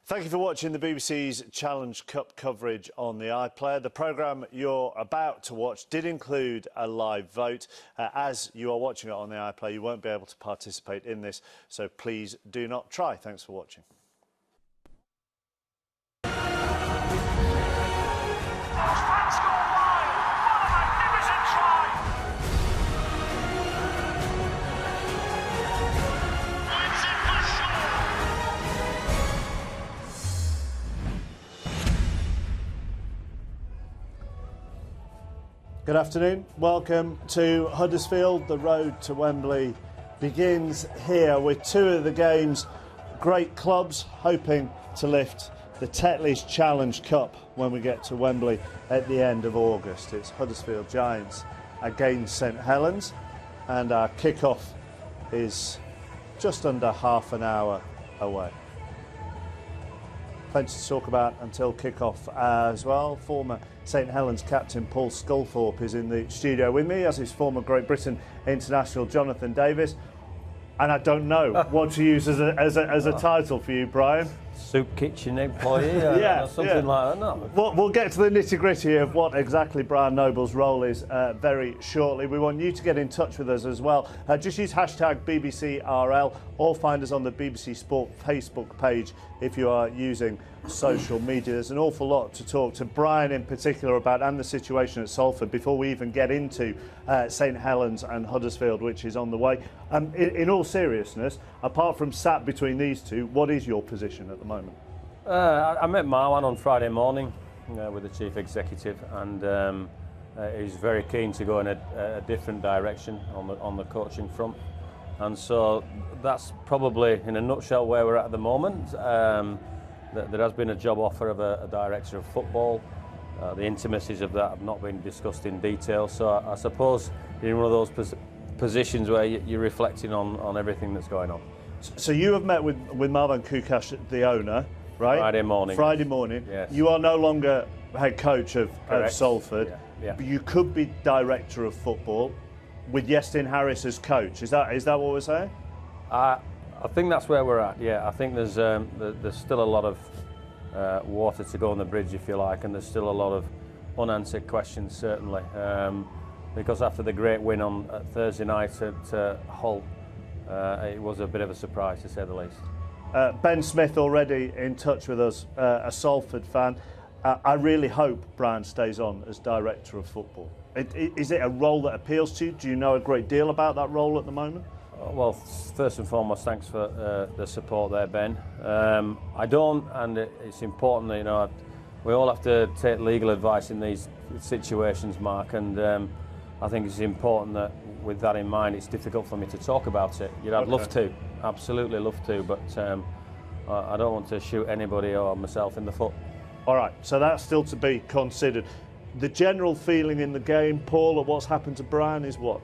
Thank you for watching the BBC's Challenge Cup coverage on the iPlayer. The programme you're about to watch did include a live vote. As you are watching it on the iPlayer, you won't be able to participate in this, so please do not try. Thanks for watching. Good afternoon. Welcome to Huddersfield. The road to Wembley begins here with two of the game's great clubs hoping to lift the Tetley's Challenge Cup when we get to Wembley at the end of August. It's Huddersfield Giants against St Helens, and our kick-off is just under half an hour away. Plenty to talk about until kick-off as well. Former St Helens captain Paul Sculthorpe is in the studio with me, as is former Great Britain international Jonathan Davis. And I don't know what to use as a title for you, Brian. Soup kitchen employee, yeah, or something like that. No. We'll get to the nitty-gritty of what exactly Brian Noble's role is very shortly. We want you to get in touch with us as well. Just use hashtag BBCRL or find us on the BBC Sport Facebook page if you are using social media. There's an awful lot to talk to Brian in particular about, and the situation at Salford, before we even get into St Helens and Huddersfield, which is on the way. In all seriousness, apart from sat between these two, what is your position at the moment? I met Marwan on Friday morning with the chief executive, and he's very keen to go in a different direction on the coaching front. And so that's probably, in a nutshell, where we're at the moment. There has been a job offer of a director of football. The intimacies of that have not been discussed in detail. So I suppose you're in one of those positions where you're reflecting on everything that's going on. So you have met with Marwan Kukash, the owner, right? Friday morning. Yes. You are no longer head coach of Salford. Yeah. But you could be director of football with Iestyn Harris as coach. Is that what we're saying? I think that's where we're at. Yeah, I think there's still a lot of water to go on the bridge, if you like, and there's still a lot of unanswered questions, certainly. Because after the great win on Thursday night at Hull, it was a bit of a surprise, to say the least. Ben Smith already in touch with us, a Salford fan. I really hope Brian stays on as director of football. Is it a role that appeals to you? Do you know a great deal about that role at the moment? Well, first and foremost, thanks for the support there, Ben. I don't, and it's important that we all have to take legal advice in these situations, Mark, and I think it's important that, with that in mind, it's difficult for me to talk about it. I'd love to, absolutely love to, but I don't want to shoot anybody or myself in the foot. All right, so that's still to be considered. The general feeling in the game, Paul, of what's happened to Brian is what?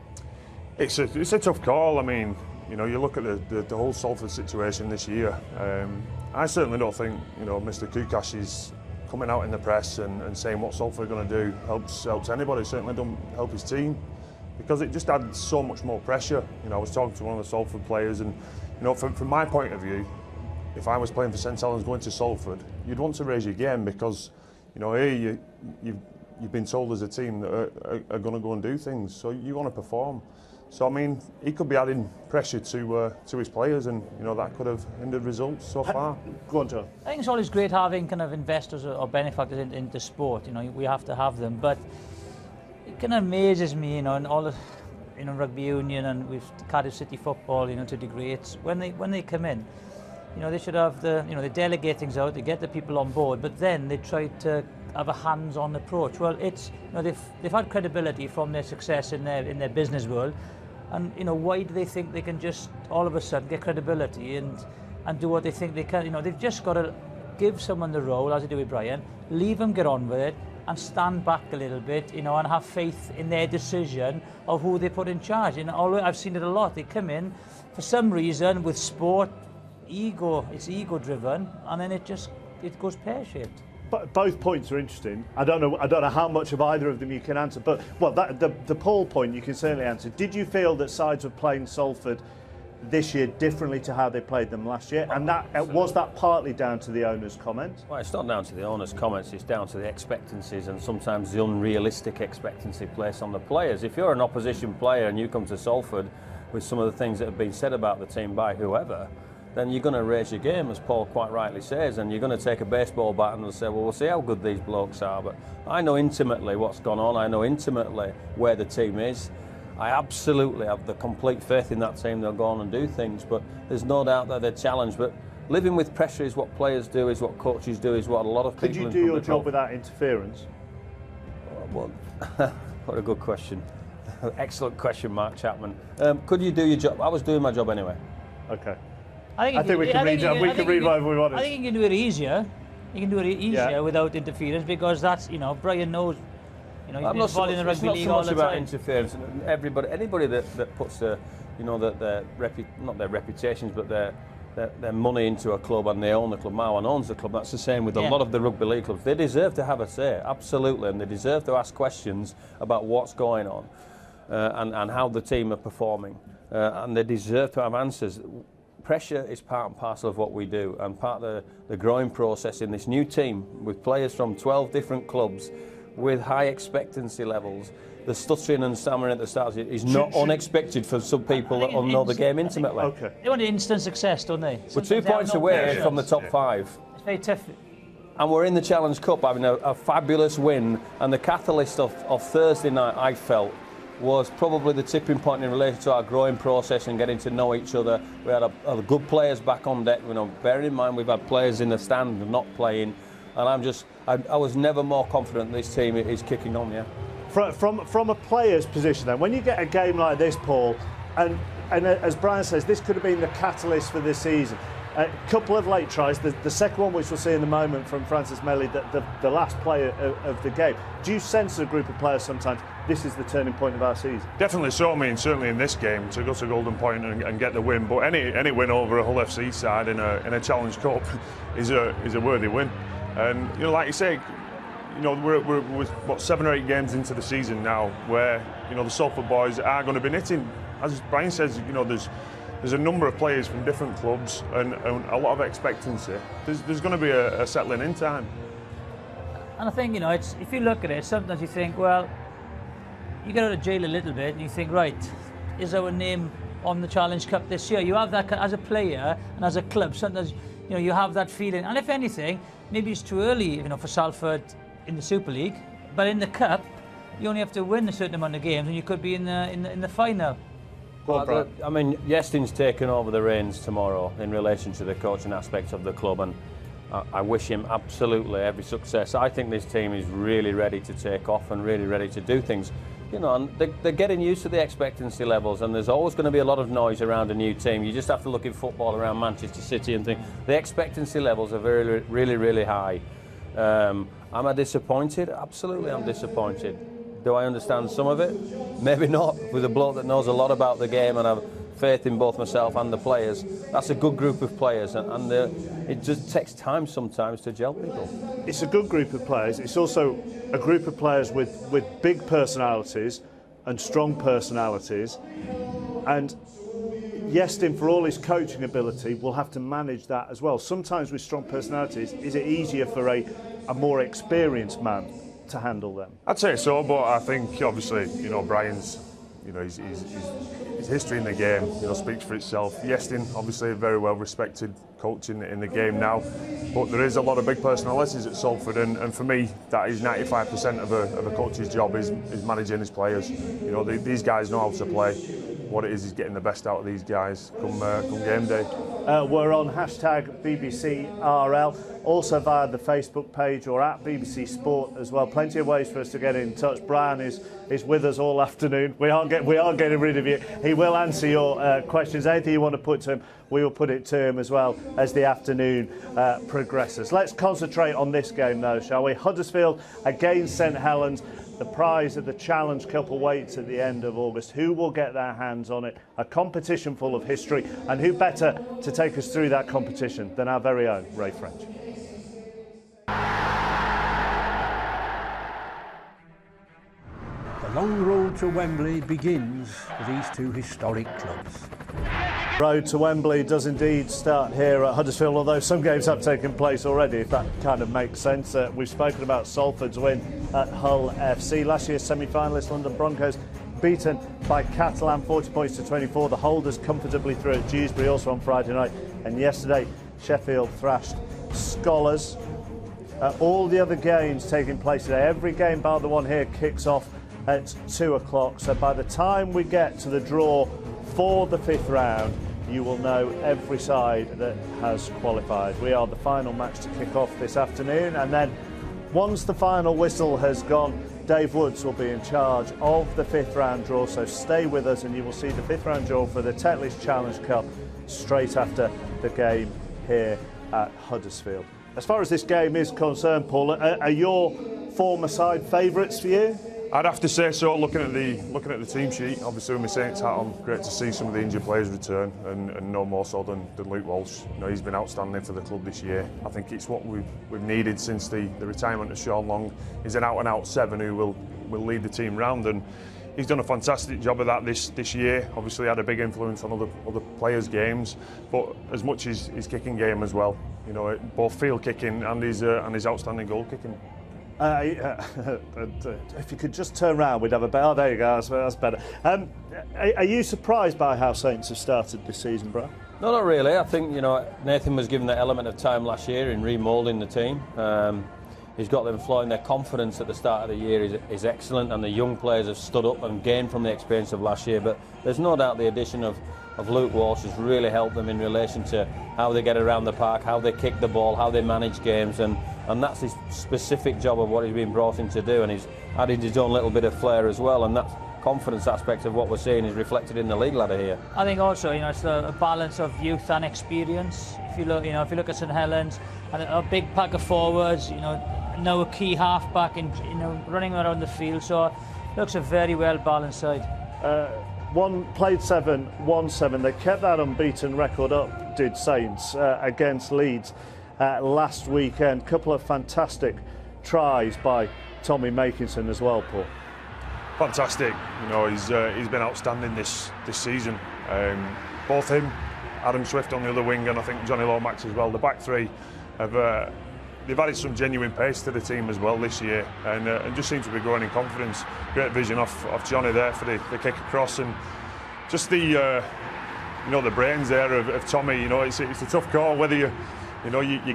It's a tough call. I mean, you look at the whole Salford situation this year. I certainly don't think Mr. Kukash is coming out in the press and saying what Salford are going to do helps anybody. It certainly don't help his team, because it just adds so much more pressure. I was talking to one of the Salford players, and from my point of view, if I was playing for St Helens going to Salford, you'd want to raise your game, because here you've been told as a team that are going to go and do things, so you want to perform. So I mean, he could be adding pressure to his players, and that could have hindered results so far. Go on, John. I think it's always great having kind of investors or benefactors into sport. We have to have them, but it kind of amazes me, in all the, rugby union and with Cardiff City football, to a degree. It's when they come in, they should have they delegate things out, they get the people on board, but then they try to have a hands-on approach. Well, it's they've had credibility from their success in their business world. And why do they think they can just all of a sudden get credibility and do what they think they can? They've just got to give someone the role, as they do with Brian, leave them get on with it, and stand back a little bit, and have faith in their decision of who they put in charge. I've seen it a lot. They come in for some reason with sport, it's ego-driven, and then it goes pear-shaped. But both points are interesting. I don't know how much of either of them you can answer. But the Paul point you can certainly answer. Did you feel that sides were playing Salford this year differently to how they played them last year? And that was that partly down to the owner's comments? Well, it's not down to the owner's comments, it's down to the expectancies and sometimes the unrealistic expectancy placed on the players. If you're an opposition player and you come to Salford with some of the things that have been said about the team by whoever, then you're going to raise your game, as Paul quite rightly says, and you're going to take a baseball bat and say, well, we'll see how good these blokes are. But I know intimately what's gone on, I know intimately where the team is. I absolutely have the complete faith in that team. They'll go on and do things, but there's no doubt that they're challenged. But living with pressure is what players do, is what coaches do, is what a lot of people... Could you do your job without interference? Well, what a good question. Excellent question, Mark Chapman. Could you do your job? I was doing my job anyway. Okay. I think we can read whatever we want. I think you can do it easier. You can do it easier without interference, because that's, Brian knows. I'm not so much, in the rugby league all the time. It's not so much about interference. Anybody that puts not their reputations, but their money into a club and they own the club. Marwan owns the club. That's the same with a lot of the rugby league clubs. They deserve to have a say, absolutely, and they deserve to ask questions about what's going on and how the team are performing, and they deserve to have answers. Pressure is part and parcel of what we do, and part of the growing process in this new team with players from 12 different clubs with high expectancy levels. The stuttering and stammering at the start is not unexpected for some people that know the game intimately. Okay. They want instant success, don't they? We're 2 points away from the top 5. It's very tough. And we're in the Challenge Cup having a fabulous win, and the catalyst of Thursday night, I felt, was probably the tipping point in relation to our growing process and getting to know each other. We had a good players back on deck. Bearing in mind we've had players in the stand not playing, and I was never more confident this team is kicking on. Yeah. From a player's position, then, when you get a game like this, Paul, and as Brian says, this could have been the catalyst for this season. A couple of late tries, the second one, which we'll see in a moment from Francis Melly, the last player of the game. Do you sense a group of players sometimes, this is the turning point of our season? Definitely so. I mean, certainly in this game, to go to Golden Point and get the win, but any win over a Hull FC side in a Challenge Cup is a worthy win. And like you say, we're what, 7 or 8 games into the season now, where the Salford boys are going to be knitting. As Brian says, there's a number of players from different clubs and a lot of expectancy. There's going to be a settling in time. And I think, if you look at it, sometimes you think, well, you get out of jail a little bit and you think, right, is our name on the Challenge Cup this year? You have that as a player and as a club. Sometimes, you have that feeling. And if anything, maybe it's too early, for Salford in the Super League. But in the Cup, you only have to win a certain amount of games and you could be in the final. I mean, Yestin's taken over the reins tomorrow in relation to the coaching aspect of the club, and I wish him absolutely every success. I think this team is really ready to take off and really ready to do things. And they're getting used to the expectancy levels, and there's always going to be a lot of noise around a new team. You just have to look in football around Manchester City and think the expectancy levels are really, really high. Am I disappointed? Absolutely, I'm disappointed. Do I understand some of it? Maybe not. With a bloke that knows a lot about the game and have faith in both myself and the players, that's a good group of players, and it just takes time sometimes to gel people. It's a good group of players. It's also a group of players with big personalities and strong personalities, and Yestin, for all his coaching ability, will have to manage that as well. Sometimes with strong personalities, is it easier for a more experienced man to handle them? I'd say so, but I think obviously, Brian's, his history in the game, speaks for itself. Yestin, obviously a very well respected coach in the game now, but there is a lot of big personalities at Salford, and for me, that is 95% of a coach's job is managing his players. These guys know how to play. What it is getting the best out of these guys come game day. We're on #BBCRL, also via the Facebook page or at BBC Sport as well. Plenty of ways for us to get in touch. Brian is with us all afternoon. We aren't getting rid of you. He will answer your questions. Anything you want to put to him, we will put it to him as well as the afternoon progresses. Let's concentrate on this game though, shall we? Huddersfield against St Helens. The prize of the Challenge Cup awaits at the end of August. Who will get their hands on it? A competition full of history, and who better to take us through that competition than our very own Ray French? The long road to Wembley begins for these two historic clubs. Road to Wembley does indeed start here at Huddersfield, although some games have taken place already, if that kind of makes sense. We've spoken about Salford's win at Hull FC. Last year's semi-finalist London Broncos beaten by Catalan 40 points to 24. The holders comfortably through at Dewsbury also on Friday night. And yesterday, Sheffield thrashed Scholars. All the other games taking place today, every game bar the one here, kicks off at 2 o'clock. So by the time we get to the draw for the 5th round, you will know every side that has qualified. We are the final match to kick off this afternoon, and then once the final whistle has gone, Dave Woods will be in charge of the 5th round draw, so stay with us and you will see the 5th round draw for the Tetley's Challenge Cup straight after the game here at Huddersfield. As far as this game is concerned, Paul, are your former side favourites for you? I'd have to say so. Looking at the team sheet, obviously with my Saints hat on, great to see some of the injured players return, and no more so than Luke Walsh. You know, he's been outstanding for the club this year. I think it's what we've needed since the retirement of Sean Long. He's an out-and-out 7 who will lead the team round, and he's done a fantastic job of that this year. Obviously had a big influence on other players' games, but as much as his kicking game as well. You know, both field kicking and his outstanding goal kicking. If you could just turn around, we'd have a better. Oh, there you go. That's better. Are you surprised by how Saints have started this season, bro? No, not really. I think Nathan was given that element of time last year in remoulding the team. He's got them flowing. Their confidence at the start of the year is excellent, and the young players have stood up and gained from the experience of last year. But there's no doubt the addition of Luke Walsh has really helped them in relation to how they get around the park, how they kick the ball, how they manage games, and that's his specific job of what he's been brought in to do, and he's added his own little bit of flair as well, and that confidence aspect of what we're seeing is reflected in the league ladder here. I think also, it's a balance of youth and experience. If you look at St Helens, and a big pack of forwards, now a key half-back, and running around the field, so it looks a very well balanced side. Played 7, won 7. They kept that unbeaten record up, did Saints, against Leeds last weekend. Couple of fantastic tries by Tommy Makinson as well, Paul. Fantastic. He's been outstanding this season. Both him, Adam Swift on the other wing, and I think Johnny Lomax as well. The back three have they've added some genuine pace to the team as well this year, and just seem to be growing in confidence. Great vision off Johnny there for the kick across, and just the brains there of Tommy. It's a tough call whether you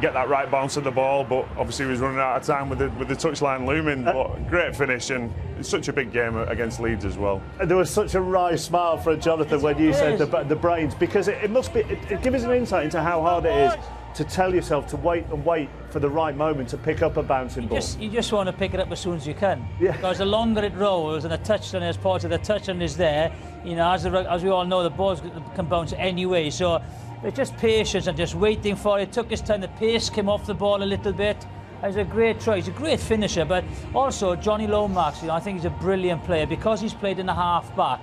get that right bounce of the ball, but obviously he was running out of time with the touchline looming. But great finish, and it's such a big game against Leeds as well. There was such a wry smile from Jonathan when you said the brains, because it must be. It gives us an insight into how hard it is to tell yourself to wait for the right moment to pick up a bouncing ball. You just want to pick it up as soon as you can. Yeah. Because the longer it rolls and the touchdown is part of the touchdown is there, as we all know, the balls can bounce anyway. So it's just patience and just waiting for it. It took his time. The pace came off the ball a little bit. It was a great try. He's a great finisher, but also Johnny Lomax. I think he's a brilliant player because he's played in the half back.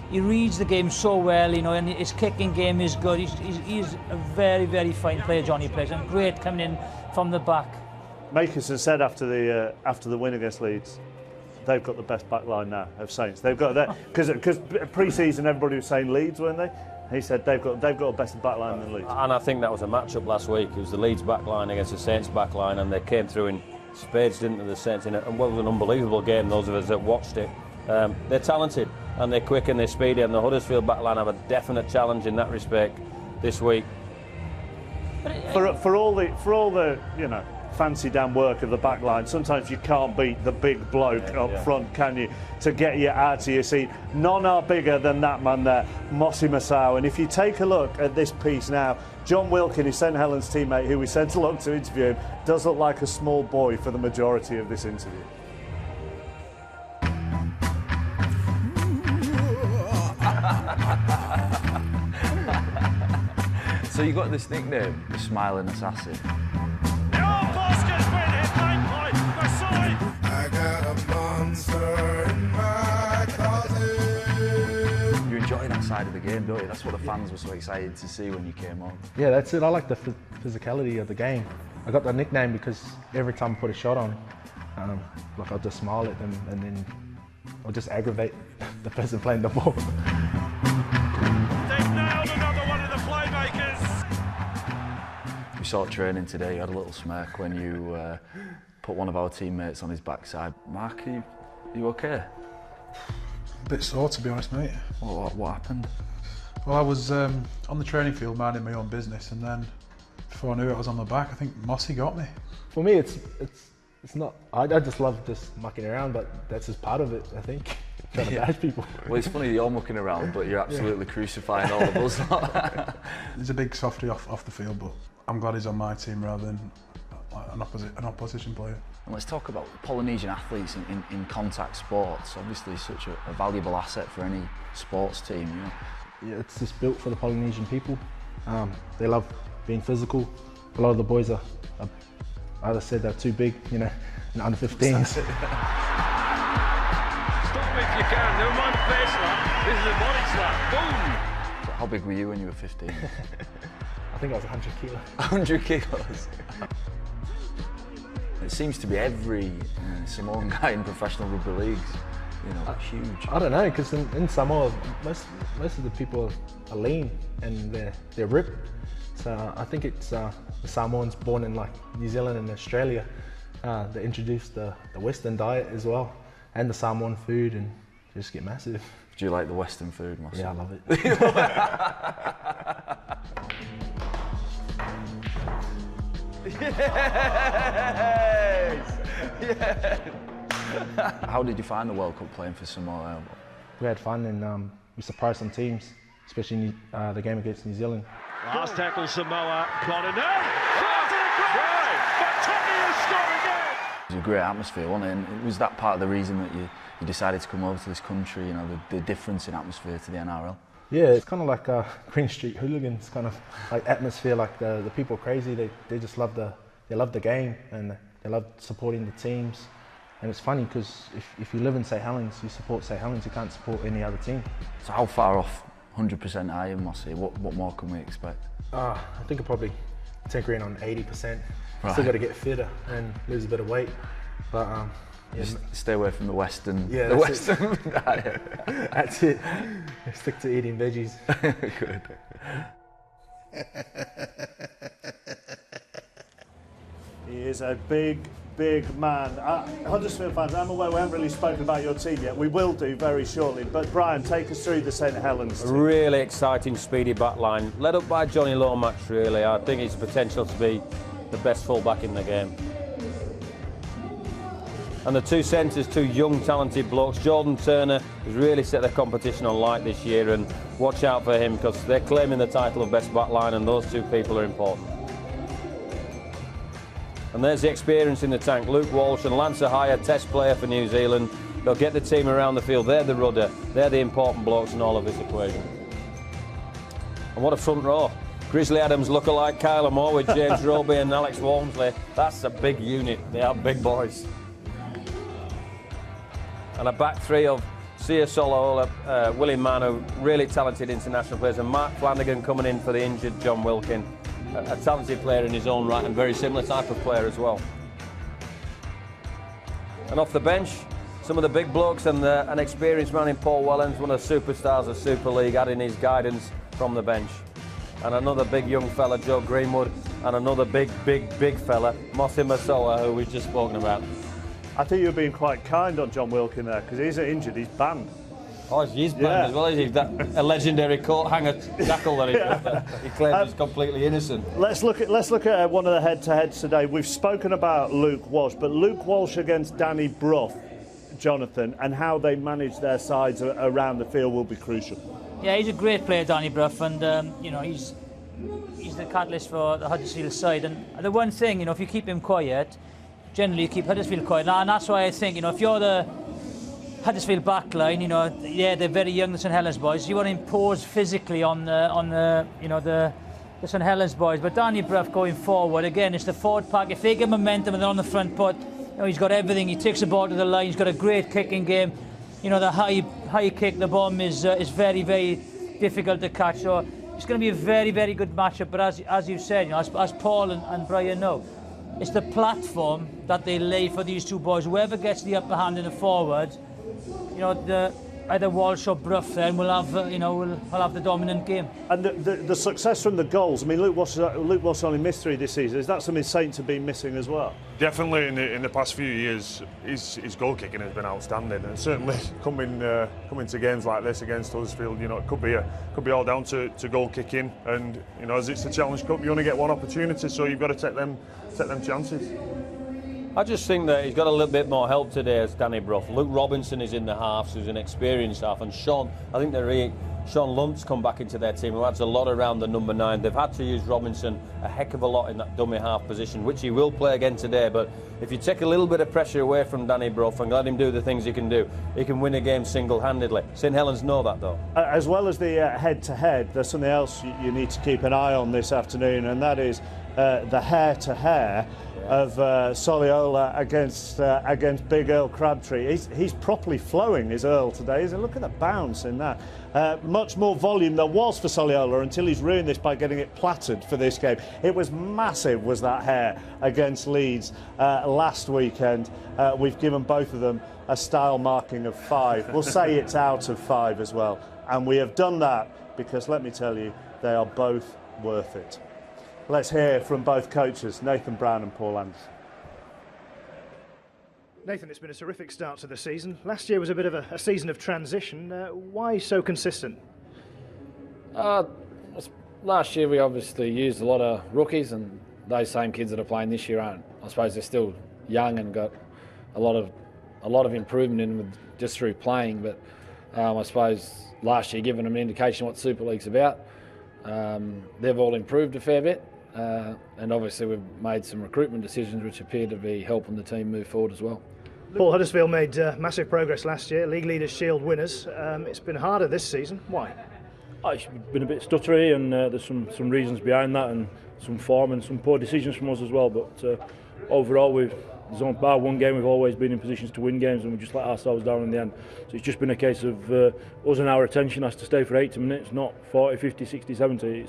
He reads the game so well, and his kicking game is good. He's a very, very fine player, Johnny plays, and great coming in from the back. Makinson said after the win against Leeds, they've got the best back line now of Saints. They've got that because pre-season everybody was saying Leeds, weren't they? He said they've got a better back line than Leeds. And I think that was a match-up last week. It was the Leeds back line against the Saints back line, and they came through in spades, didn't they, the Saints, and what was an unbelievable game, those of us that watched it. They're talented and they're quick and they're speedy, and the Huddersfield backline have a definite challenge in that respect this week. For all the fancy damn work of the back line, sometimes you can't beat the big bloke up front, can you, to get you out of your seat. None are bigger than that man there, Mossy Masao. And if you take a look at this piece now, John Wilkin, his St Helens teammate, who we sent along to interview him, does look like a small boy for the majority of this interview. So you got this nickname, the Smiling Assassin. I got a monster in my closet. You enjoy that side of the game, don't you? That's what the fans were so excited to see when you came on. Yeah, that's it. I like the physicality of the game. I got the nickname because every time I put a shot on, I'll just smile at them and then I'll just aggravate the person playing the ball. They've nailed another one. saw it training today. You had a little smirk when you put one of our teammates on his backside. Mark, are you okay? A bit sore, to be honest, mate. What happened? Well, I was on the training field minding my own business, and then before I knew it, I was on my back. I think Mossy got me. For me, it's not. I just love just mucking around, but that's just part of it, I think. Trying to bash people. Well, it's funny you're mucking around, but you're absolutely crucifying all of us. He's a big softie off the field, but I'm glad he's on my team rather than an opposition player. And let's talk about Polynesian athletes in contact sports. Obviously, such a valuable asset for any sports team. You know? Yeah, it's just built for the Polynesian people. They love being physical. A lot of the boys are either said they're too big, you know, in under 15s. If you can, never mind the face slap, this is a body slap, boom! So how big were you when you were 15? I think I was 100 kilos. 100 kilos? It seems to be every Samoan guy in professional rugby leagues, you know, huge. I don't know, because in Samoa, most of the people are lean and they're ripped. So I think it's the Samoans born in like New Zealand and Australia that introduced the Western diet as well. And the Samoan food, and just get massive. Do you like the Western food, Mossy? Yeah, I love it. Yes! Yes! How did you find the World Cup playing for Samoa? We had fun, and we surprised some teams, especially the game against New Zealand. Last tackle Samoa, Clonard, It was a great atmosphere, wasn't it? And was that part of the reason that you decided to come over to this country, you know, the difference in atmosphere to the NRL? Yeah, it's kind of like Green Street Hooligans kind of like atmosphere, like the people are crazy, they just love the game and they love supporting the teams. And it's funny because if you live in St Helens, you support St Helens, you can't support any other team. So how far off 100% are you, Mossy? What more can we expect? I think I'm probably tinkering on 80%. Right. Still got to get fitter and lose a bit of weight, but yeah. Just stay away from the Western, yeah, the Western diet. That's it. Stick to eating veggies. Good. He is a big man. Huddersfield fans, I'm aware we haven't really spoken about your team yet. We will do very shortly. But Brian, take us through the St Helens team. Really exciting, speedy backline, led up by Johnny Lomax. Really, I think he's potential to be the best fullback in the game. And the two centres, two young, talented blokes. Jordan Turner has really set the competition on light this year, and watch out for him because they're claiming the title of best backline, and those two people are important. And there's the experience in the tank. Luke Walsh and Lance Ahaya, test player for New Zealand. They'll get the team around the field. They're the rudder. They're the important blokes in all of this equation. And what a front row. Grizzly Adams look-alike Kyler Moore with James Roby and Alex Walmsley. That's a big unit. They are big boys. And a back three of Sia Solola, Willie Manu, really talented international players, and Mark Flanagan coming in for the injured John Wilkin. A talented player in his own right and very similar type of player as well. And off the bench, some of the big blokes and an experienced man in Paul Wellens, one of the superstars of Super League, adding his guidance from the bench. And another big young fella, Joe Greenwood, and another big fella, Mossy Masoa, who we've just spoken about. I think you're being quite kind on John Wilkin there because he's injured, he's banned. Oh, he's banned as well, is he? A legendary coat hanger tackle that he got. He claims he's completely innocent. Let's look at one of the head-to-heads today. We've spoken about Luke Walsh, but Luke Walsh against Danny Brough, Jonathan, and how they manage their sides around the field will be crucial. Yeah, he's a great player, Danny Brough, and you know he's the catalyst for the Huddersfield side. And the one thing, you know, if you keep him quiet, generally you keep Huddersfield quiet. And that's why I think, you know, if you're the Huddersfield backline, you know, yeah, they're very young, the St Helens boys. You want to impose physically on the St Helens boys. But Danny Brough going forward, again, it's the forward pack. If they get momentum and they're on the front foot, you know, he's got everything. He takes the ball to the line. He's got a great kicking game. You know, the high kick, the bomb is very, very difficult to catch. So it's going to be a very, very good matchup. But as you said, you know, as Paul and Brian know, it's the platform that they lay for these two boys. Whoever gets the upper hand in the forward, you know, either Walsh or Brough there, and we'll have we'll have the dominant game. And the success from the goals. I mean, Luke Walsh only missed 3 this season. Is that something Saints have been missing as well? Definitely in the past few years, his goal kicking has been outstanding, and certainly coming to games like this against Huddersfield, you know, it could be all down to goal kicking. And you know, as it's a Challenge Cup, you only get one opportunity, so you've got to take them chances. I just think that he's got a little bit more help today as Danny Brough. Luke Robinson is in the halves, who's an experienced half, and Sean Lunt's come back into their team, who adds a lot around the number 9. They've had to use Robinson a heck of a lot in that dummy half position, which he will play again today. But if you take a little bit of pressure away from Danny Brough and let him do the things he can do, he can win a game single-handedly. St Helens know that, though. As well as the head-to-head, there's something else you need to keep an eye on this afternoon, and that is the hair-to-hair of Soliola against Big Earl Crabtree. He's properly flowing, is Earl today. Look at the bounce in that. Much more volume there was for Soliola until he's ruined this by getting it plattered for this game. It was massive, was that hair against Leeds last weekend. We've given both of them a style marking of 5. We'll say it's out of 5 as well. And we have done that because, let me tell you, they are both worth it. Let's hear from both coaches, Nathan Brown and Paul Anderson. Nathan, it's been a terrific start to the season. Last year was a bit of a season of transition. Why so consistent? Last year we obviously used a lot of rookies, and those same kids that are playing this year aren't. I suppose they're still young and got a lot of improvement in them just through playing. But I suppose last year, giving them an indication what Super League's about, they've all improved a fair bit. And obviously we've made some recruitment decisions which appear to be helping the team move forward as well. Paul, Huddersfield made massive progress last year, League Leaders Shield winners. It's been harder this season. Why? It's been a bit stuttery, and there's some reasons behind that, and some form and some poor decisions from us as well. But overall, there's only bar one game we've always been in positions to win games, and we just let ourselves down in the end. So it's just been a case of us and our attention has to stay for 80 minutes, not 40, 50, 60, 70.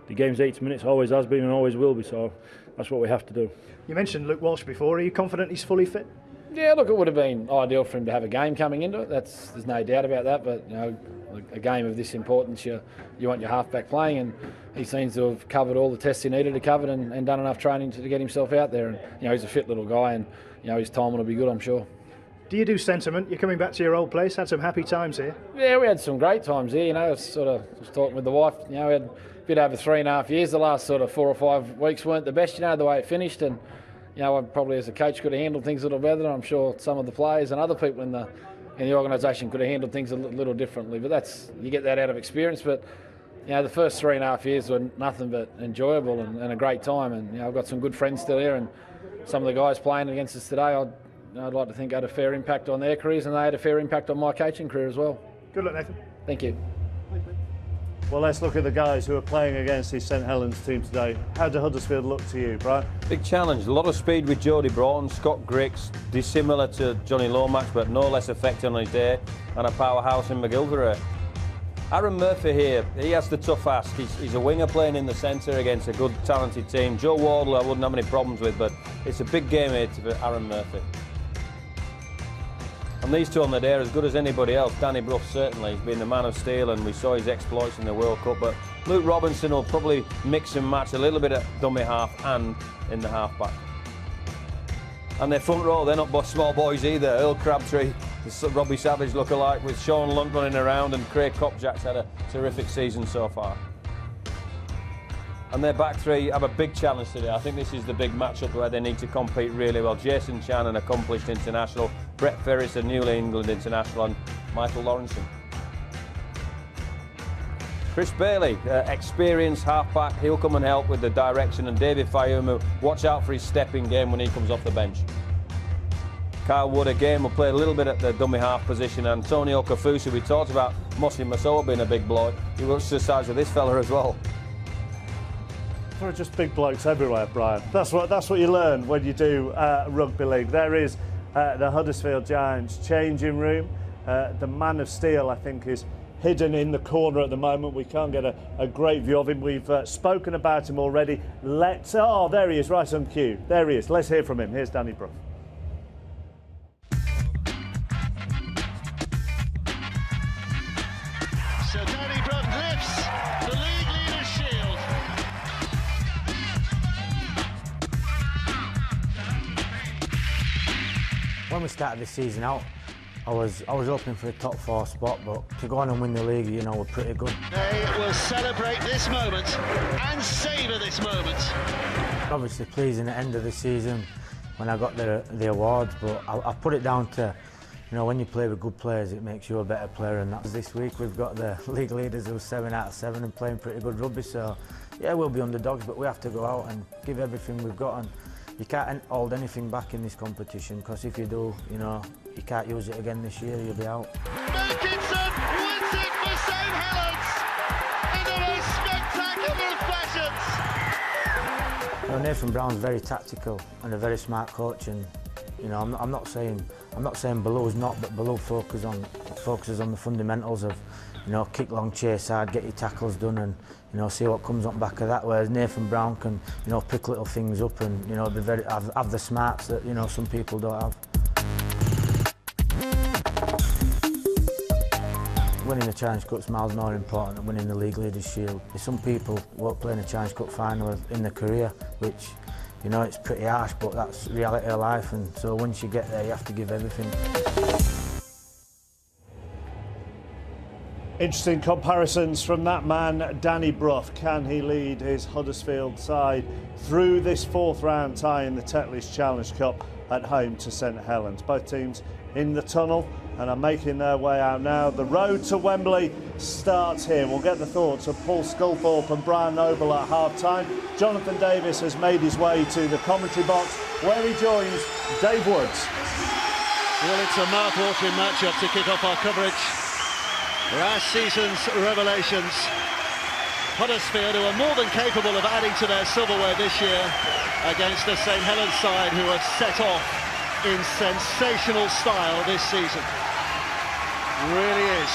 The game's 80 minutes, always has been and always will be, so that's what we have to do. You mentioned Luke Walsh before. Are you confident he's fully fit? Yeah, look, it would have been ideal for him to have a game coming into it. There's no doubt about that. But you know, a game of this importance, you want your halfback playing, and he seems to have covered all the tests he needed to cover and done enough training to get himself out there. And you know, he's a fit little guy, and you know, his time will be good, I'm sure. Do you do sentiment? You're coming back to your old place. Had some happy times here. Yeah, we had some great times here. You know, I was talking with the wife. You know, we had a bit over 3.5 years. The last sort of 4 or 5 weeks weren't the best. You know, the way it finished, and you know, I probably as a coach could have handled things a little better. I'm sure some of the players and other people in the organisation could have handled things a little differently. But you get that out of experience. But you know, the first 3.5 years were nothing but enjoyable and a great time. And you know, I've got some good friends still here, and some of the guys playing against us today, I'd like to think had a fair impact on their careers, and they had a fair impact on my coaching career as well. Good luck, Nathan. Thank you. Well, let's look at the guys who are playing against the St Helens team today. How do Huddersfield look to you, Brian? Big challenge. A lot of speed with Jody Broughton, Scott Griggs, dissimilar to Johnny Lomax, but no less effective on his day, and a powerhouse in McGilvray. Aaron Murphy here, he has the tough ask. He's a winger playing in the centre against a good, talented team. Joe Wardle I wouldn't have any problems with, but it's a big game here for Aaron Murphy. And these two on the day are as good as anybody else. Danny Brough certainly, he's been the man of steel, and we saw his exploits in the World Cup. But Luke Robinson will probably mix and match a little bit at dummy half and in the half back. And their front row, they're not small boys either. Earl Crabtree, Robbie Savage look-alike, with Sean Lunt running around, and Craig Kopczak's had a terrific season so far. And their back three have a big challenge today. I think this is the big matchup where they need to compete really well. Jason Chan, an accomplished international, Brett Ferris, a newly England international, and Michael Lawrenson. Chris Bailey, experienced half-back, he'll come and help with the direction, and David Fayumu, watch out for his stepping game when he comes off the bench. Kyle Wood again will play a little bit at the dummy half position. Antonio Kafusi, we talked about Mosi Masoa being a big bloke. He works the size of this fella as well. There are just big blokes everywhere, Brian. That's what you learn when you do rugby league. There is the Huddersfield Giants changing room. The man of steel, I think, is hidden in the corner at the moment. We can't get a great view of him. We've spoken about him already. Oh, there he is, right on cue. There he is. Let's hear from him. Here's Danny Brough. When we started the season out, I was hoping for a top 4 spot, but to go on and win the league, you know, we're pretty good. They will celebrate this moment and savour this moment. Obviously pleasing at the end of the season when I got the awards, but I put it down to, you know, when you play with good players, it makes you a better player, and that's this week. We've got the league leaders who are 7 out of 7 and playing pretty good rugby, so yeah, we'll be underdogs, but we have to go out and give everything we've got, and you can't hold anything back in this competition, because if you do, you know, you can't use it again this year, you'll be out. Wilkinson wins it for St Helens in the most spectacular of fashions. Well, Nathan Brown's very tactical and a very smart coach, and you know, I'm not saying Baloo's not, but Baloo focuses on the fundamentals of, you know, kick long, chase hard, get your tackles done, and you know, see what comes on back of that. Whereas Nathan Brown can, you know, pick little things up and, you know, have the smarts that, you know, some people don't have. Winning the Challenge Cup's miles more important than winning the League Leaders Shield. Some people won't play in a Challenge Cup final in their career, which, you know, it's pretty harsh, but that's reality of life, and so once you get there, you have to give everything. Interesting comparisons from that man, Danny Brough. Can he lead his Huddersfield side through this 4th round tie in the Tetley's Challenge Cup at home to St Helens? Both teams in the tunnel and are making their way out now. The road to Wembley starts here. We'll get the thoughts of Paul Sculthorpe and Brian Noble at half-time. Jonathan Davis has made his way to the commentary box where he joins Dave Woods. Well, it's a mouth-watering matchup to kick off our coverage. Last season's revelations. Huddersfield, who are more than capable of adding to their silverware this year against the St Helens side, who have set off in sensational style this season. Really is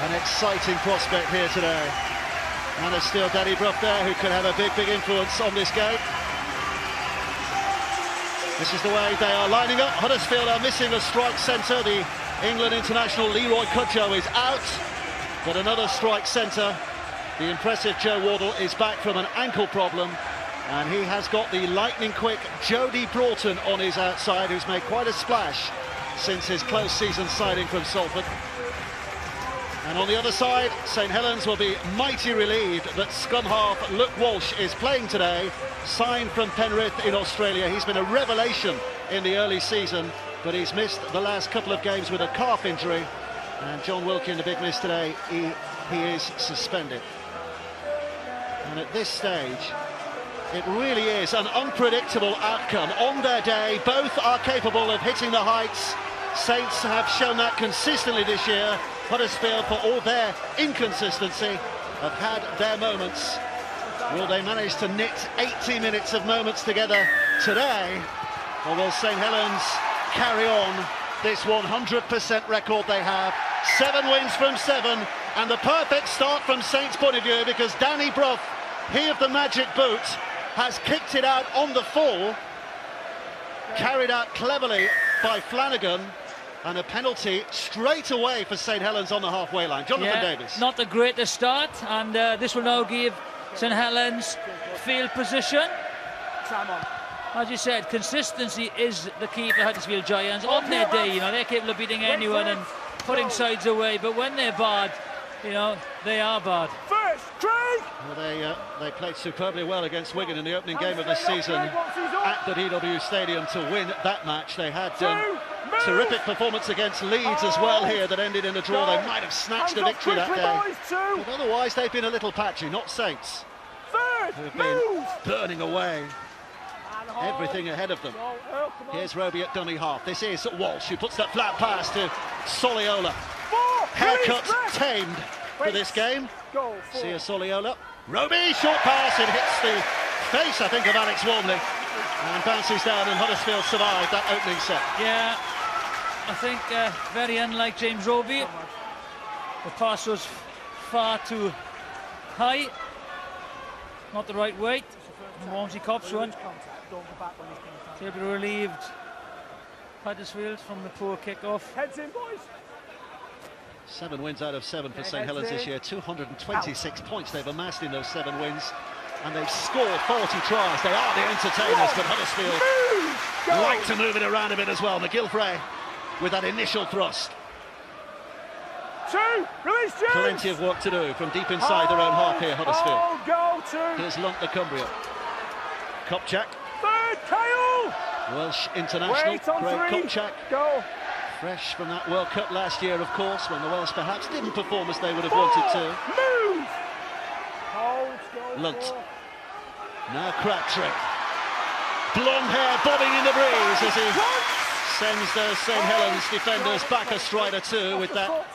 an exciting prospect here today. And there's still Danny Brough there, who could have a big influence on this game. This is the way they are lining up. Huddersfield are missing a strike centre. The England international Leroy Cudjoe is out, but another strike centre. The impressive Joe Wardle is back from an ankle problem, and he has got the lightning-quick Jody Broughton on his outside, who's made quite a splash since his close season signing from Salford. And on the other side, St Helens will be mighty relieved that scrum half Luke Walsh is playing today, signed from Penrith in Australia. He's been a revelation in the early season, but he's missed the last couple of games with a calf injury. And John Wilkin, the big miss today, he is suspended. And at this stage, it really is an unpredictable outcome. On their day, both are capable of hitting the heights. Saints have shown that consistently this year. Huddersfield, for all their inconsistency, have had their moments. Will they manage to knit 80 minutes of moments together today? Or will St Helens carry on this 100% record they have? 7 wins from 7, and the perfect start from Saints' point of view, because Danny Brough, he of the magic boot, has kicked it out on the full, carried out cleverly by Flanagan, and a penalty straight away for St Helens on the halfway line. Jonathan Davis. Not the greatest start, and this will now give St Helens field position. As you said, consistency is the key for Huddersfield Giants. On their day, you know, they're capable of beating anyone and putting sides away, but when they're bad, you know, they are bad. Well, they played superbly well against Wigan in the opening game of the season at the DW Stadium to win that match. They had terrific performance against Leeds as well here that ended in a draw. They might have snatched a victory that day, but otherwise they've been a little patchy. Not Saints, who've been burning away everything ahead of them. Here's Roby at dummy half. This is Walsh, who puts that flat pass to Soliola. Haircut tamed for this game. Sia Soliola. Roby, short pass, it hits the face, I think, of Alex Wormley, and bounces down, and Huddersfield survived that opening set. Yeah, I think very unlike James Roby. The pass was far too high, not the right weight. Walmsley cops one. Able relieved Huddersfield from the poor kick-off. Heads in, boys. 7 wins out of 7 for St Helens this year. 226 points they've amassed in those 7 wins, and they've scored 40 tries. They are the entertainers, but Huddersfield like to move it around a bit as well. McGillivray with that initial thrust. Release James. Plenty of work to do from deep inside their own half here, Huddersfield. Go to. Here's Lunt, the Cumbria. Kopchak. Third, Kyle. Welsh international, Craig Kopchak. Go. Fresh from that World Cup last year, of course, when the Welsh perhaps didn't perform as they would have wanted to. Move. Lunt. Now Crabtree. Blonde hair bobbing in the breeze as he sends the St Helens defenders back a stride or two with that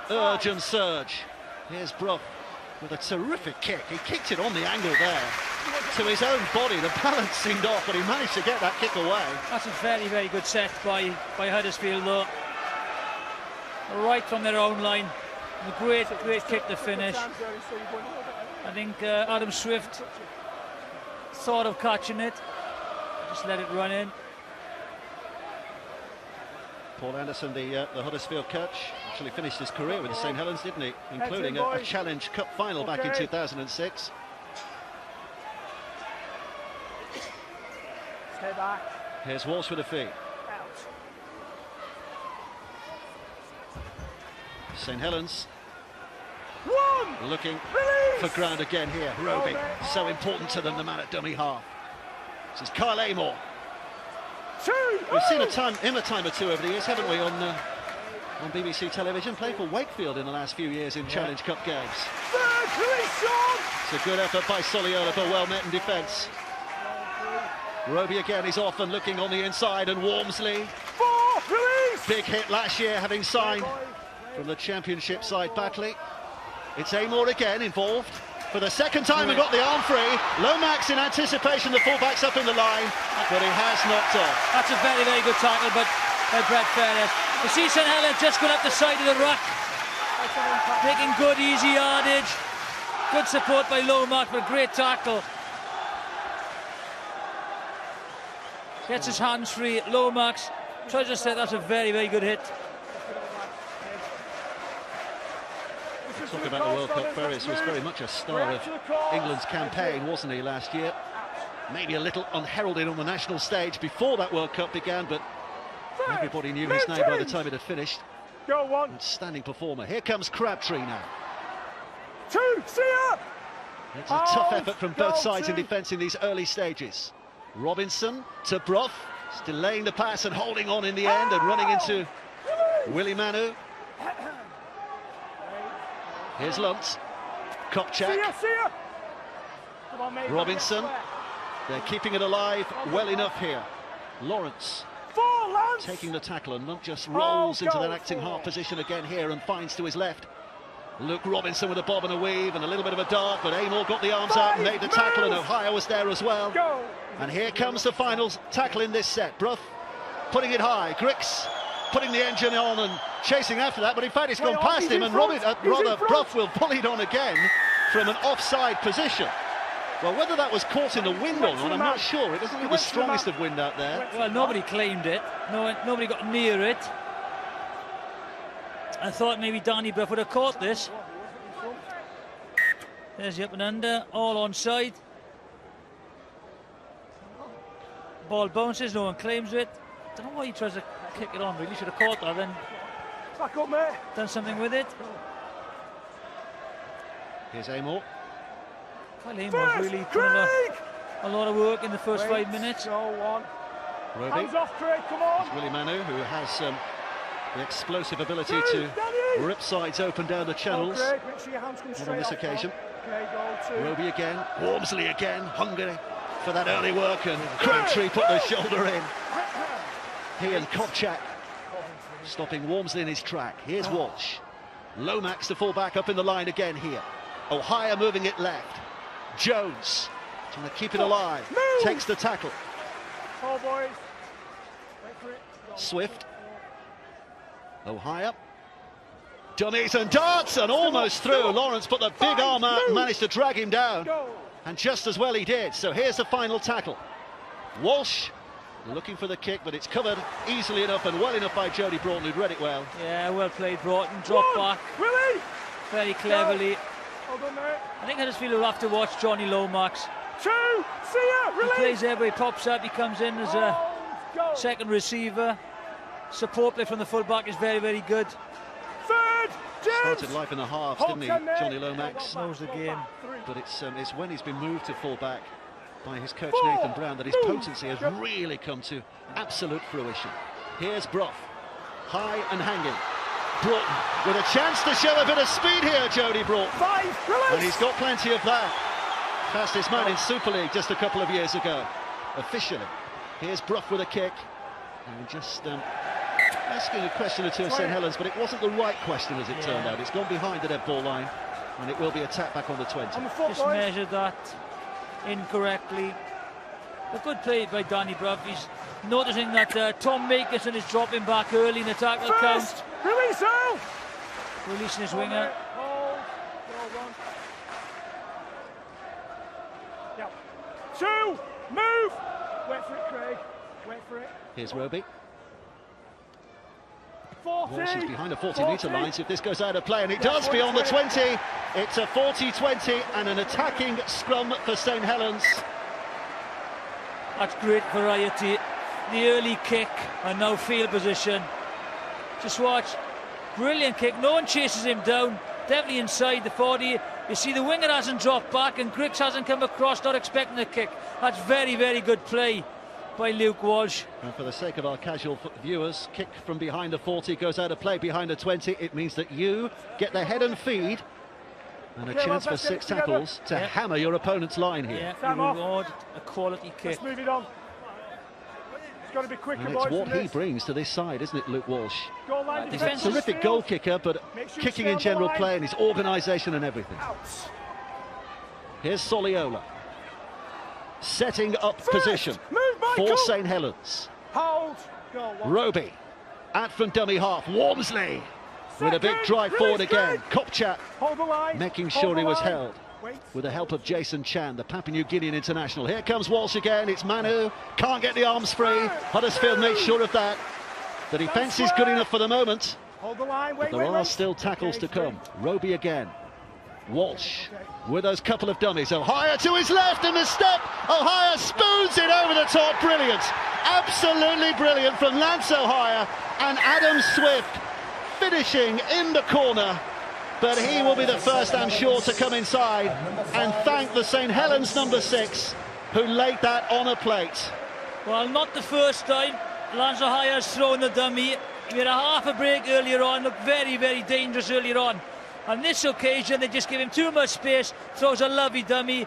urge and surge. Here's Brough with a terrific kick. He kicked it on the angle there to his own body. The balance seemed off, but he managed to get that kick away. That's a very, very good set by Huddersfield, though. Right from their own line. A great kick to finish. I think Adam Swift thought of catching it. Just let it run in. Paul Anderson, the Huddersfield coach, actually finished his career with the St Helens, didn't he? Including a Challenge Cup final back in 2006. Stay back. Here's Walsh with a feed. St Helens looking for ground again here. Roby, so important to them, the man at dummy half. This is Kyle Amor. We've seen him a time or two over the years, haven't we, on BBC television. Played for Wakefield in the last few years in Challenge Cup games. It's a good effort by Soliola, but well met in defence. Roby again is off and looking on the inside, and Wormsley. Big hit last year, having signed from the Championship side Batley. It's Amor again involved. For the second time and got the arm free. Lomax in anticipation, the fullback's up in the line, but he has knocked off. That's a very, very good tackle, but by Brett Ferris. You see St Helens just going up the side of the ruck, taking good easy yardage. Good support by Lomax, but great tackle. Gets his hands free. Lomax tries to say that's a very, very good hit. Talk about the World Cup, Ferris was very much a star of England's campaign, wasn't he, last year? Maybe a little unheralded on the national stage before that World Cup began, but everybody knew his name by the time it had finished. Outstanding performer. Here comes Crabtree now. It's a tough effort from both sides in defence in these early stages. Robinson to Brough, delaying the pass and holding on in the end and running into Willie Manu. Here's Lunt, Kopchak, Robinson. They're keeping it alive well enough here. Lawrence taking the tackle, and Lunt just rolls into that acting half position again here and finds to his left. Luke Robinson with a bob and a weave and a little bit of a dart, but Amor got the arms out and made the tackle, and Ohio was there as well. And here comes the final tackle in this set. Brough putting it high, Grix putting the engine on and chasing after that, but in fact it's gone past him, and Brough will pull it on again from an offside position. Well, whether that was caught in the wind or not, I'm not sure. It doesn't look the strongest of wind out there. Well, nobody claimed it. Nobody got near it. I thought maybe Danny Brough would have caught this. There's the up and under, all onside. Ball bounces, no one claims it. Don't know why he tries to kick it on, really should have caught that, then back up, mate. Done something with it. Here's Amor. Kyle Amor's really done a lot of work in the first 5 minutes. Roby. Hands off, Craig, come on. Willie Manu, who has the explosive ability to rip sides open down the channels. Make sure your hands come straight on this off, occasion. Okay, go to. Roby again, Wormsley again, hungry for that early work, and Crabtree put the shoulder in. He and Kopchak stopping Wormsley in his track. Here's Walsh. Lomax, the fullback, up in the line again here. Ohio moving it left. Jones trying to keep it alive. Takes the tackle. Oh, boys. Wait for it. Swift. Ohio. Dummies and darts and almost through. Lawrence put the big arm out and managed to drag him down. And just as well he did. So here's the final tackle. Walsh looking for the kick, but it's covered easily enough and well enough by Jody Broughton, who'd read it well. Yeah, well played, Broughton. Drop back. Willie! Very cleverly. Hold on, mate. I think Huddersfield will have to watch Johnny Lomax. See ya! He plays everywhere, he pops up, he comes in as a second receiver. Support play from the full-back is very, very good. Started life in the halves, didn't he, Johnny Lomax? Knows the game. But it's when he's been moved to full-back by his coach Nathan Brown that his potency has really come to absolute fruition. Here's Brough, high and hanging. Broughton with a chance to show a bit of speed here, Jody Broughton. And he's got plenty of that. Fastest man in Super League just a couple of years ago, officially. Here's Brough with a kick. And just asking a question or two of St Helens, but it wasn't the right question as it turned out. It's gone behind the dead ball line, and it will be a tap back on the 20. Just measured that incorrectly. A good play by Danny Brough. He's noticing that Tom Makinson is dropping back early in the tackle count. Releasing his winger. Two, move! Wait for it, Craig. Wait for it. Here's Roby. 40. Walsh is behind the 40-metre line, so if this goes out of play, and it does beyond the 20, it's a 40-20 and an attacking scrum for St Helens. That's great variety. The early kick and now field position. Just watch. Brilliant kick. No one chases him down. Definitely inside the 40. You see the winger hasn't dropped back and Griggs hasn't come across, not expecting a kick. That's very, very good play by Luke Walsh. And for the sake of our casual viewers, kick from behind the 40 goes out of play behind the 20. It means that you get the head and feed and a chance for 6 tackles to hammer your opponent's line here. Yeah, you reward a quality kick. Let's move it on. It's got to be quicker, And boys. it's what he brings to this side, isn't it, Luke Walsh? Goal line He's a terrific goal kicker, but kicking in general play and his organisation and everything. Here's Soliola. Setting up position for St Helens. Hold. Go. Roby out from dummy half. Walmsley with a big drive forward again. Kopchak making sure he was held with the help of Jason Chan, the Papua New Guinean international. Here comes Walsh again. It's Manu. Can't get the arms free. Huddersfield makes sure of that. The defence is good enough for the moment. Hold the line. Wait, But there are still tackles to come. Roby again. Walsh with those couple of dummies. O'Hire to his left and the step. O'Hire spoons it over the top. Brilliant. Absolutely brilliant from Lance O'Hire and Adam Swift finishing in the corner. But he will be the first, I'm sure, to come inside and thank the St Helens number 6 who laid that on a plate. Well, not the first time. Lance O'Hire's thrown the dummy. He had a half a break earlier on, looked very, very dangerous earlier on. On this occasion, they just give him too much space, throws a lovely dummy,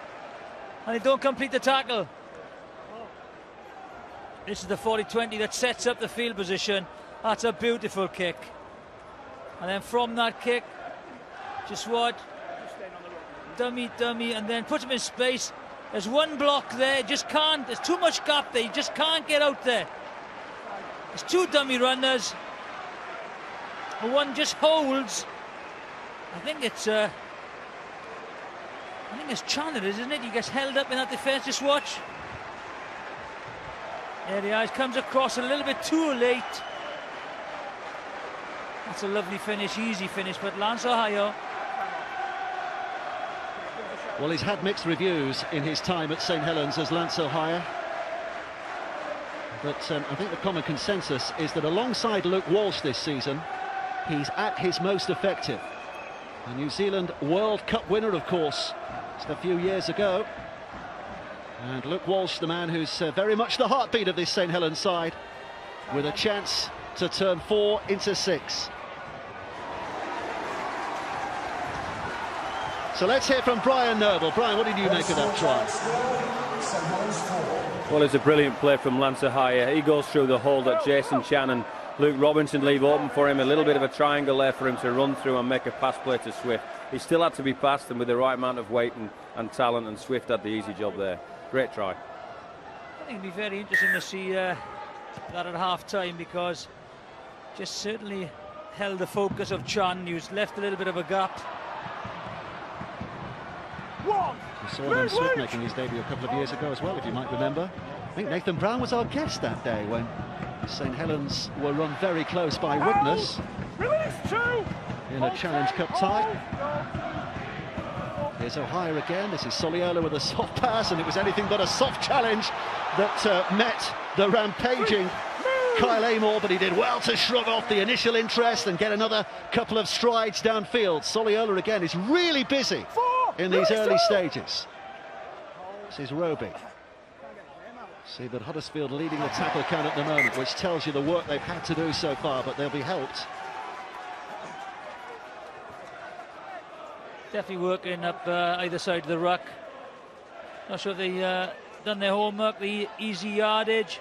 and they don't complete the tackle. This is the 40-20 that sets up the field position. That's a beautiful kick. And then from that kick, just what? Dummy, and then puts him in space. There's one block there, just can't, there's too much gap there, you just can't get out there. There's 2 dummy runners. One just holds. I think it's Chandler, isn't it? He gets held up in that defence. Just watch. There he is. Comes across a little bit too late. That's a lovely finish, easy finish. But Lance O'Hire. Well, he's had mixed reviews in his time at St Helens as Lance O'Hire. But I think the common consensus is that alongside Luke Walsh this season, he's at his most effective. The New Zealand World Cup winner, of course, just a few years ago. And Luke Walsh, the man who's very much the heartbeat of this St Helens side, with a chance to turn 4 into 6. So let's hear from Brian Noble. Brian, what did you make of that try? Well, it's a brilliant play from Lance O'Hire. He goes through the hole that Jason Chan and Luke Robinson leave open for him. A little bit of a triangle there for him to run through and make a pass play to Swift. He still had to be passed, and with the right amount of weight and talent, and Swift had the easy job there. Great try. I think it'd be very interesting to see that at half-time, because just certainly held the focus of Chan, who's left a little bit of a gap. We saw Adam Swift making his debut a couple of years ago as well, if you might remember. I think Nathan Brown was our guest that day when St Helens were run very close by Widnes in a Challenge Cup tie. Here's O'Hire again. This is Soliola with a soft pass, and it was anything but a soft challenge that met the rampaging Kyle Amor, but he did well to shrug off the initial interest and get another couple of strides downfield. Soliola again is really busy in these early stages. This is Roby. See that Huddersfield leading the tackle count at the moment, which tells you the work they've had to do so far, but they'll be helped. Definitely working up either side of the ruck. Not sure if they done their homework, the easy yardage.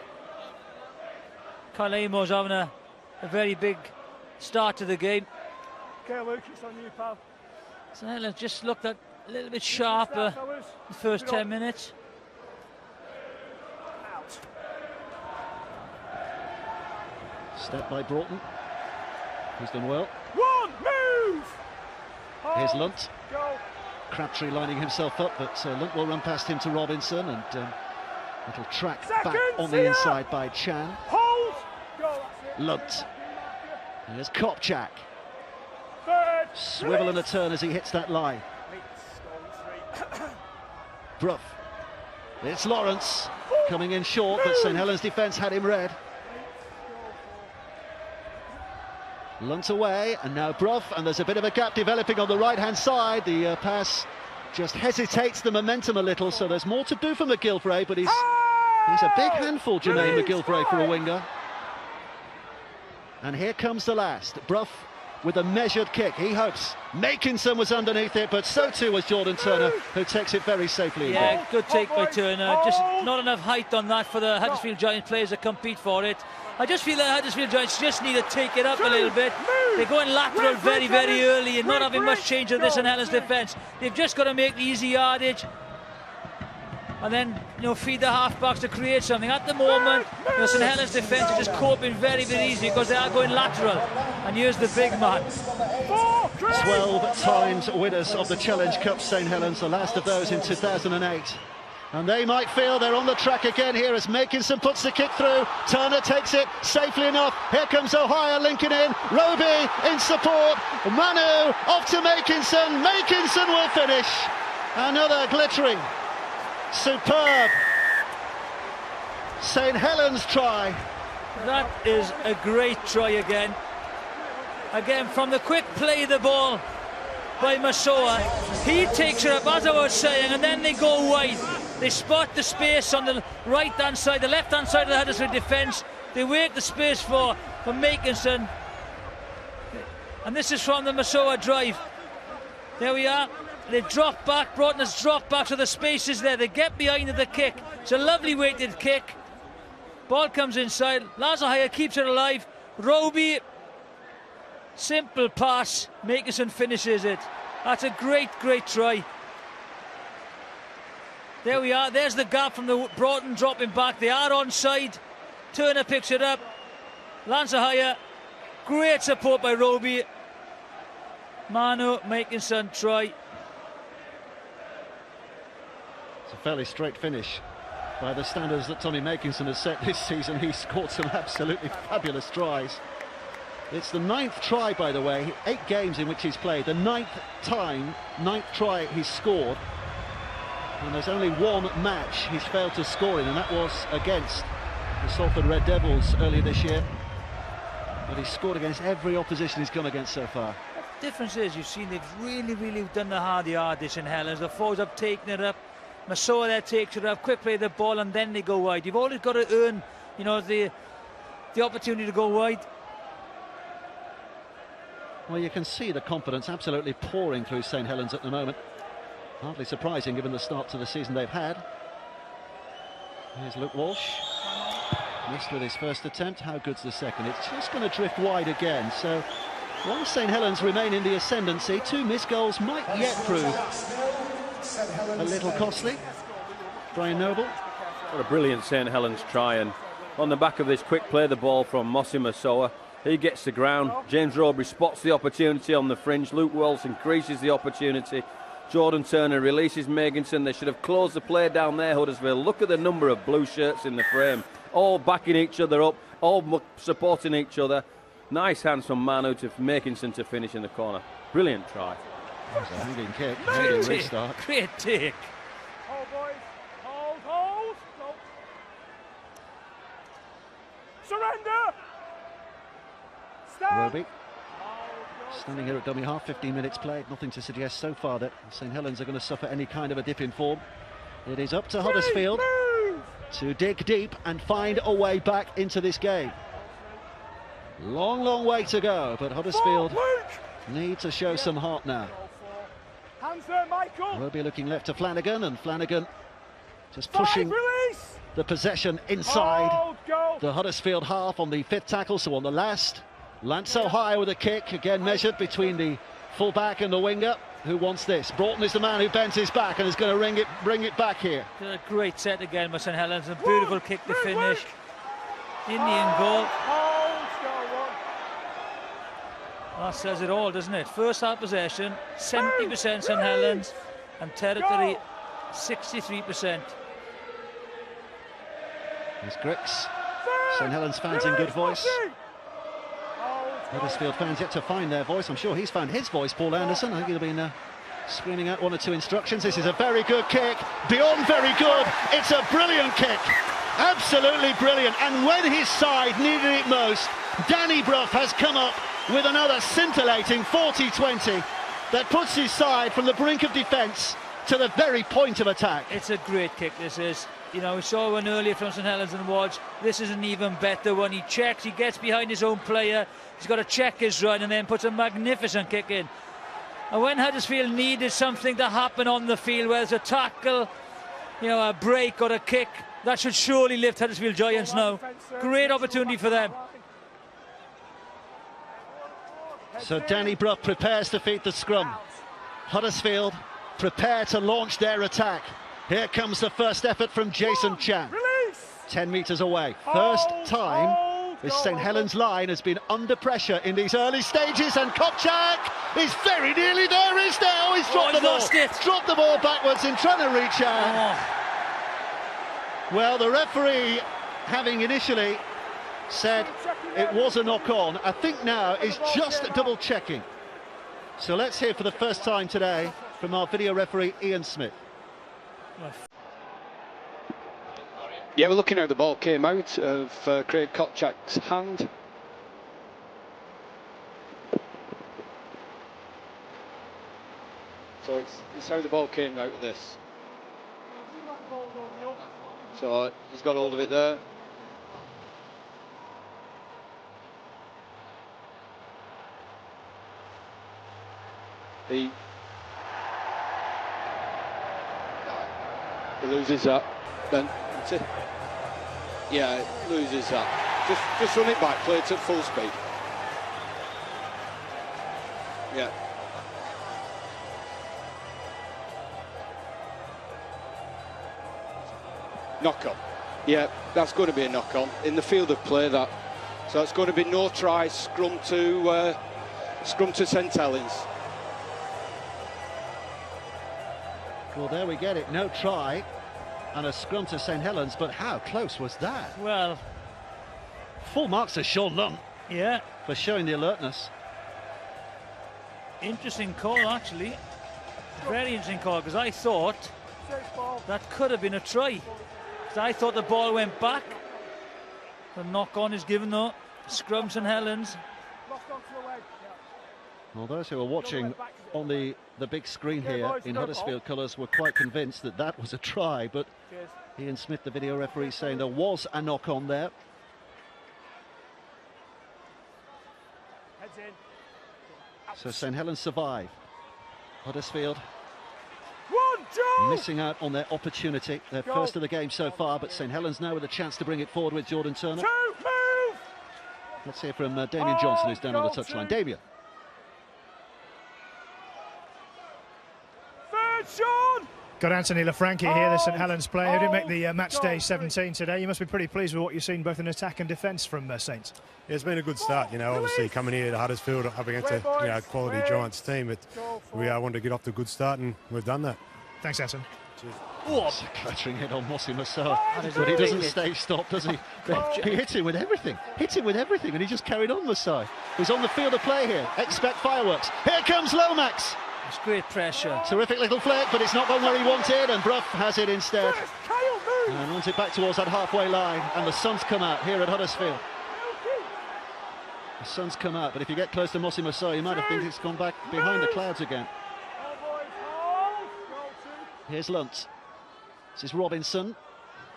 Kyle Amor's having a very big start to the game. Okay, Luke, it's on you, pal. So Helens just looked a little bit sharper the first 10 minutes. Step by Broughton, who's done well. One, move! Here's Lunt. Go. Crabtree lining himself up, but Lunt will run past him to Robinson, and little track back on the inside by Chan. Hold! Go, that's it. Lunt. Here's Kopchak. Third. Swivel and a turn as he hits that line. Bruff. It's Lawrence coming in short, but St Helens defence had him read. Lunt away, and now Bruff, and there's a bit of a gap developing on the right-hand side. The pass just hesitates the momentum a little, so there's more to do for McGilvray, but he's a big handful, Jermaine McGilvray, for a winger. And here comes the last. Bruff with a measured kick. He hopes. Makinson was underneath it, but so too was Jordan Turner, who takes it very safely. Yeah, good take by Turner. Just not enough height on that for the Huddersfield Giants players to compete for it. I just feel that Huddersfield Giants just need to take it up a little bit. They're going lateral very, very early and not having much change of this in Helens' defence. They've just got to make the easy yardage and then, feed the half-backs to create something. At the moment, St Helens' defence is just coping very, very easy because they are going lateral. And here's the big man. 12 times winners of the Challenge Cup, St Helens, the last of those in 2008. And they might feel they're on the track again here as Makinson puts the kick through. Turner takes it safely enough. Here comes O'Hire linking in. Roby in support. Manu off to Makinson. Makinson will finish. Another glittering, superb St Helens try. That is a great try again. Again, from the quick play of the ball by Masoa. He takes it up, as I was saying, and then they go wide. They spot the space on the right-hand side, the left-hand side of the Huddersfield defence. They wait the space for Makinson. And this is from the Masoa drive. There we are. They drop back. Broughton has dropped back, so the space is there. They get behind the kick. It's a lovely weighted kick. Ball comes inside. Lazahaya keeps it alive. Roby, simple pass. Makinson finishes it. That's a great, great try. There we are. There's the gap from the Broughton dropping back. They are onside. Turner picks it up. Lazahaya. Great support by Roby. Manu, Makinson try. It's a fairly straight finish by the standards that Tommy Makinson has set this season. He's scored some absolutely fabulous tries. It's the 9th try, by the way, 8 games in which he's played. The 9th try he's scored. And there's only one match he's failed to score in, and that was against the Salford Red Devils earlier this year. But he's scored against every opposition he's come against so far. The difference is, you've seen they've really, really done the hard yardage in Helens. The forwards have taken it up. Masoa there takes it up, quick play the ball, and then they go wide. You've always got to earn, the opportunity to go wide. Well, you can see the confidence absolutely pouring through St Helens at the moment. Hardly surprising given the start to the season they've had. Here's Luke Walsh. Missed with his first attempt. How good's the second? It's just going to drift wide again. So while St Helens remain in the ascendancy, 2 missed goals might yet prove a little costly. Brian Noble. What a brilliant St Helens try, and on the back of this quick play the ball from Mossy Masoa. He gets the ground. James Roby spots the opportunity on the fringe. Luke Walsh increases the opportunity. Jordan Turner releases Makinson. They should have closed the play down there, Huddersfield. Look at the number of blue shirts in the frame. All backing each other up, all supporting each other. Nice hands from Manu to Makinson to finish in the corner. Brilliant try. That's a hanging kick, hanging restart. Great take. Hold, boys. Hold. Go. Surrender! Stand! Roby standing here at dummy half, 15 minutes played. Nothing to suggest so far that St Helens are going to suffer any kind of a dip in form. It is up to Huddersfield to dig deep and find a way back into this game. Long, long way to go, but Huddersfield need to show some heart now. Hands there, Michael! Roby looking left to Flanagan, and Flanagan just pushing the possession inside the Huddersfield half on the 5th tackle, so on the last. Lanso high with a kick, again measured between the full-back and the winger. Who wants this? Broughton is the man who bends his back and is going to bring it back here. A great set again by St Helens, a beautiful kick to finish. Indian goal. That says it all, doesn't it? First half possession, 70% St Helens, and territory 63%. There's Grix. St Helens fans in good voice. Huddersfield fans yet to find their voice. I'm sure he's found his voice, Paul Anderson. I think he'll be screaming out 1 or 2 instructions. This is a very good kick, beyond very good. It's a brilliant kick, absolutely brilliant. And when his side needed it most, Danny Brough has come up with another scintillating 40-20 that puts his side from the brink of defence to the very point of attack. It's a great kick, this is. You know, we saw one earlier from St Helens and Watch. This is an even better one. He checks, he gets behind his own player. He's got to check his run and then puts a magnificent kick in. And when Huddersfield needed something to happen on the field, whether it's a tackle, you know, a break or a kick, that should surely lift Huddersfield Giants now. Great opportunity for them. So Danny Brough prepares to feed the scrum. Huddersfield prepare to launch their attack. Here comes the first effort from Jason Chan. 10 metres away. First time this St Helens line has been under pressure in these early stages, and Kopchak is very nearly there. He's there. Oh, he's dropped the ball. Dropped the ball backwards in trying to reach out. Well, the referee, having initially said it was a knock-on, I think now is just double-checking. So let's hear for the first time today from our video referee, Ian Smith. Yeah, we're looking how the ball came out of Craig Kopchak's hand. So it's how the ball came out of this. So he's got hold of it there. He loses that. Then that's it. Yeah, loses that. Just run it back, play it at full speed. Yeah. Knock on. Yeah, that's going to be a knock on in the field of play. That. So it's going to be no try. Scrum to St Helens. Well, there we get it. No try and a scrum to St Helens, but how close was that? Well, full marks to Sean Lunn. Yeah. For showing the alertness. Interesting call, actually. Very interesting call, because I thought that could have been a try. Because I thought the ball went back. The knock-on is given, though. Scrum St Helens. Well, those who are watching on the big screen here in Huddersfield colours were quite convinced that that was a try, but Ian Smith, the video referee, saying there was a knock-on there. So St Helens survive. Huddersfield missing out on their opportunity, their first of the game so far, but St Helens now with a chance to bring it forward with Jordan Turner. Let's hear from Damien Johnson, who's down on the touchline. Damien. Got Anthony Lafranchi here, the St Helens player who didn't make the match day 17 today. You must be pretty pleased with what you've seen both in attack and defence from Saints. Yeah, it's been a good start, you know, obviously coming here to Huddersfield up against a quality Giants team. But we wanted to get off to a good start and we've done that. Thanks, Anton. Cheers. Oh, clutching hit on Mossy Massar, but he doesn't stay stopped, does he? He hit him with everything, and he just carried on Massar. He's on the field of play here. Expect fireworks. Here comes Lomax. It's great pressure. Terrific little flick, but it's not gone where he wanted, and Brough has it instead. And runs it back towards that halfway line, and the sun's come out here at Huddersfield. The sun's come out, but if you get close to Mossimo So, you might have think it's gone back behind the clouds again. Here's Lunt. This is Robinson.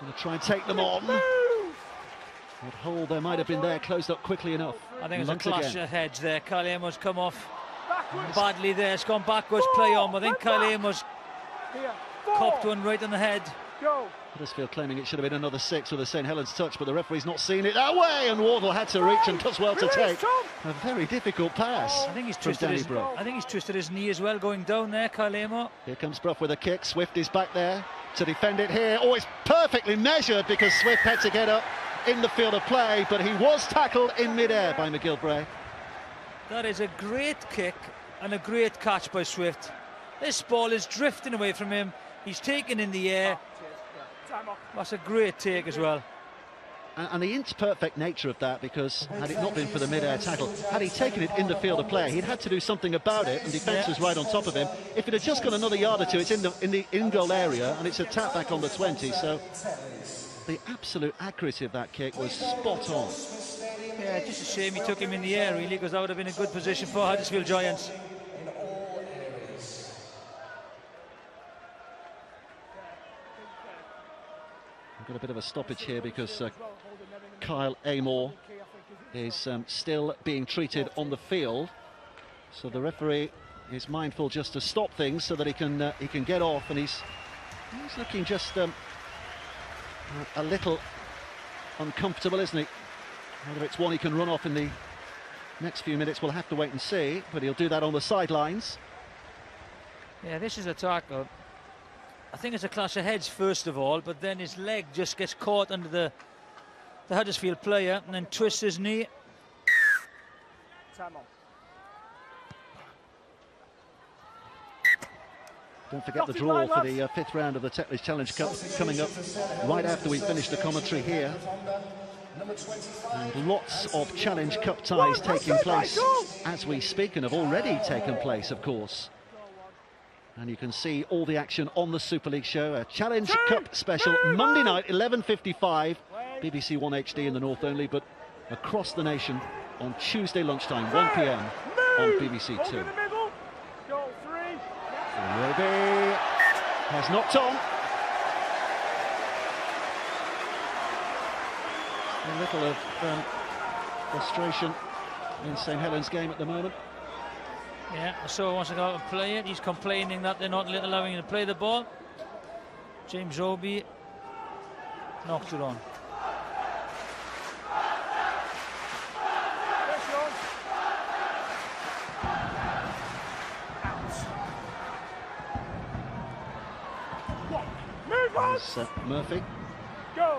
Going to try and take them on. What hole there might have been there, closed up quickly enough. I think it's a Lunt clash again. of heads there. Kyle Amos come off badly there. It's gone backwards, play on. But I think Kyle Amos copped one right on the head. Huddersfield claiming it should have been another 6 with a St Helens touch, but the referee's not seen it that way, and Wardle had to reach and does well to take a very difficult pass. I think he's from Danny Brough. I think he's twisted his knee as well going down there, Kyle Amos. Here comes Brough with a kick. Swift is back there to defend it here. Oh, it's perfectly measured because Swift had to get up in the field of play, but he was tackled in mid-air by McGillvray. That is a great kick and a great catch by Swift. This ball is drifting away from him. He's taken in the air. That's a great take as well. And the inch-perfect nature of that, because had it not been for the mid-air tackle, had he taken it in the field of play, he'd had to do something about it, and defence was right on top of him. If it had just gone another yard or two, it's in the in-goal area, and it's a tap back on the 20, so the absolute accuracy of that kick was spot on. Yeah, just a shame he took him in the air, really, because that would have been a good position for Huddersfield Giants. We've got a bit of a stoppage here because Kyle Amor is still being treated on the field, so the referee is mindful just to stop things so that he can get off, and he's looking just a little uncomfortable, isn't he? Whether it's one he can run off in the next few minutes, we'll have to wait and see, but he'll do that on the sidelines. Yeah, this is a tackle. I think it's a clash of heads first of all, but then his leg just gets caught under the Huddersfield player and then twists his knee. Don't forget the draw for the 5th round of the Tetley's Challenge Cup coming up right after we finish the commentary here. And lots of Challenge Cup ties taking place as we speak, and have already taken place, of course. And you can see all the action on the Super League show, a Challenge Cup special, Monday night, 11:55, BBC One HD in the north only, but across the nation on Tuesday lunchtime, 1 PM on BBC Two. Roby has knocked on. A little of frustration in St Helens' game at the moment. Yeah, so wants to go out and play it. He's complaining that they're not allowing him to play the ball. James Roby knocked it on. There's Murphy. Go.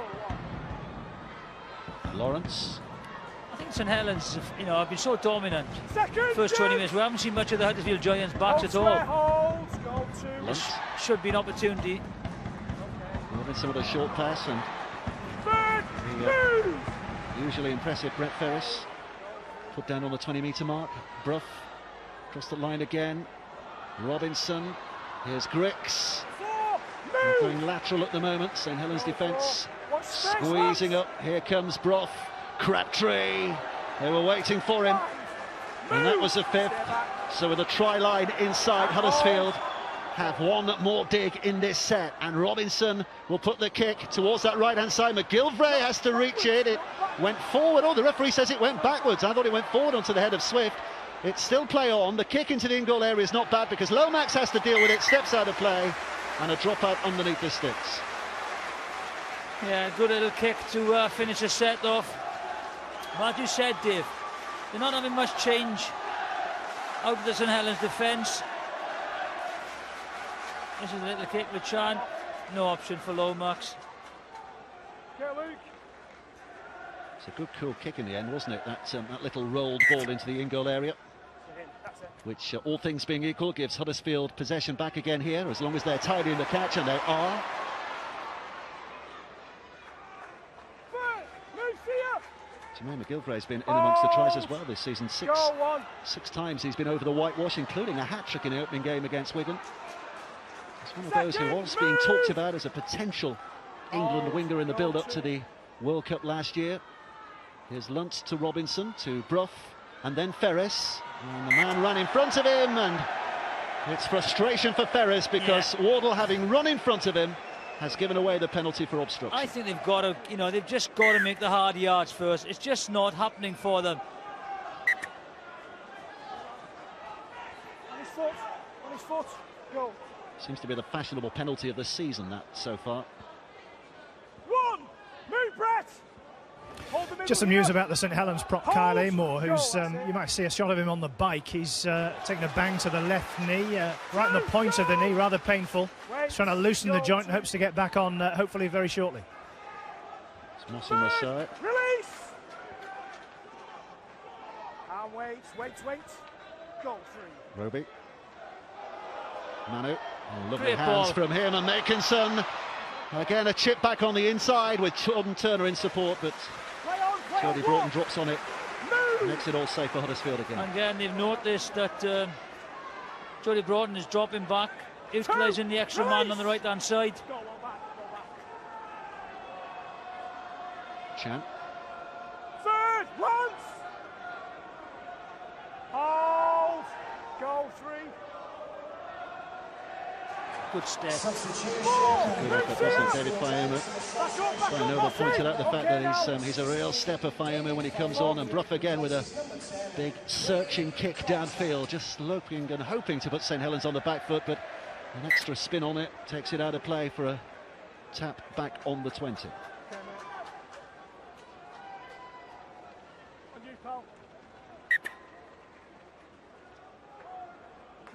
Lawrence. I think St Helens, have been so dominant. First 20 minutes, we haven't seen much of the Huddersfield Giants' backs at all. This should be an opportunity. Robinson with a short pass, and the usually impressive Brett Ferris put down on the 20-metre mark. Brough across the line again. Robinson. Here's Grix. Going lateral at the moment. St Helens defence squeezing up. Here comes Brough. Crabtree. They were waiting for him, and that was the 5th. So with a try line inside, Huddersfield have one more dig in this set, and Robinson will put the kick towards that right-hand side. McGillvray has to reach it. It went forward. Oh, the referee says it went backwards. I thought it went forward onto the head of Swift. It's still play on. The kick into the in-goal area is not bad because Lomax has to deal with it, steps out of play, and a drop out underneath the sticks. Yeah, good little kick to finish the set off. Like you said, Dave, they're not having much change out of the St Helens defence. This is a little kick with Chan. No option for Lomax. It's a good, cool kick in the end, wasn't it? That little rolled ball into the in-goal area, which, all things being equal, gives Huddersfield possession back again here, as long as they're tidy in the catch, and they are. Jermaine McGillvray's been in amongst the tries as well this season. Six times he's been over the whitewash, including a hat-trick in the opening game against Wigan. He's one of those who was being talked about as a potential England winger in the build-up to the World Cup last year. Here's Lunt to Robinson, to Brough, and then Ferris. And the man ran in front of him, and it's frustration for Ferris because Wardle, having run in front of him, has given away the penalty for obstruction. I think they've got to, they've just got to make the hard yards first. It's just not happening for them. On his foot, go. Seems to be the fashionable penalty of the season, that, so far. One, move, Brett. Just some news about the St Helens prop, Kyle Amor, who's, you might see a shot of him on the bike. He's taking a bang to the left knee, right in the point of the knee, rather painful. He's trying to loosen the joint and hopes to get back on, hopefully very shortly. It's Mossy Masai. Release. And wait. Goal 3. Roby. Manu. Oh, lovely Great hands ball from him and Makinson. Again, a chip back on the inside with Jordan Turner in support, but Jody Broughton drops on it. Makes it all safe for Huddersfield again. And again, they've noticed that Jody Broughton is dropping back, utilising the extra man on the right-hand side. Chan. Third, once. Hold. Goal 3. Good step. Good effort, wasn't it, David Fayuma? Noble pointed out the fact that he's a real stepper, Fayuma, when he comes on, and Brough again with a big searching kick downfield, just looking and hoping to put St Helens on the back foot, but an extra spin on it takes it out of play for a tap back on the 20.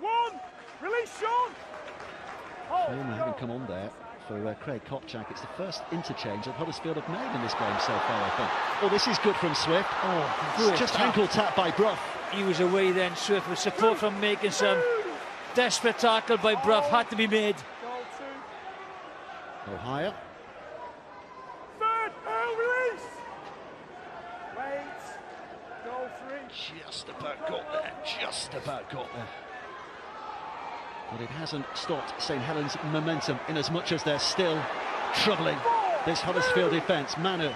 One, release Sean. Fayuma having come on there for Craig Kopchak. It's the first interchange that Huddersfield have made in this game so far, I think. Oh, this is good from Swift. Oh, it's just ankle tap by Brough. He was away then, Swift, with support from Makinson. Desperate tackle by Brough had to be made. Go higher. Third, release. Wait. Goal 3. Just about got there. But it hasn't stopped St Helens' momentum, in as much as they're still troubling this Huddersfield defence. Manu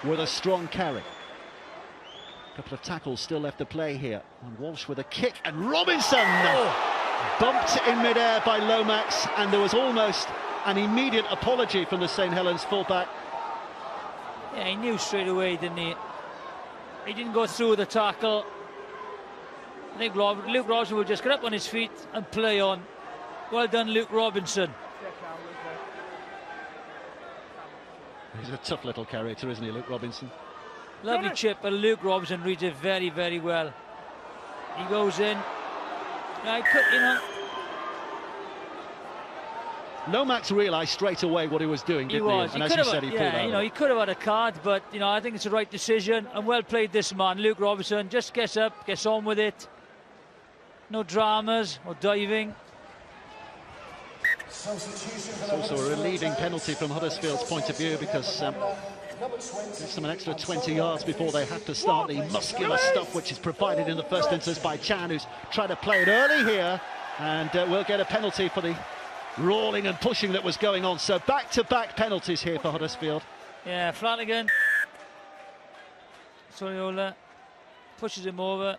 with a strong carry. A couple of tackles still left to play here. And Walsh with a kick, and Robinson bumped in midair by Lomax, and there was almost an immediate apology from the St Helens fullback. Yeah, he knew straight away, didn't he? He didn't go through the tackle. I think Luke Robinson will just get up on his feet and play on. Well done, Luke Robinson. He's a tough little character, isn't he, Luke Robinson? Lovely chip, but Luke Robinson reads it very, very well. He goes in. I could, Lomax realised straight away what he was doing, didn't he? And as you said, he pulled out. He could have had a card, but I think it's the right decision, and well played this man, Luke Robinson. Just gets up, gets on with it. No dramas or diving. It's also a relieving penalty from Huddersfield's point of view, because gives them an extra 20 yards before they have to start the muscular stuff which is provided in the first instance by Chan, who's tried to play it early here, and will get a penalty for the rolling and pushing that was going on. So back-to-back penalties here for Huddersfield. Yeah, Flanagan. Soriola pushes him over.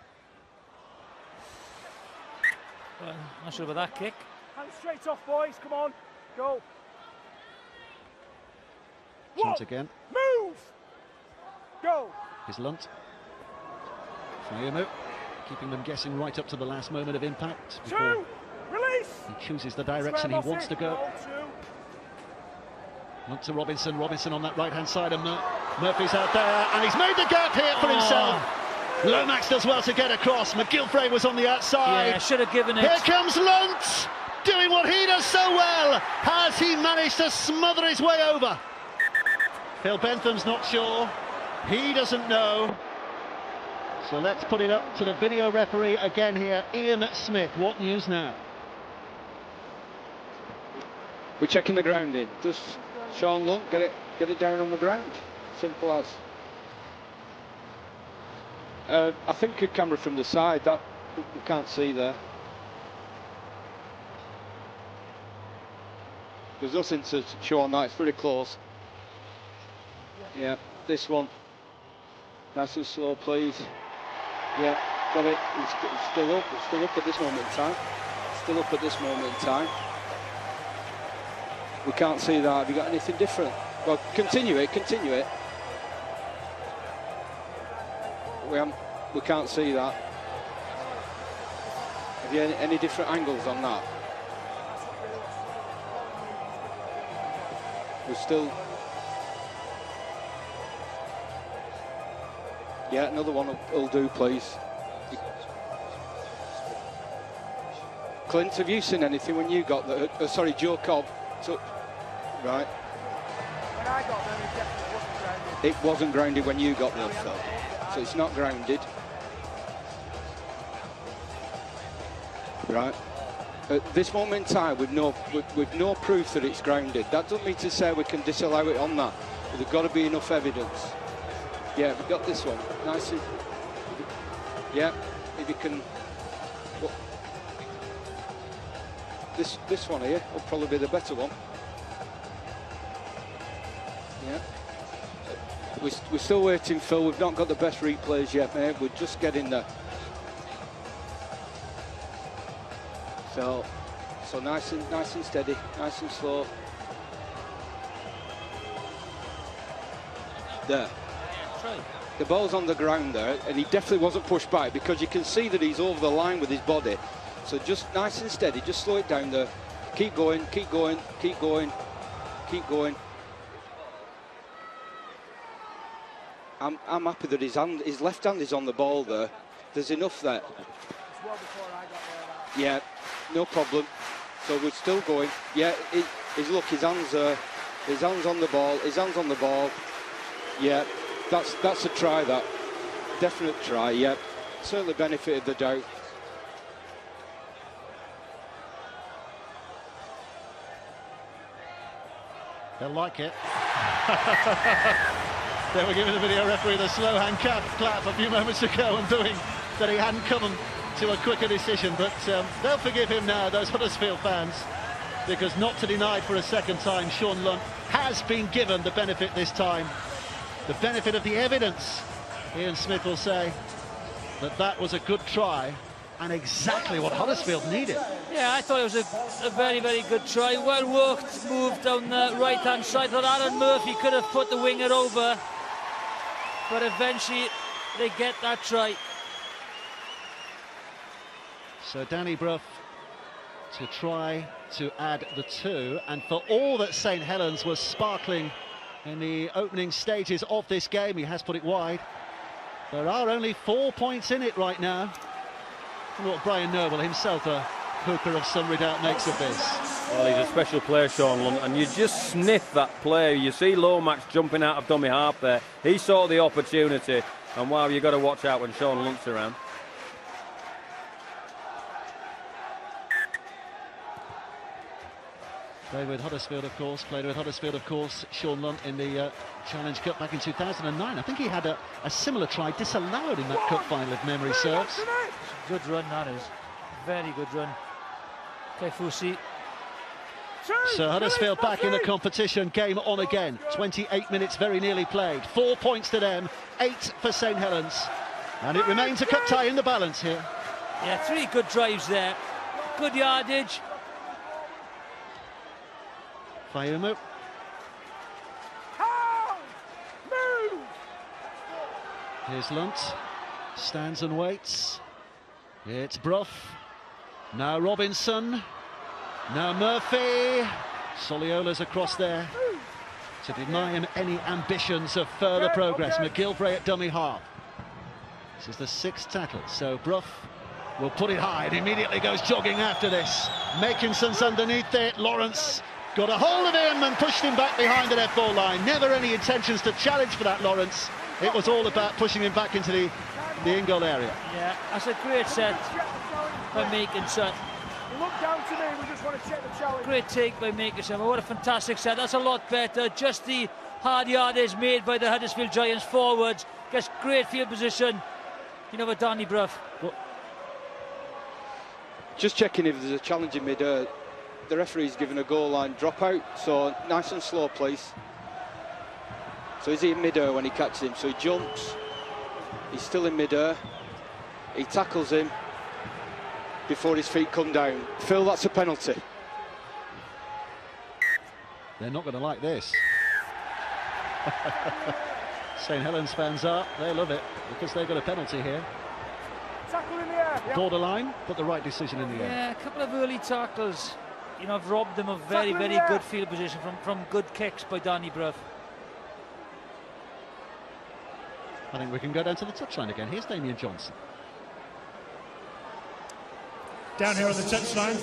Well, not sure about that kick. Hands straight off, boys. Come on. Go. Shot again. Move. Go. Here's Lunt. Fayumu keeping them guessing right up to the last moment of impact before he chooses the direction he wants to go. Lunt to Robinson. Robinson on that right-hand side, and Murphy's out there, and he's made the gap here for himself. Lomax does well to get across. McGilvray was on the outside. Yeah, should have given it. Here comes Lunt, doing what he does so well. Has he managed to smother his way over? Phil Bentham's not sure. He doesn't know. So let's put it up to the video referee again here, Ian Smith. What news now? We're checking the ground in. Just Sean Lunt, get it down on the ground. Simple as. I think a camera from the side, that we can't see there. There's nothing to show on that, it's pretty close. Yeah, this one. Nice and slow, please. Yeah, got it. It's still up. It's still up at this moment in time. Still up at this moment in time. We can't see that. Have you got anything different? Well, continue it. Continue it. We can't see that. Have you any different angles on that? We're still. Yeah, another one will do, please. Clint, have you seen anything when you got the? Sorry, Joe Cobb. Right. When I got there, it definitely wasn't grounded. It wasn't grounded when you got there, Phil. So it's not grounded. Right. At this moment in time, with no proof that it's grounded, that doesn't mean to say we can disallow it on that. But there's got to be enough evidence. Yeah, we've got this one. Nice. Yeah, if you can. Well, this one here will probably be the better one. Yeah. We're still waiting, Phil. We've not got the best replays yet, mate. We're just getting there. So nice and steady, nice and slow. There. The ball's on the ground there, and he definitely wasn't pushed back because you can see that he's over the line with his body. So just nice and steady, just slow it down there. Keep going, keep going, keep going, keep going. I'm happy that his left hand is on the ball there. There's enough there. Yeah, no problem. So we're still going. Yeah, look, his hands on the ball. His hands on the ball. Yeah, that's a try. That definite try. Yeah, certainly benefited the doubt. They'll like it. They were giving the video referee the slow hand clap a few moments ago and doing that he hadn't come to a quicker decision, but they'll forgive him now, those Huddersfield fans, because not to deny for a second time, Sean Lunt has been given the benefit this time, the benefit of the evidence. Ian Smith will say that was a good try and exactly what Huddersfield needed. Yeah, I thought it was a very, very good try. Well worked move down the right-hand side. I thought Aaron Murphy could have put the winger over, but eventually they get that try. So Danny Brough to try to add the 2, and for all that St Helens was sparkling in the opening stages of this game, he has put it wide. There are only 4 points in it right now. And what Brian Noble, himself a hooker of some redoubt, makes of this. Well, he's a special player, Sean Lunt, and you just sniff that play. You see Lomax jumping out of dummy half there. He saw the opportunity, and wow, you've got to watch out when Sean Lunt's around. Played with Huddersfield, of course, Sean Lunt in the Challenge Cup back in 2009. I think he had a similar try disallowed in that cup final, if memory serves. Good run, that is. Very good run. Okay, Fusi. So Huddersfield back in the competition, game on again. 28 minutes very nearly played. 4 points to them, 8 for St Helens. And it remains a cup tie in the balance here. Yeah, 3 good drives there. Good yardage. Fayumu. Here's Lunt. Stands and waits. It's Brough. Now Robinson. Now Murphy. Soliola's across there to deny him any ambitions of further progress. McGilvray at dummy half. This is the 6th tackle, so Brough will put it high and immediately goes jogging after this. Makinson's underneath it. Lawrence got a hold of him and pushed him back behind the net ball line. Never any intentions to challenge for that, Lawrence. It was all about pushing him back into the in-goal area. Yeah, that's a great set by Makinson. Look down to me, we just want to check the challenge. Great take by Makinson. What a fantastic set. That's a lot better. Just the hard yardage made by the Huddersfield Giants forwards. Gets great field position. You know what, Danny Brough? Just checking if there's a challenge in mid-air. The referee's given a goal line dropout, so nice and slow, please. So is he in mid-air when he catches him? So he jumps, He's still in mid-air. He tackles him before his feet come down. Phil, that's a penalty. They're not going to like this. St Helens fans are. They love it because they've got a penalty here. Tackle in the air. Yep. Borderline, but the right decision in the end. Yeah, a couple of early tackles, you know, have robbed them of very, very good field position from good kicks by Danny Brough. I think we can go down to the touchline again. Here's Damien Johnson. Down here on the touchline.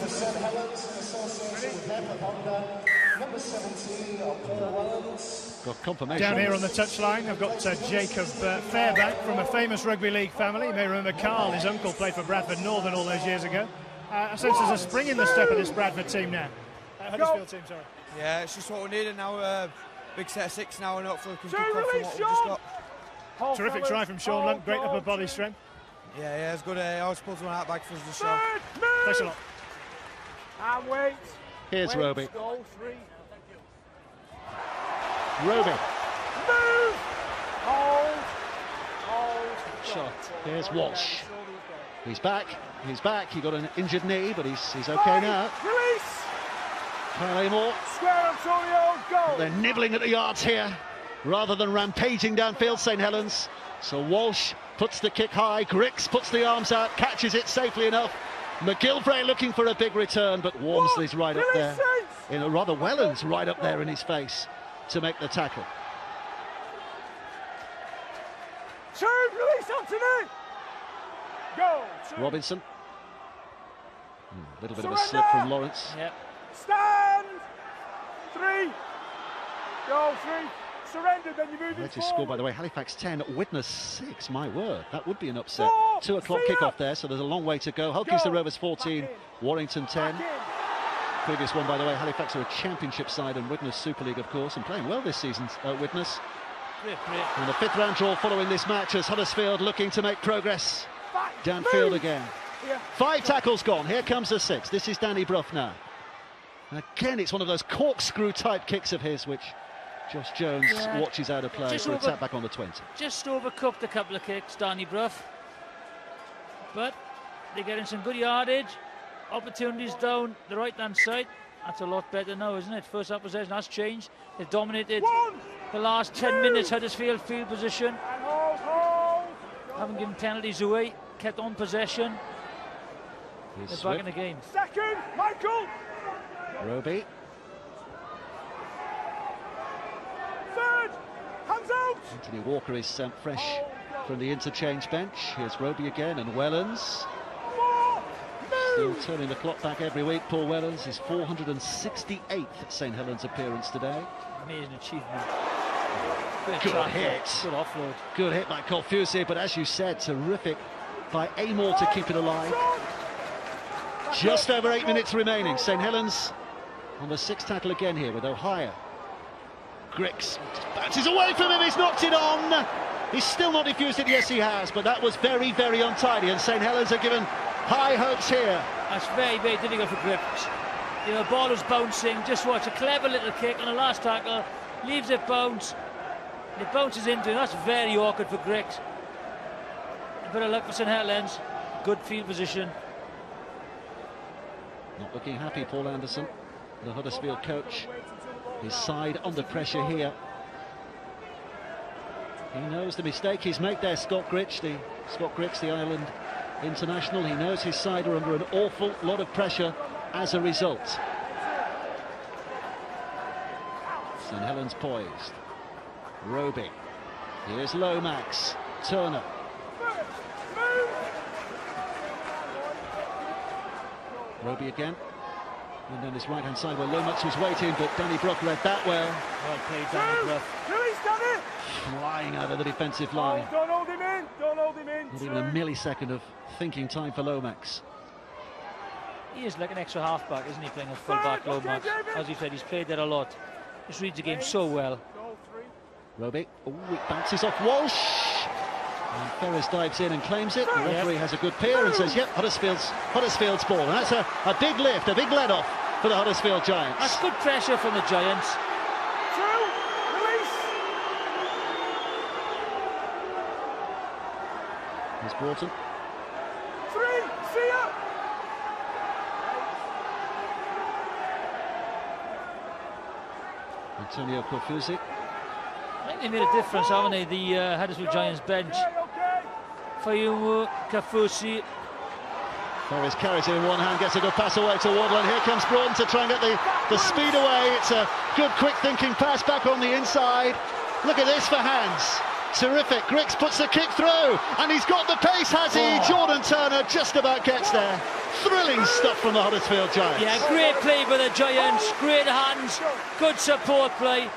Got confirmation. Down here on the touchline, I've got Jacob Fairbank from a famous rugby league family. You may remember Carl, his uncle, played for Bradford Northern all those years ago. I sense there's a spring in the step of this Bradford team now. Huddersfield team, sorry. Yeah, it's just what we need now. Big set of 6 now, and hopefully we can kick off from what we've just got. Terrific try from Sean Lunt, great upper body strength. Yeah, it's good. He always pulls one out back for the show. Thanks a lot. And wait. Here's Roby. Goal 3. Roby. Move. Hold. Shot. Here's Walsh. He's back. He's back. He got an injured knee, but he's okay now. Release. Kyle Amor. Square Antonio. Goal. They're nibbling at the yards here rather than rampaging downfield, St Helens. So Walsh puts the kick high, Grix puts the arms out, catches it safely enough. McGilvray looking for a big return, but Walmsley's right up there. Wellens right up there in his face to make the tackle. Release Anthony. Go. Robinson. A little bit of a slip from Lawrence. Yep. Stand. 3. Go 3. Surrender, then you move it Latest score, by the way, Halifax 10, Widnes 6. My word, that would be an upset. 2 o'clock kickoff there, so there's a long way to go. Hulkington Rovers 14, Warrington 10. Previous one, by the way, Halifax are a championship side and Widnes Super League, of course, and playing well this season, Widnes. And the 5th round draw following this match as Huddersfield looking to make progress downfield again. 5 tackles gone. Here comes the 6th. This is Danny Brough now. And again, it's one of those corkscrew type kicks of his, which Josh Jones watches out of play for a tap back on the 20. Just overcooked a couple of kicks, Danny Brough. But they're getting some good yardage. Opportunities down the right-hand side. That's a lot better now, isn't it? First up possession has changed. They've dominated the last 10 minutes. Huddersfield field position. Haven't given penalties away. Kept on possession. They're back in the game. Second, Michael. Roby. Third, hands out. Anthony Walker is fresh from the interchange bench. Here's Roby again and Wellens. Still turning the clock back every week. Paul Wellens, his 468th St Helens appearance today. Amazing achievement. Good hit. Good offload. Good hit by Colfusi, but as you said, terrific by Amor to keep it alive. Just over 8 minutes remaining. St Helens on the 6th tackle again here with Ohio. Grix bounces away from him, he's knocked it on. He's still not defused it, yes he has, but that was very, very untidy, and St Helens are given high hopes here. That's very, very difficult for Grix. You know, the ball is bouncing, just watch, a clever little kick on the last tackle, leaves it bounce, it bounces into him, that's very awkward for Grix. A bit of luck for St Helens, good field position. Not looking happy, Paul Anderson, the Huddersfield coach. His side under pressure here. He knows the mistake he's made there, Scott Grix, the Ireland international. He knows his side are under an awful lot of pressure as a result. St Helens poised. Roby. Here's Lomax. Turner. Roby again. And then this right-hand side where Lomax was waiting, but Danny Brough read that well. Well played, Danny Brough. Release, Danny. Flying out of the defensive line. Don't hold him in. Don't hold him in. Not even a millisecond of thinking time for Lomax. He is like an extra halfback, isn't he, playing a full-back Lomax? As you said, he's played there a lot. Just reads the game so well. Roby. Oh, it bounces off Walsh. And Ferris dives in and claims it. The referee has a good peer and says, yep, Huddersfield's ball. And that's a big lift, a big let-off for the Huddersfield Giants. That's good pressure from the Giants. Here's Broughton. 3, see ya! Antonio Corfusi. I think they made a difference, haven't they? The Huddersfield Giants bench. Fayumu, Kafusi. Ferris carries it in one hand, gets a good pass away to Waddle, and here comes Broughton to try and get the speed away. It's a good, quick-thinking pass back on the inside. Look at this for hands. Terrific. Griggs puts the kick through, and he's got the pace, has he? Jordan Turner just about gets there. Thrilling stuff from the Huddersfield Giants. Yeah, great play by the Giants. Great hands. Good support play.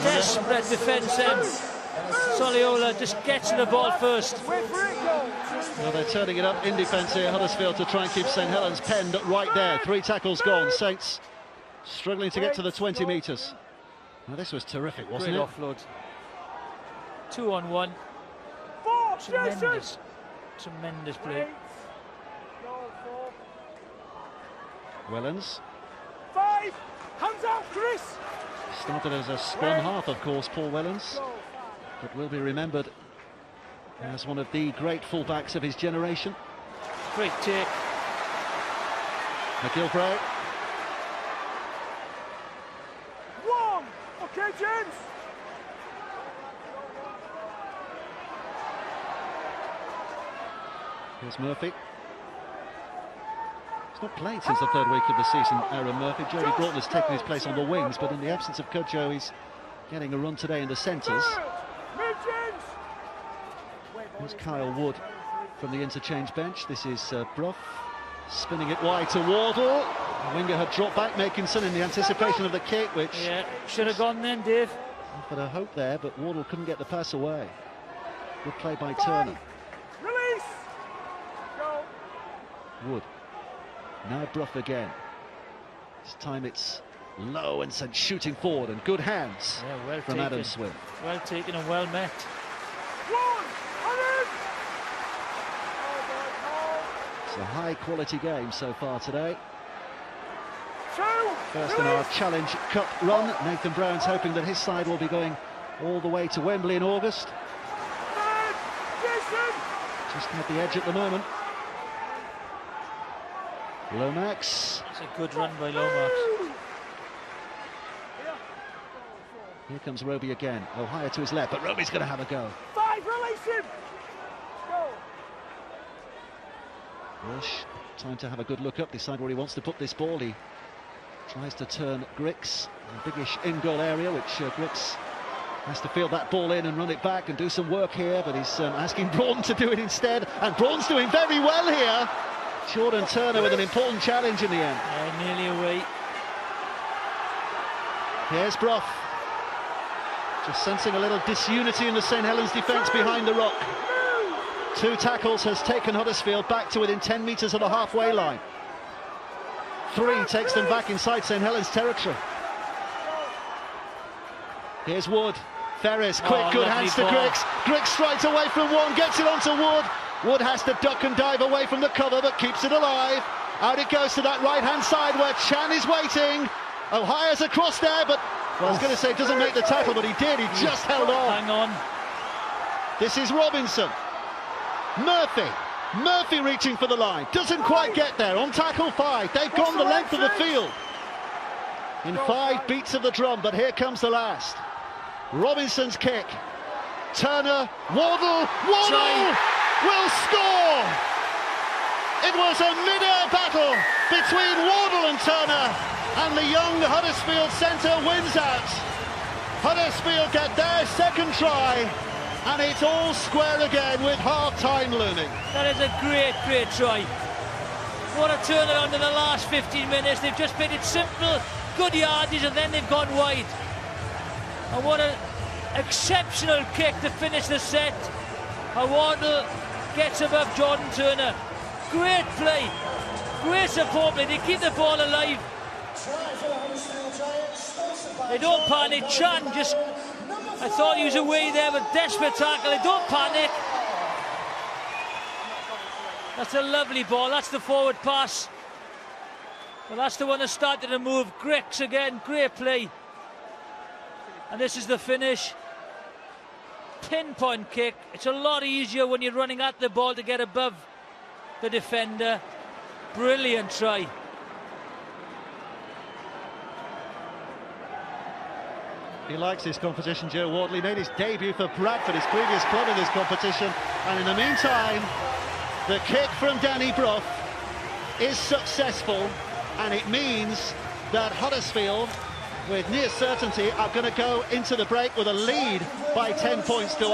Desperate defence. Soliola just gets to the ball first. Well, they're turning it up in defence here, Huddersfield, to try and keep St Helens penned right there. 3 tackles gone. Saints struggling to get to the 20 metres. Well, this was terrific, wasn't Great it? offload. 2-on-1. Tremendous. Tremendous play. Wellens. 5, hands out, Chris! Started as a scrum half, of course, Paul Wellens, but will be remembered as one of the great fullbacks of his generation. Great take. McGilvray. 1, okay, James! Here's Murphy. He's not played since the 3rd week of the season, Aaron Murphy. Jody Broughton has taken his place on the wings, but in the absence of Kojo, he's getting a run today in the centres. Here's Kyle Wood from the interchange bench. This is Brough spinning it wide to Wardle. The winger had dropped back, Makinson, in the anticipation of the kick, which... Yeah, should have gone then, Dave. Offered a hope there, but Wardle couldn't get the pass away. Good play by Turner. Release! Go. Wood. Now Brough again. This time it's low and sent shooting forward, and good hands well from taken. Adam Swim. Well taken and well met. 1, It's a high quality game so far today. 2, First in our Challenge Cup run. Nathan Brown's hoping that his side will be going all the way to Wembley in August. Just at the edge at the moment. Lomax. It's a good run by Lomax. Here comes Roby again. Ohio to his left, but Roby's going to have a go. 5, release him! Go. Rush, time to have a good look up, decide where he wants to put this ball. He tries to turn Griggs, a biggish in-goal area, which Griggs has to field that ball in and run it back and do some work here, but he's asking Broughton to do it instead, and Broughton's doing very well here. Jordan Turner with an important challenge in the end. Yeah, nearly away. Here's Brough. Just sensing a little disunity in the St Helens defence behind the rock. 2 tackles has taken Huddersfield back to within 10 metres of the halfway line. 3 takes them back inside St Helens territory. Here's Wood. Ferris, quick, good hands to Griggs. Griggs strikes away from one, gets it onto Wood. Wood has to duck and dive away from the cover, but keeps it alive. Out it goes to that right-hand side where Chan is waiting. Ohio's across there, but well, I was going to say doesn't make the tackle, but he did. He just held on. Hang on. This is Robinson. Murphy reaching for the line. Doesn't quite get there on tackle 5. They've gone the length of the field. In 5 beats of the drum, but here comes the last. Robinson's kick. Turner, Wardle will score! It was a mid-air battle between Wardle and Turner, and the young Huddersfield centre wins out. Huddersfield get their second try, and it's all square again with half-time looming. That is a great, great try. What a turnaround in the last 15 minutes. They've just made it simple, good yardage, and then they've gone wide. And what an exceptional kick to finish the set. Wardle gets above Jordan Turner. Great play, great support play. They keep the ball alive. They don't panic. Chan just, I thought he was away there, but desperate tackle. They don't panic. That's a lovely ball. That's the forward pass. Well, that's the one that started to move. Griggs again, great play. And this is the finish. pinpoint kick. It's a lot easier when you're running at the ball to get above the defender. Brilliant try. He likes this competition, Joe Wardle. He made his debut for Bradford, his previous club in this competition. And in the meantime, the kick from Danny Brough is successful, and it means that Huddersfield, with near certainty, are going to go into the break with a lead by 10 points to 8.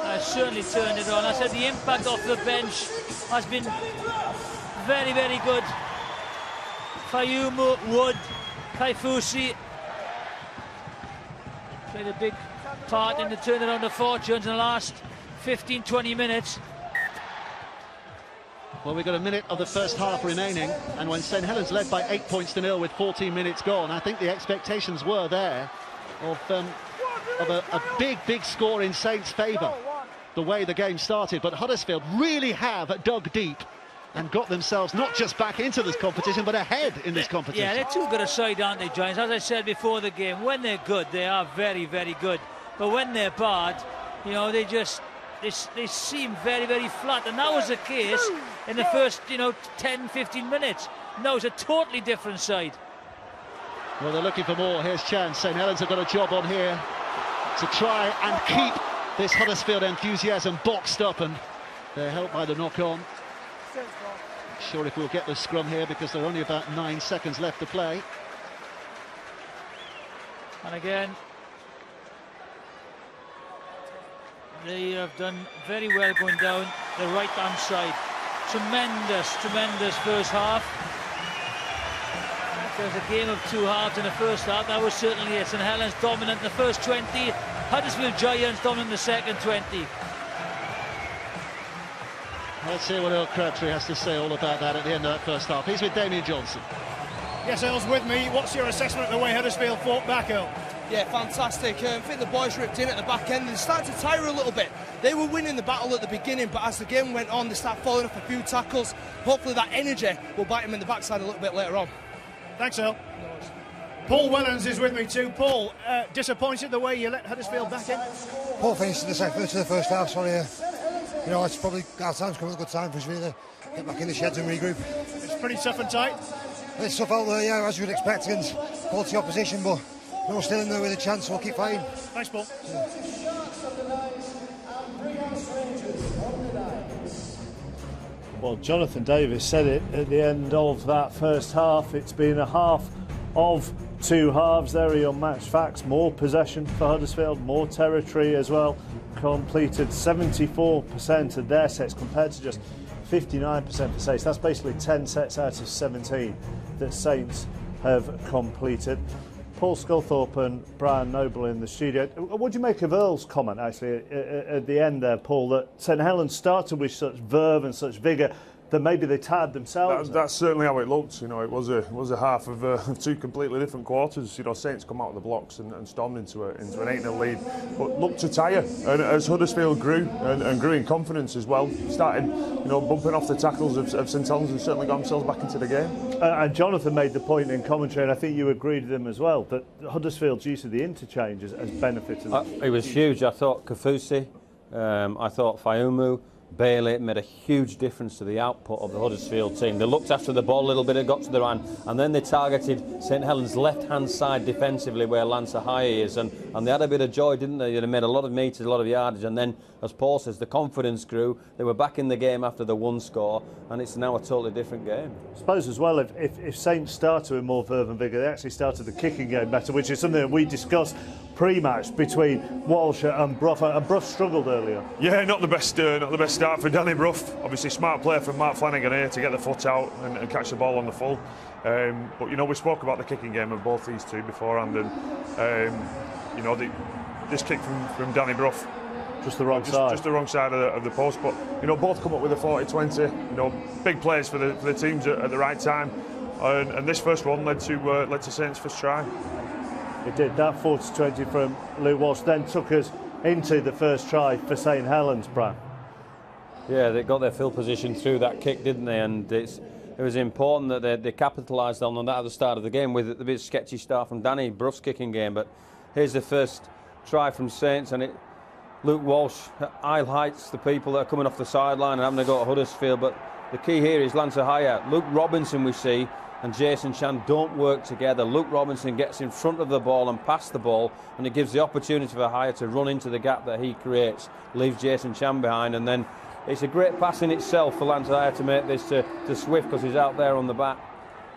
I certainly turned it on. I said the impact off the bench has been very, very good. Fayumu, Wood, Kaifusi played a big part in the turnaround of fortunes in the last 15-20 minutes. Well, we've got a minute of the first half remaining, and when St Helens led by 8 points to 0 with 14 minutes gone, I think the expectations were there of a big score in Saints' favour, the way the game started. But Huddersfield really have dug deep and got themselves not just back into this competition, but ahead in this competition. Yeah, they're too good a side, aren't they, Giants? As I said before the game, when they're good, they are very, very good. But when they're bad, you know, they seem very, very flat. And that was the case in the first, 10, 15 minutes. Now it's a totally different side. Well, they're looking for more. Here's chance. St Helens have got a job on here to try and keep this Huddersfield enthusiasm boxed up, and they're helped by the knock-on. Sure if we'll get the scrum here, because there are only about 9 seconds left to play. And again, they have done very well going down the right-hand side. Tremendous first half. If there's a game of two halves in the first half, that was certainly it. St Helens dominant in the first 20, Huddersfield Giants dominant in the second 20. Let's hear what Earl Crabtree has to say all about that at the end of that first half. He's with Damien Johnson. Yes, Earl's with me. What's your assessment of the way Huddersfield fought back, Earl? Yeah, fantastic. I think the boys ripped in at the back end. They started to tire a little bit. They were winning the battle at the beginning, but as the game went on, they started falling off a few tackles. Hopefully that energy will bite them in the backside a little bit later on. Thanks, Earl. Paul Wellens is with me too. Paul, disappointed the way you let Huddersfield back in? Poor finish to the first half, sorry. It's probably our time's coming at a good time for us really to get back in the sheds and regroup. It's pretty tough and tight. It's tough out there, yeah, as you would expect against quality opposition, but we're still in there with a chance, so we'll keep fighting. Thanks, Paul. Well, Jonathan Davis said it at the end of that first half. It's been a half of two halves. There are your match facts. More possession for Huddersfield, more territory as well. Completed 74% of their sets compared to just 59% for Saints. That's basically 10 sets out of 17 that Saints have completed. Paul Sculthorpe and Brian Noble in the studio. What do you make of Earl's comment, actually, at the end there, Paul, that St Helens started with such verve and such vigour that maybe they tired themselves? That's certainly how it looked. It was a half of two completely different quarters. Saints come out of the blocks and stormed into an 8-0 lead, but looked to tire. And as Huddersfield grew and grew in confidence as well, started bumping off the tackles of St Helens and certainly got themselves back into the game. And Jonathan made the point in commentary, and I think you agreed with him as well, that Huddersfield's use of the interchange has benefited them. It was huge. I thought Kafusi, I thought Fayumu, Bailey made a huge difference to the output of the Huddersfield team. They looked after the ball a little bit, it got to their hand, and then they targeted St Helens' left-hand side defensively where Lance Ahaya is, and they had a bit of joy, didn't they? They made a lot of meters, a lot of yardage, and then, as Paul says, the confidence grew. They were back in the game after the one score, and it's now a totally different game. I suppose as well, if Saints started with more verve and vigour, they actually started the kicking game better, which is something that we discussed pre-match between Walsh and Brough, and Brough struggled earlier. Yeah, not the best start for Danny Brough. Obviously, smart play from Mark Flanagan here to get the foot out and catch the ball on the full. But we spoke about the kicking game of both these two beforehand, and this kick from Danny Brough. Just the wrong side. Just the wrong side of the post. But both come up with a 40-20. Big plays for the teams at the right time. And this first one led to Saints' first try. It did. That 40-20 from Lou Walsh then took us into the first try for St Helens, Brad. Yeah, they got their field position through that kick, didn't they? And it was important that they capitalised on that at the start of the game with a bit sketchy start from Danny Brough's kicking game. But here's the first try from Saints, and Luke Walsh highlights the people that are coming off the sideline and having to go to Huddersfield, but the key here is Lance Haya. Luke Robinson, we see, and Jason Chan don't work together. Luke Robinson gets in front of the ball and past the ball, and it gives the opportunity for Haya to run into the gap that he creates, leaves Jason Chan behind, and then it's a great pass in itself for Lance Haya to make this to Swift, because he's out there on the back.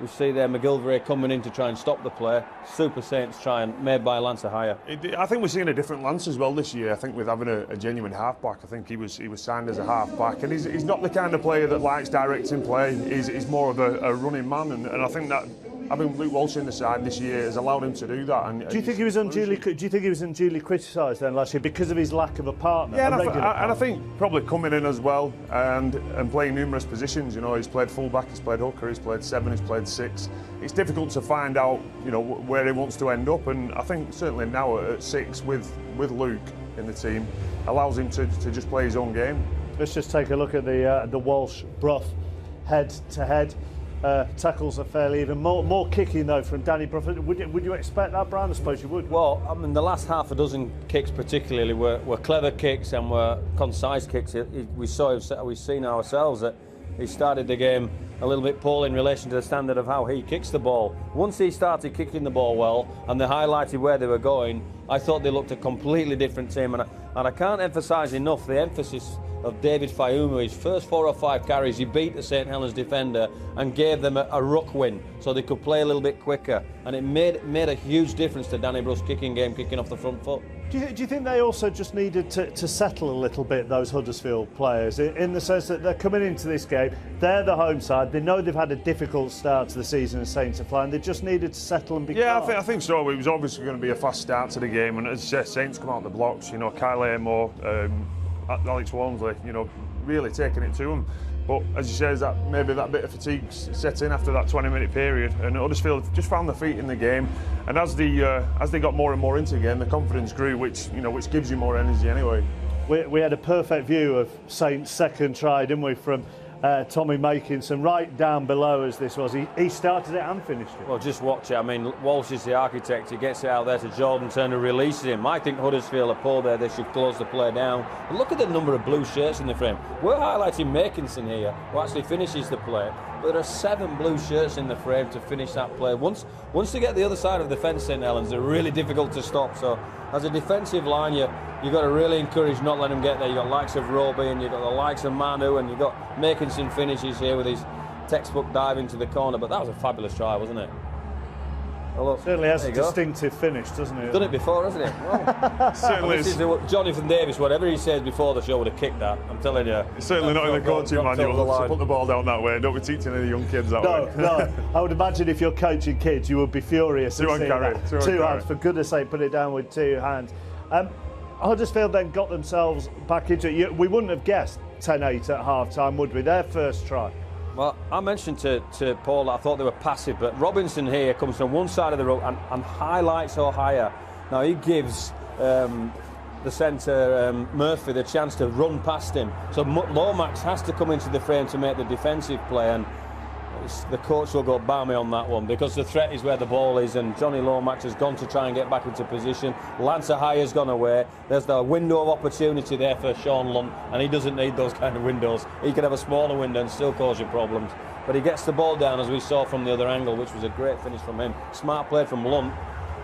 We see there McGillivray coming in to try and stop the play. Super Saints try and made by Lance Haya. I think we're seeing a different Lance as well this year. I think with having a genuine half-back, I think he was signed as a half-back, and he's not the kind of player that likes directing play. He's more of a running man, and I think that having Luke Walsh in the side this year has allowed him to do that. And do you think he was unduly criticised then last year because of his lack of a partner? Yeah, and I think probably coming in as well and playing numerous positions. You know, he's played full-back, he's played hooker, he's played 7, he's played 6. It's difficult to find out, you know, where he wants to end up, and I think certainly now at 6 with Luke in the team allows him to just play his own game. Let's just take a look at the Walsh-Brough head-to-head. Tackles are fairly even. More kicking though from Danny Brough. Would you expect that, Brian? I suppose you would. Well, I mean, the last half a dozen kicks particularly were clever kicks and were concise kicks. We've seen ourselves that he started the game a little bit poor in relation to the standard of how he kicks the ball. Once he started kicking the ball well and they highlighted where they were going, I thought they looked a completely different team. And I can't emphasise enough the emphasis of David Fayumu. His first 4 or 5 carries, he beat the St Helens defender and gave them a ruck win so they could play a little bit quicker. And it made a huge difference to Danny Brough's kicking game, kicking off the front foot. Do you think they also just needed to settle a little bit, those Huddersfield players, in the sense that they're coming into this game, they're the home side, they know they've had a difficult start to the season as Saints are flying, they just needed to settle and be calm? I think so. It was obviously going to be a fast start to the game, and as you say, Saints come out the blocks, you know, Kyle Amor, Alex Walmsley, you know, really taking it to them. But as you say, maybe that bit of fatigue set in after that 20-minute period, and Huddersfield just found their feet in the game. And as they got more and more into the game, the confidence grew, which gives you more energy anyway. We had a perfect view of Saints' second try, didn't we, from Tommy Makinson, right down below as this was. He started it and finished it. Well, just watch it. I mean, Walsh is the architect. He gets it out there to Jordan Turner, releases him. I think Huddersfield are poor there. They should close the play down. But look at the number of blue shirts in the frame. We're highlighting Makinson here, who actually finishes the play. But there are 7 blue shirts in the frame to finish that play. Once they get the other side of the fence, St Helens, they're really difficult to stop. So as a defensive line, you've got to really encourage not let them get there. You've got the likes of Roby and you've got the likes of Manu, and you've got Makinson finishes here with his textbook dive into the corner. But that was a fabulous try, wasn't it? Well, look, certainly has a distinctive finish, doesn't it? Done it before, hasn't it? Well, certainly is. Jonathan Davis, whatever he says before the show, would have kicked that. I'm telling you. It's certainly not in the coaching manual to put the ball down that way. Don't be teaching any young kids that way. No. I would imagine if you're coaching kids, you would be furious. Two hands, for goodness sake, put it down with 2 hands. Huddersfield then got themselves back into it. We wouldn't have guessed 10-8 at half-time, would we? Their first try. Well, I mentioned to Paul that I thought they were passive, but Robinson here comes from one side of the road and highlights O'Haya. Now he gives the centre Murphy the chance to run past him. So Lomax has to come into the frame to make the defensive play, and the coach will go balmy on that one because the threat is where the ball is, and Johnny Lomax has gone to try and get back into position. Lance Haya's gone away. There's the window of opportunity there for Sean Lunt, and he doesn't need those kind of windows. He could have a smaller window and still cause you problems. But he gets the ball down, as we saw from the other angle, which was a great finish from him. Smart play from Lunt.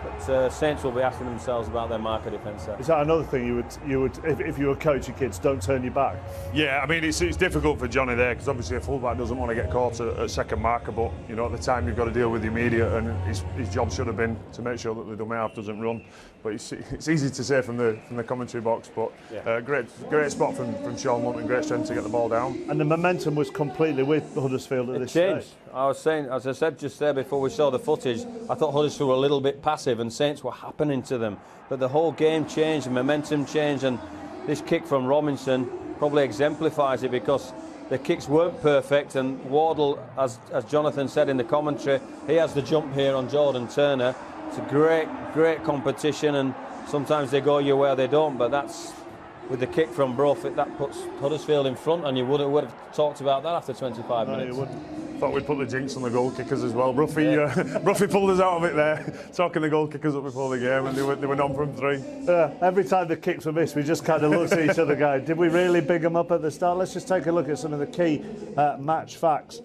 But Saints will be asking themselves about their marker defence there. Is that another thing you would if you were coaching kids, don't turn your back? Yeah, I mean it's difficult for Johnny there because obviously a fullback doesn't want to get caught at second marker, but you know at the time you've got to deal with the immediate, and his job should have been to make sure that the dummy half doesn't run. But it's easy to say from the commentary box, but yeah. Great spot from Sean Lunt and great strength to get the ball down. And the momentum was completely with Huddersfield at this stage. I was saying, as I said just there before we saw the footage, I thought Huddersfield were a little bit passive and Saints were happening to them. But the whole game changed, the momentum changed, and this kick from Robinson probably exemplifies it because the kicks weren't perfect, and Wardle, as Jonathan said in the commentary, he has the jump here on Jordan Turner. It's a great competition, and sometimes they go your way or they don't, but that's with the kick from Brough, that puts Huddersfield in front, and you would have talked about that after 25 minutes. You wouldn't. thought we'd put the jinx on the goal kickers as well. Ruffy pulled us out of it there, talking the goal kickers up before the game, and they were on from 3. Every time the kicks were missed, we just kind of looked at each other going, did we really big them up at the start? Let's just take a look at some of the key match facts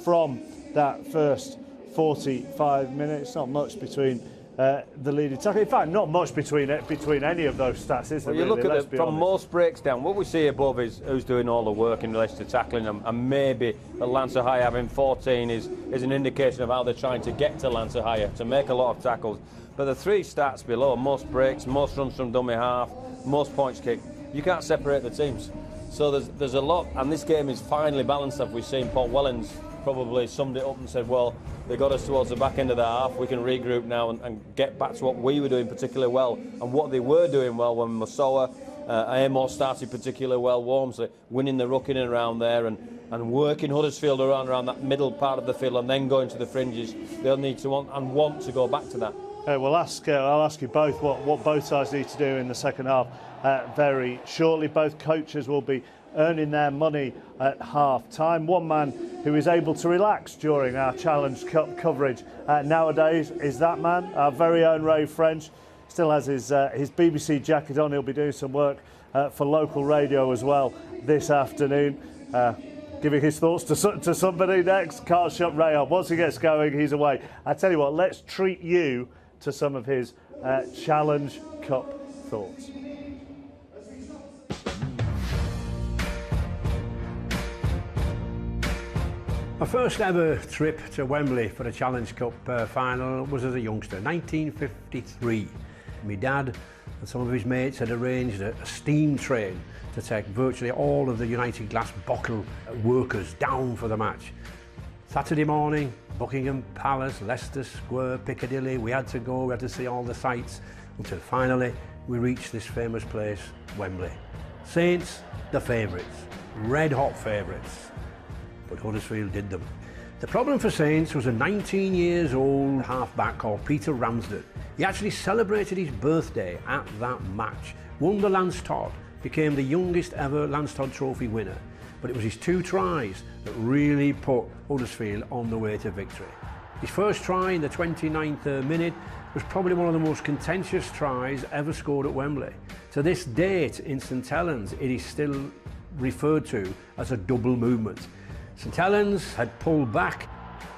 from that first 45 minutes. Not much between the leading tackle. In fact, not much between any of those stats, is there? Well, you really? look at from most breaks down, what we see above is who's doing all the work in relation to tackling them, and maybe at Lancer High having 14 is an indication of how they're trying to get to Lancer Higher to make a lot of tackles. But the 3 stats below, most breaks, most runs from dummy half, most points kicked, you can't separate the teams. So there's a lot, and this game is finally balanced. As we've seen, Paul Wellens probably summed it up and said, well, they got us towards the back end of the half, we can regroup now and get back to what we were doing particularly well, and what they were doing well when Masoa, Amos started particularly well, Wormsley, winning the ruck in and around there, and working Huddersfield around that middle part of the field, and then going to the fringes. They'll need to want to go back to that. I'll ask you both what both sides need to do in the second half very shortly. Both coaches will be earning their money at half-time. One man who is able to relax during our Challenge Cup coverage nowadays is that man, our very own Ray French. Still has his BBC jacket on. He'll be doing some work for local radio as well this afternoon. Giving his thoughts to somebody next. Can't shut Ray up. Once he gets going, he's away. I tell you what, let's treat you to some of his Challenge Cup thoughts. My first ever trip to Wembley for the Challenge Cup final was as a youngster, 1953. My dad and some of his mates had arranged a steam train to take virtually all of the United Glass bottle workers down for the match. Saturday morning, Buckingham Palace, Leicester Square, Piccadilly, we had to see all the sights until finally we reached this famous place, Wembley. Saints, the favourites, red hot favourites. But Huddersfield did them. The problem for Saints was a 19 years old half-back called Peter Ramsden. He actually celebrated his birthday at that match, won the Lance Todd, became the youngest ever Lance Todd Trophy winner. But it was his 2 tries that really put Huddersfield on the way to victory. His first try in the 29th minute was probably one of the most contentious tries ever scored at Wembley. To this date in St Helens, it is still referred to as a double movement. St Helens had pulled back.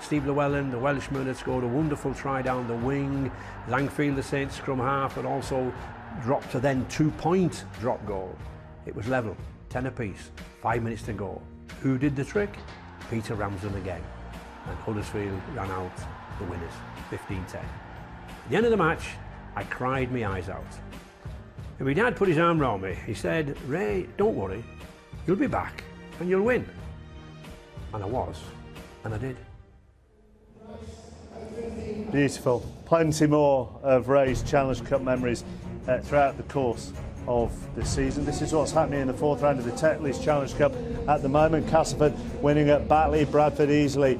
Steve Llewellyn, the Welshman, had scored a wonderful try down the wing. Langfield, the Saints scrum half, had also dropped a then 2-point drop goal. It was level, 10 apiece, 5 minutes to go. Who did the trick? Peter Ramsden again. And Huddersfield ran out the winners, 15-10. At the end of the match, I cried my eyes out. And my dad put his arm around me. He said, "Ray, don't worry, you'll be back and you'll win." And I was, and I did. Beautiful. Plenty more of Ray's Challenge Cup memories throughout the course of the season. This is what's happening in the 4th round of the Tetley's Challenge Cup at the moment. Castleford winning at Batley, Bradford easily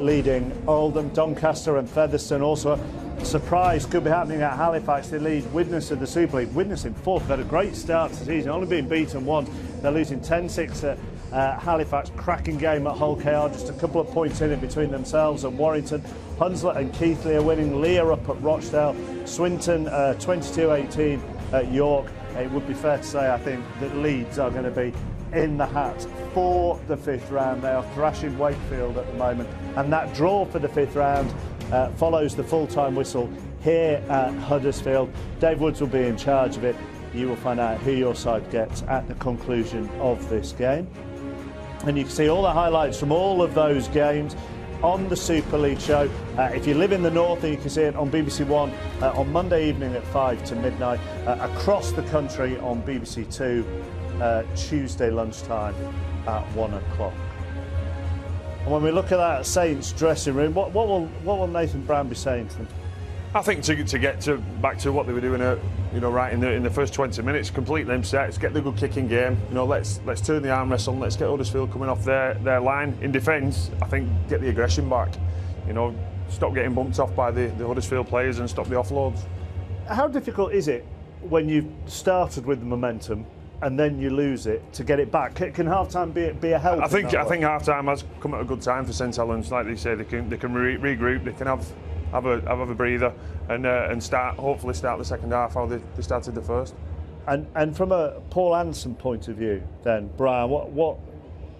leading Oldham, Doncaster and Featherstone. Also a surprise could be happening at Halifax. They lead Widnes of the Super League. Widnes in 4th, had a great start to the season, only being beaten once. They're losing 10-6 at Halifax. Cracking game at Hull KR, just a couple of points in it between themselves and Warrington. Hunslet and Keighley are winning. Lear up at Rochdale. Swinton 22-18 at York. It would be fair to say, I think, that Leeds are going to be in the hat for the 5th round. They are thrashing Wakefield at the moment, and that draw for the 5th round follows the full-time whistle here at Huddersfield. Dave Woods will be in charge of it. You will find out who your side gets at the conclusion of this game. And you can see all the highlights from all of those games on the Super League show. If you live in the north, you can see it on BBC One on Monday evening at 5 to midnight, across the country on BBC Two Tuesday lunchtime at 1 o'clock. And when we look at that Saints dressing room, what will Nathan Brown be saying to them? I think to get back to what they were doing, right in the first 20 minutes, complete them sets, get the good kicking game. Let's turn the arm wrestle, let's get Huddersfield coming off their line in defence. I think get the aggression back. Stop getting bumped off by the Huddersfield players and stop the offloads. How difficult is it when you've started with the momentum and then you lose it to get it back. Can half-time be a help? I think half-time has come at a good time for St Helens. Like they say, they can regroup, they can have a breather, and hopefully start the second half how they started the first. And from a Paul Anderson point of view, then Brian, what?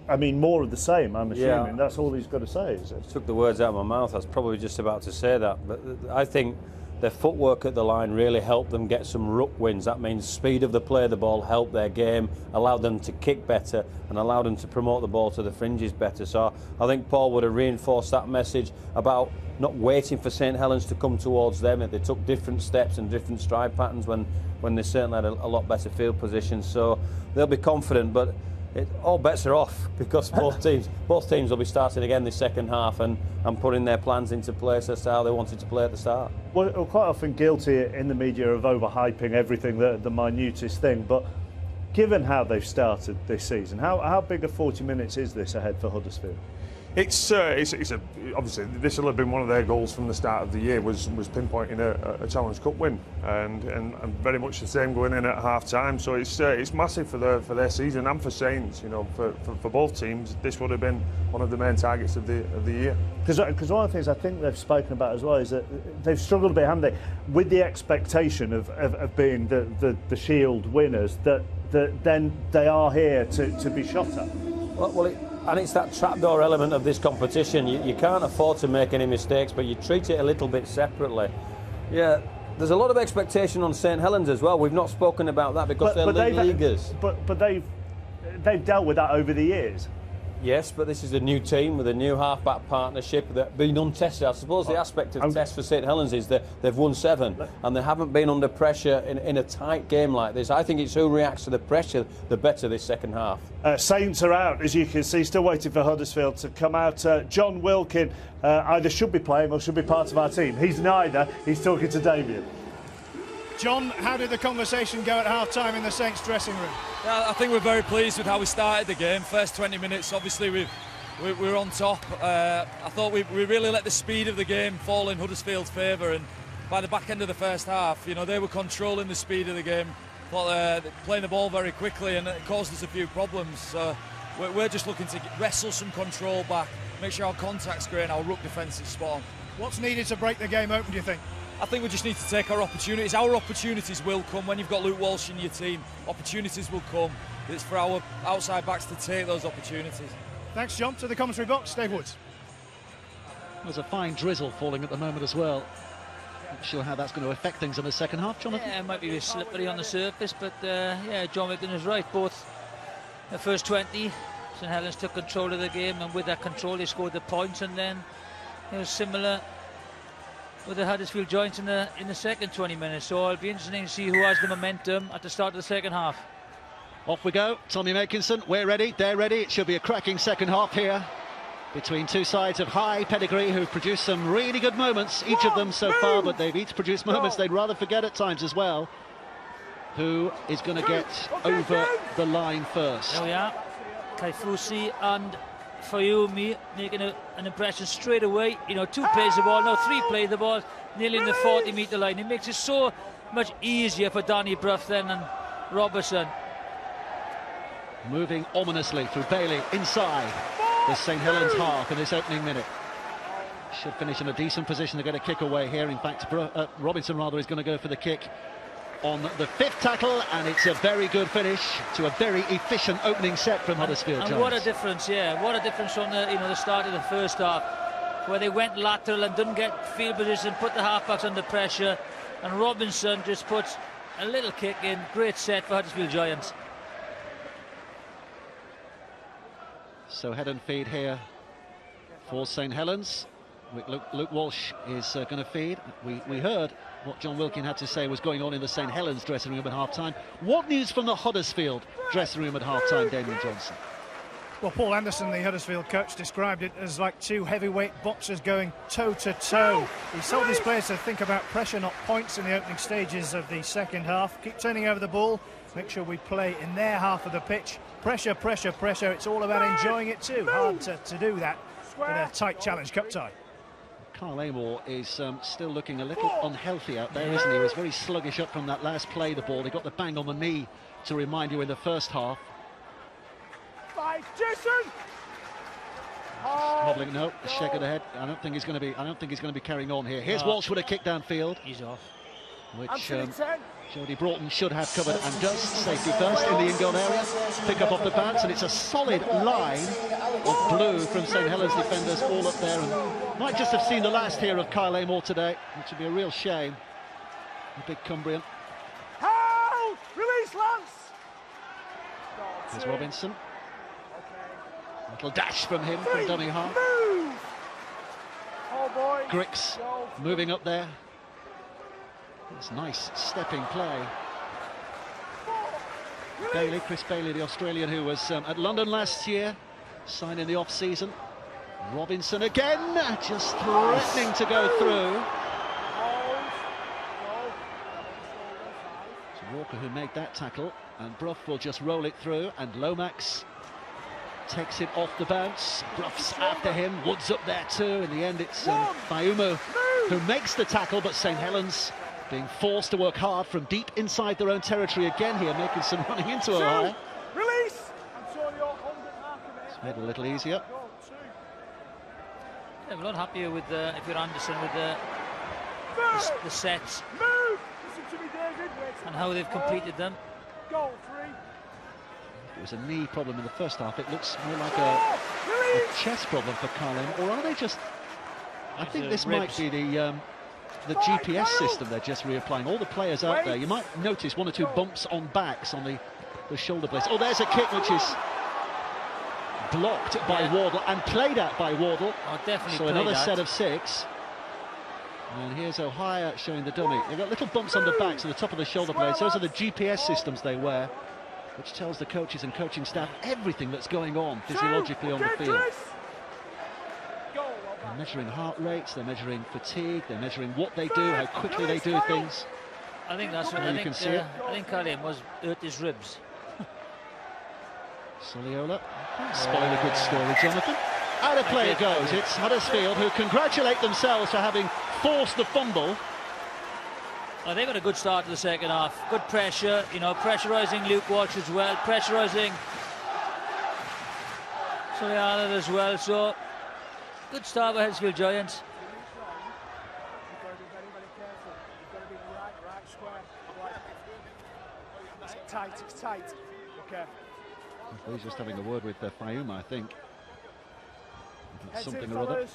I mean, more of the same. I'm assuming that's all he's got to say, is it? You took the words out of my mouth. I was probably just about to say that, but I think their footwork at the line really helped them get some ruck wins. That means speed of the play of the ball helped their game, allowed them to kick better, and allowed them to promote the ball to the fringes better. So I think Paul would have reinforced that message about not waiting for St Helens to come towards them. They took different steps and different stride patterns when they certainly had a lot better field position. So they'll be confident, but all bets are off because both teams will be starting again this second half and putting their plans into place as to how they wanted to play at the start. Well, we're quite often guilty in the media of overhyping everything, the minutest thing, but given how they've started this season, how big a 40 minutes is this ahead for Huddersfield? It's obviously this will have been one of their goals from the start of the year was pinpointing a Challenge Cup win, and very much the same going in at half time. So it's massive for their season and for Saints. You know, for both teams, this would have been one of the main targets of the year. Because one of the things I think they've spoken about as well is that they've struggled a bit, haven't they, with the expectation of being the Shield winners. That then they are here to be shot at. And it's that trapdoor element of this competition. You can't afford to make any mistakes, but you treat it a little bit separately. Yeah, there's a lot of expectation on St Helens as well. We've not spoken about that because they're leaguers. But they've dealt with that over the years. Yes, but this is a new team with a new half-back partnership that's been untested. I suppose the aspect of test for St Helens is that they've won 7 and they haven't been under pressure in a tight game like this. I think it's who reacts to the pressure the better this second half. Saints are out, as you can see, still waiting for Huddersfield to come out. John Wilkin either should be playing or should be part of our team. He's neither. He's talking to Damien. John, how did the conversation go at half-time in the Saints dressing room? I think we're very pleased with how we started the game. First 20 minutes, obviously, we were on top. I thought we really let the speed of the game fall in Huddersfield's favour, and by the back end of the first half, you know, they were controlling the speed of the game, playing the ball very quickly, and it caused us a few problems. So we're just looking to wrestle some control back, make sure our contact's great and our ruck defence is spot on. What's needed to break the game open, do you think? I think we just need to take our opportunities. Our opportunities will come when you've got Luke Walsh in your team. Opportunities will come. It's for our outside backs to take those opportunities. Thanks, John. To the commentary box, Dave Woods. There's a fine drizzle falling at the moment as well. Not sure how that's going to affect things in the second half, Jonathan. Yeah, it might be a bit slippery on the surface, but yeah, John Wilkin is right. Both the first 20, St Helens took control of the game, and with that control they scored the points, and then it was similar with the Huddersfield Giants in the second 20 minutes. So it'll be interesting to see who has the momentum at the start of the second half. Off we go. Tommy Makinson, we're ready, they're ready. It should be a cracking second half here between two sides of high pedigree who've produced some really good moments, each of them so far, but they've each produced moments they'd rather forget at times as well. Who is going to get over the line first? There we are. Kaifusi and Fayumi making an impression straight away. You know, 2 plays the ball, now 3 play the ball, nearly in the 40-metre line. It makes it so much easier for Danny Brough then and Robertson. Moving ominously through Bailey inside the St Helens half in this opening minute. Should finish in a decent position to get a kick away here. In fact, Robinson rather is going to go for the kick on the 5th tackle, and it's a very good finish to a very efficient opening set from Huddersfield. And what a difference, yeah, what a difference from the start of the first half, where they went lateral and didn't get field position, put the halfbacks under pressure, and Robinson just puts a little kick in. Great set for Huddersfield Giants. So head and feed here for St Helens. Luke Walsh is going to feed. We heard what John Wilkin had to say was going on in the St Helens dressing room at half-time. What news from the Huddersfield dressing room at half-time, Damien Johnson? Well, Paul Anderson, the Huddersfield coach, described it as like 2 heavyweight boxers going toe-to-toe. He told his players to think about pressure, not points, in the opening stages of the second half. Keep turning over the ball, make sure we play in their half of the pitch. Pressure, pressure, pressure. It's all about enjoying it too. Hard to do that in a tight Challenge Cup tie. Carl Amor is still looking a little unhealthy out there, isn't he? He was very sluggish up from that last play, the ball. He got the bang on the knee to remind you in the first half. Jason! Hobbling, no, a shake of the head. I don't think he's going to be carrying on here. Here's Walsh with a kick downfield. He's off. Which Jody Broughton should have covered and does. Safety first in the in-goal area. Pick up off the bounce, and it's a solid line of blue from St Helens defenders all up there. And might just have seen the last here of Kyle Amor today, which would be a real shame. The big Cumbrian. Help! Release, Lance! Here's Robinson. Little dash from him from dummy half. Oh boy. Grix moving up there. It's nice stepping play. Bailey, Chris Bailey, the Australian who was at London last year, signed in the off-season. Robinson again, just threatening to go through. It's Walker who made that tackle, and Brough will just roll it through, and Lomax takes it off the bounce. Brough's after him, Wood's up there too. In the end, it's Fayumu who makes the tackle, but St Helens being forced to work hard from deep inside their own territory again here, making some running into Ohio. Release! It's made it a little easier. Yeah, we're not happier with if you're Anderson with the sets and how they've completed them. Goal 3. It was a knee problem in the first half. It looks more like a chest problem for Carlin, or are they just? I think this might be the GPS system they're just reapplying. All the players out there, you might notice one or two bumps on backs on the shoulder blades. Oh, there's a kick which is blocked by Wardle and played out by Wardle. Oh, definitely. So another set of 6. And here's Ohio showing the dummy. They've got little bumps on the backs and the top of the shoulder blades. Those are the GPS systems they wear, which tells the coaches and coaching staff everything that's going on physiologically on the field. They're measuring heart rates, they're measuring fatigue, they're measuring what they do, how quickly they do things. I think that's what you can see it. I think Karim was hurt his ribs. Soliola, spoiling a good story, Jonathan. Out of play it goes. It's Huddersfield who congratulate themselves for having forced the fumble. Well, they've got a good start to the second half. Good pressure, you know, pressurising Luke Walsh as well, pressurising Soliola as well. So good start by Huddersfield Giants. It's tight. Okay. He's just having a word with Fayuma, I think. Something or other.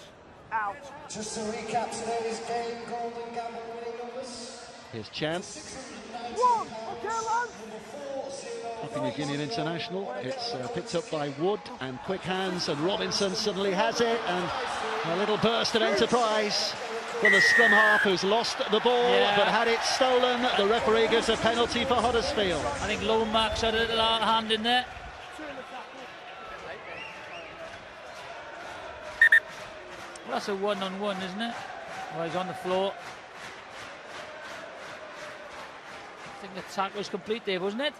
Out. Just to recap today's game, Golden Gamble winning numbers. Here's Chan. 1. Okay, lads. Papua New Guinean international. It's picked up by Wood and quick hands, and Robinson suddenly has it, and a little burst of enterprise for the scrum half who's lost the ball but had it stolen. The referee gives a penalty for Huddersfield. I think Lomax had a little hand in there. Well, that's a one-on-one, isn't it? Well, he's on the floor. I think the tackle was complete there, wasn't it?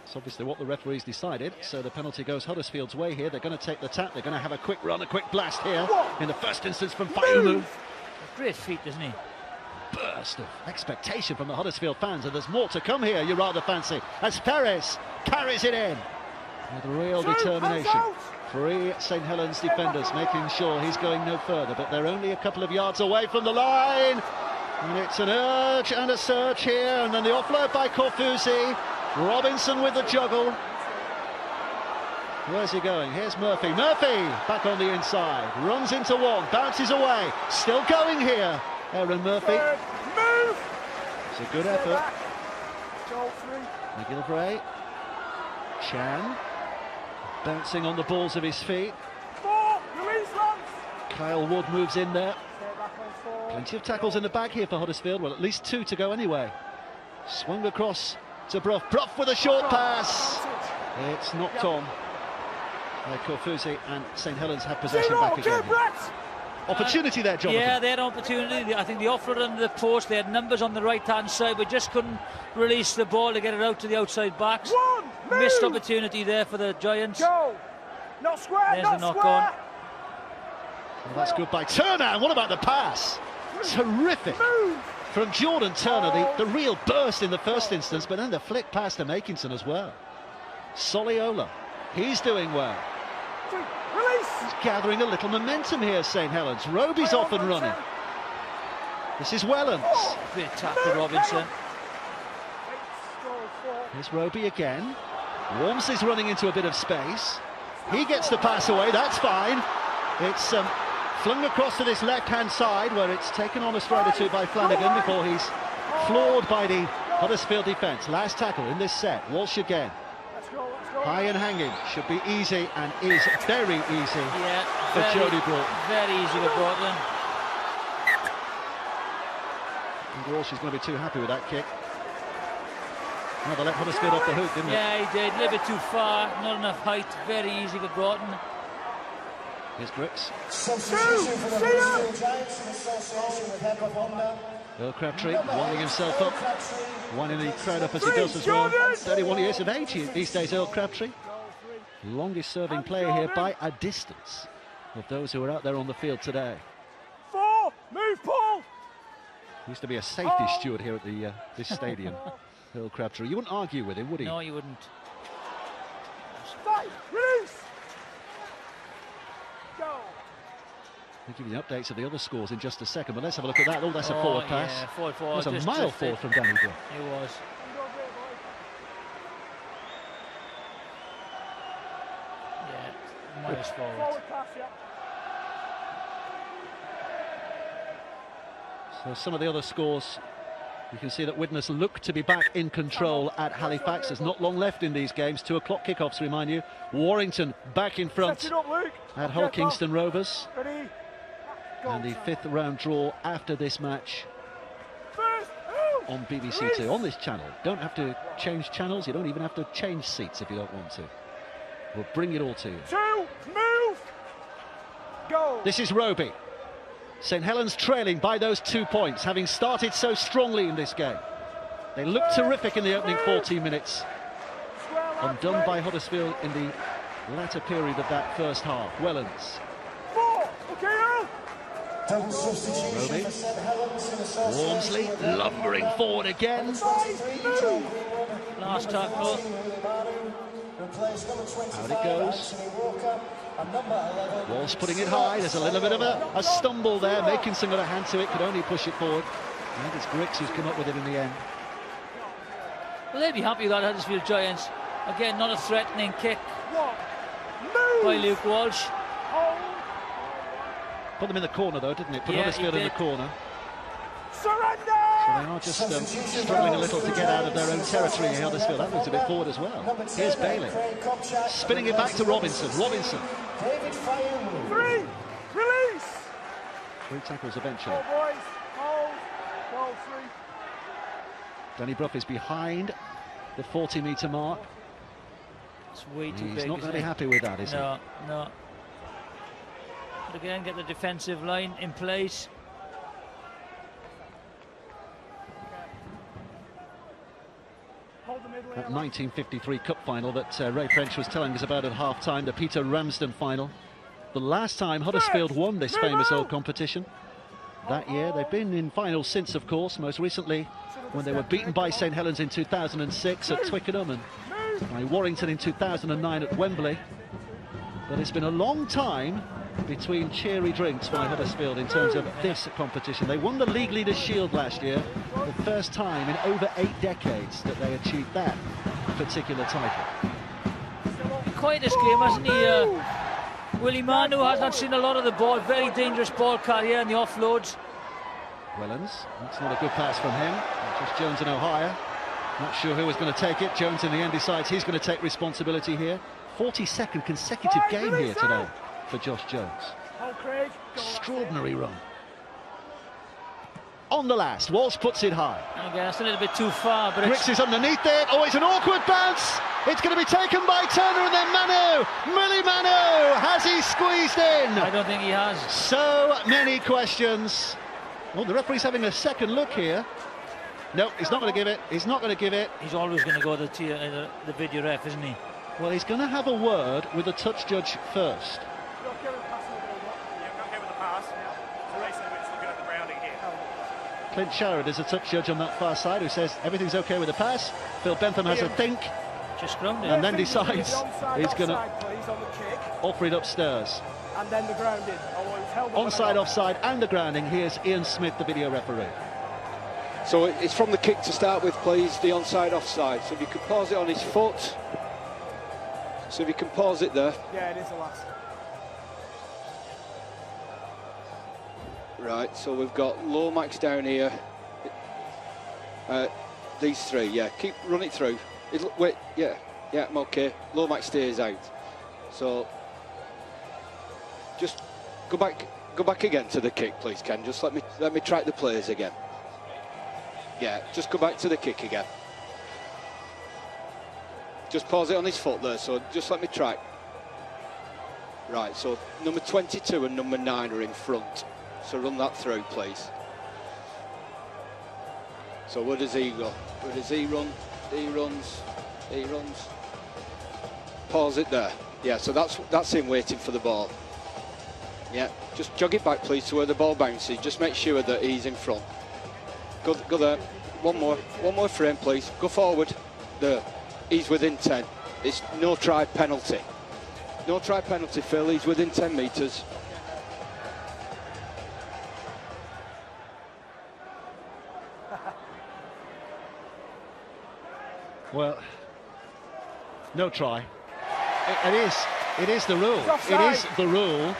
It's obviously what the referees decided, so the penalty goes Huddersfield's way here. They're going to take the tap, they're going to have a quick run, a quick blast here in the first instance from Fayumu. Great feet, doesn't he? Burst of expectation from the Huddersfield fans, and there's more to come here, you rather fancy, as Perez carries it in with real determination. 3 St Helens defenders making sure he's going no further, but they're only a couple of yards away from the line. And it's an urge and a search here, and then the offload by Corfusi. Robinson with the juggle. Where's he going? Here's Murphy. Murphy back on the inside. Runs into one, bounces away. Still going here, Aaron Murphy. Move! It's a good effort. McGilvray. Chan. Bouncing on the balls of his feet. 4. Release, Lance. Kyle Wood moves in there. Plenty of tackles in the back here for Huddersfield. Well, at least 2 to go anyway. Swung across to Brough. Brough with a short pass. It's knocked on. Corfusi and St Helens have possession back again. Opportunity there, Jonathan. Yeah, they had opportunity. I think the offload under the post, they had numbers on the right-hand side, but just couldn't release the ball to get it out to the outside backs. Missed opportunity there for the Giants. Go. Not square, There's the knock on. Well, that's good by Turner. What about the pass? Terrific from Jordan Turner, the real burst in the first instance, but then the flick past to Makinson as well. Soliola, he's doing well. He's gathering a little momentum here, St Helens. Roby's off and running. This is Wellens. Great tackle, Robinson. Here's Roby again. Wormsley's running into a bit of space. He gets the pass away, that's fine. It's flung across to this left-hand side where it's taken on a stride or two by Flanagan before he's floored by the Huddersfield defence. Last tackle in this set. Walsh again. High and hanging. Should be easy and is very easy for Jody Broughton. Very easy for Broughton. And Walsh is going to be too happy with that kick. Well, they let Huddersfield off the hook, didn't they? Yeah, he did. A little bit too far. Not enough height. Very easy for Broughton. Here's Brooks. Substitution for the Huddersfield Giants in association with Head of Honda. Earl Crabtree winding himself up, winding the crowd up as he does as well. 31 years of age these days, Earl Crabtree. Longest serving player here by a distance of those who are out there on the field today. 4, move, Paul! Used to be a safety steward here at the this stadium, Earl Crabtree. You wouldn't argue with him, would he? No, you wouldn't. Stay, release! Go! We'll give you the updates of the other scores in just a second, but let's have a look at that. Oh, that's a forward pass. Yeah, forward. That was a mile forward from Danny Brook. It was. Yeah, miles forward. Forward pass, yeah. So some of the other scores, you can see that Widnes look to be back in control at Halifax. There's not long left in these games. 2 o'clock kickoffs, remind you. Warrington back in front at Hull Kingston Rovers. Ready? And the 5th round draw after this match on BBC Two, on this channel. Don't have to change channels, you don't even have to change seats if you don't want to. We'll bring it all to you. 2, move, go! This is Roby. St Helens trailing by those 2 points, having started so strongly in this game. They looked terrific in the opening 14 minutes. Undone by Huddersfield in the latter period of that first half. Wellens. 4, okay, Earl! Roby. Wormsley lumbering forward again. Last tackle. Out it goes. Walsh putting it high. There's a little bit of a stumble there. Makinson got a hand to it, could only push it forward. I think it's Griggs who's come up with it in the end. Well, they'd be happy with that Huddersfield Giants. Again, not a threatening kick by Luke Walsh. Put them in the corner though, didn't it? Put Huddersfield in the corner. Surrender! So they are just struggling a little to get out of their own territory here, Huddersfield. That moves a bit forward as well. Here's Bailey. Spinning it back to Robinson. Robinson. 3, release! 3 tackles eventually. Boys, hold, goal 3. Danny Brough is behind the 40-metre mark. It's way too big. He's not going to be happy with that, is he? No. But again, get the defensive line in place. That 1953 Cup final that Ray French was telling us about at half-time, the Peter Ramsden final. The last time Huddersfield won this famous old competition. That year, they've been in finals since, of course, most recently when they were beaten by St Helens in 2006 at Twickenham and by Warrington in 2009 at Wembley. But it's been a long time between cheery drinks by Huddersfield in terms of this competition. They won the League Leaders' Shield last year, the first time in over 8 decades that they achieved that particular title. Quite this game, hasn't he? Willie Manu has not seen a lot of the ball. Very dangerous ball carrier and the offloads. Wellens, that's not a good pass from him. Just Jones and O'Hire. Not sure who was going to take it. Jones in the end decides he's going to take responsibility here. 42nd consecutive game here today for Josh Jones. Extraordinary run. On the last, Walsh puts it high. Again, that's a little bit too far, but Griggs is underneath it. Oh, it's an awkward bounce. It's going to be taken by Turner and then Manu. Millie Manu, has he squeezed in? I don't think he has. So many questions. Well, the referee's having a second look here. No, he's not going to give it. He's not going to give it. He's always going to go to the video ref, isn't he? Well, he's going to have a word with the touch judge first. Clint Sherrod is a touch judge on that far side who says everything's okay with the pass. Phil Bentham has a think. Just grounded. And then decides he's going to offer it upstairs. And then the grounding. Onside, offside, and the grounding. Here's Ian Smith, the video referee. So it's from the kick to start with, please, the onside, offside. So if you could pause it on his foot. So if you can pause it there. Yeah, it is the last. Right, so we've got Lomax down here. These three, yeah. Keep running it through. Wait, yeah, I'm okay. Lomax stays out. So just go back again to the kick, please, Ken. Just let me track the players again. Yeah, just go back to the kick again. Just pause it on his foot there, so just let me track. Right, so number 22 and number 9 are in front. So run that through, please. So where does he go? Where does he run? He runs. Pause it there. Yeah, so that's him waiting for the ball. Yeah, just jog it back, please, to where the ball bounces. Just make sure that he's in front. Go there. One more frame, please. Go forward. There. He's within 10. It's no try penalty. No try penalty, Phil. He's within 10 metres. Well, no try. It is the rule. It is the rule.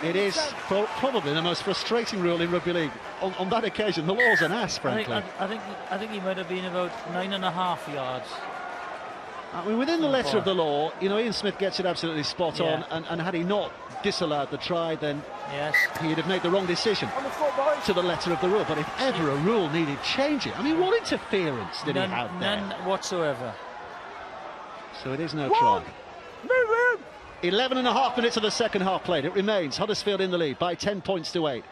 It is probably the most frustrating rule in rugby league. On that occasion, the law's an ass, frankly. I think he might have been about 9.5 yards. I mean, within the letter of the law, you know, Ian Smith gets it absolutely spot on, and had he not disallowed the try, then he'd have made the wrong decision to the letter of the rule. But if ever a rule needed changing, I mean, what interference did he have there? None whatsoever. So it is no try. 11.5 minutes of the second half played. It remains Huddersfield in the lead by 10 points to 8.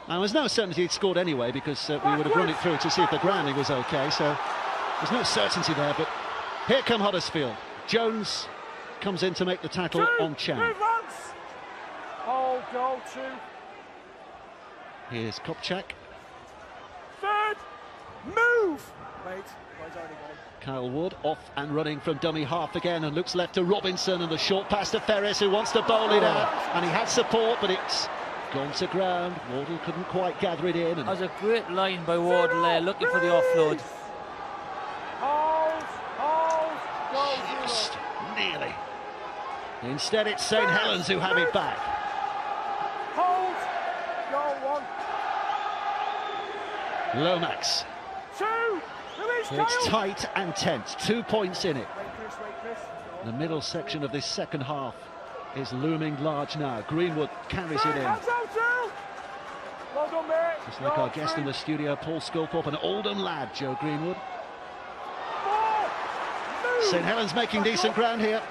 Now, there's no certainty he'd scored anyway, because we would have run it through to see if the grounding was okay. So there's no certainty there, but here come Huddersfield. Jones comes in to make the tackle on Chan. Oh, goal 2. Here's Kopchak. Third. Move. Wait. He's already gone. Kyle Wood off and running from dummy half again, and looks left to Robinson, and the short pass to Ferris, who wants to bowl it out, and he had support, but it's gone to ground. Wardle couldn't quite gather it in. That was a great line by Wardle there, looking for the offload. Just nearly. Instead, it's St Helens who have it back. Hold. Goal 1. Lomax. 2. It's tight and tense. 2 points in it. The middle section of this second half is looming large now. Greenwood carries it in. Well done, mate. Just like our guest in the studio, Paul Sculthorpe, an Oldham lad, Joe Greenwood. St Helens making decent ground here.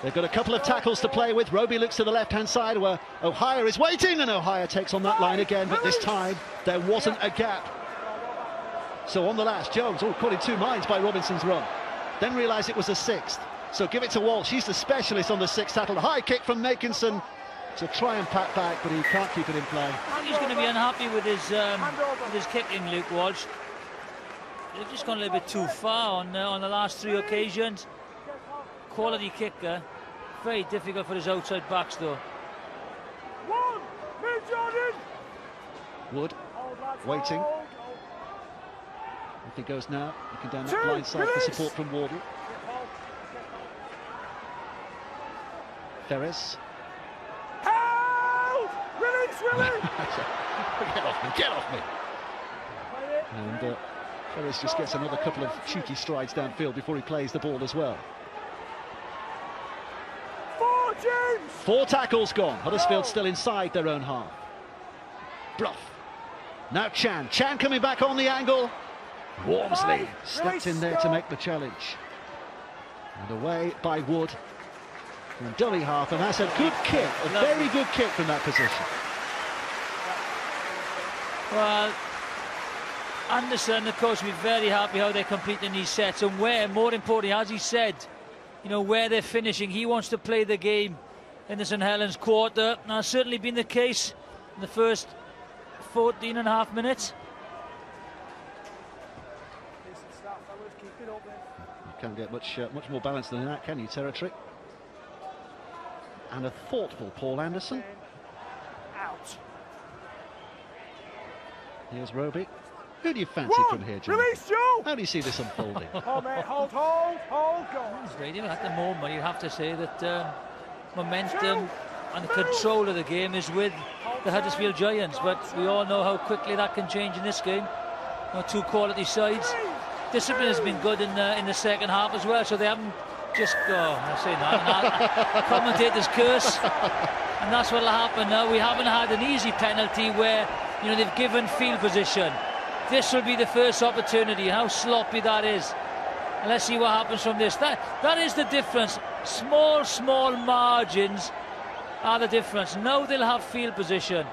They've got a couple of tackles to play with. Roby looks to the left-hand side where O'Hire is waiting, and O'Hire takes on that line again, but this time there wasn't a gap. So on the last, Jones, caught in two minds by Robinson's run. Then realised it was a sixth. So give it to Walsh. He's the specialist on the sixth tackle. The high kick from Makinson to try and pat back, but he can't keep it in play. I think he's going to be unhappy with his kicking, Luke Walsh. They've just gone a little bit too far on the last 3 occasions. Quality kicker. Very difficult for his outside backs, though. Wood waiting. If he goes now, looking down that blind side for support from Wardle. Ferris. Help! Release! Get off me, get off me! And Ferris just gets another couple of cheeky strides downfield before he plays the ball as well. 4 tackles gone. Huddersfield still inside their own half. Bruff. Now Chan. Chan coming back on the angle. Wormsley stepped in there to make the challenge. And away by Wood. From dummy half, and that's a good kick. A very good kick from that position. Well, Anderson, of course, will be very happy how they're completing these sets, and where, more importantly, as he said, you know, where they're finishing. He wants to play the game in the St Helens quarter, and that's certainly been the case in the first 14 and a half minutes. You can't get much more balance than that, can you, Territory? And a thoughtful Paul Anderson. Out. Here's Roby. Who do you fancy from here, John? Release, Joe! How do you see this unfolding? Oh, mate, hold, go on. Really, at the moment, you have to say that momentum and control of the game is with the Huddersfield Giants, but we all know how quickly that can change in this game. Two quality sides. Discipline has been good in the second half as well, so they haven't just I'm saying that. Commentators curse, and that's what'll happen now. We haven't had an easy penalty where they've given field position. This will be the first opportunity. How sloppy that is. And let's see what happens from this. That is the difference. Small margins are the difference. Now they'll have field position.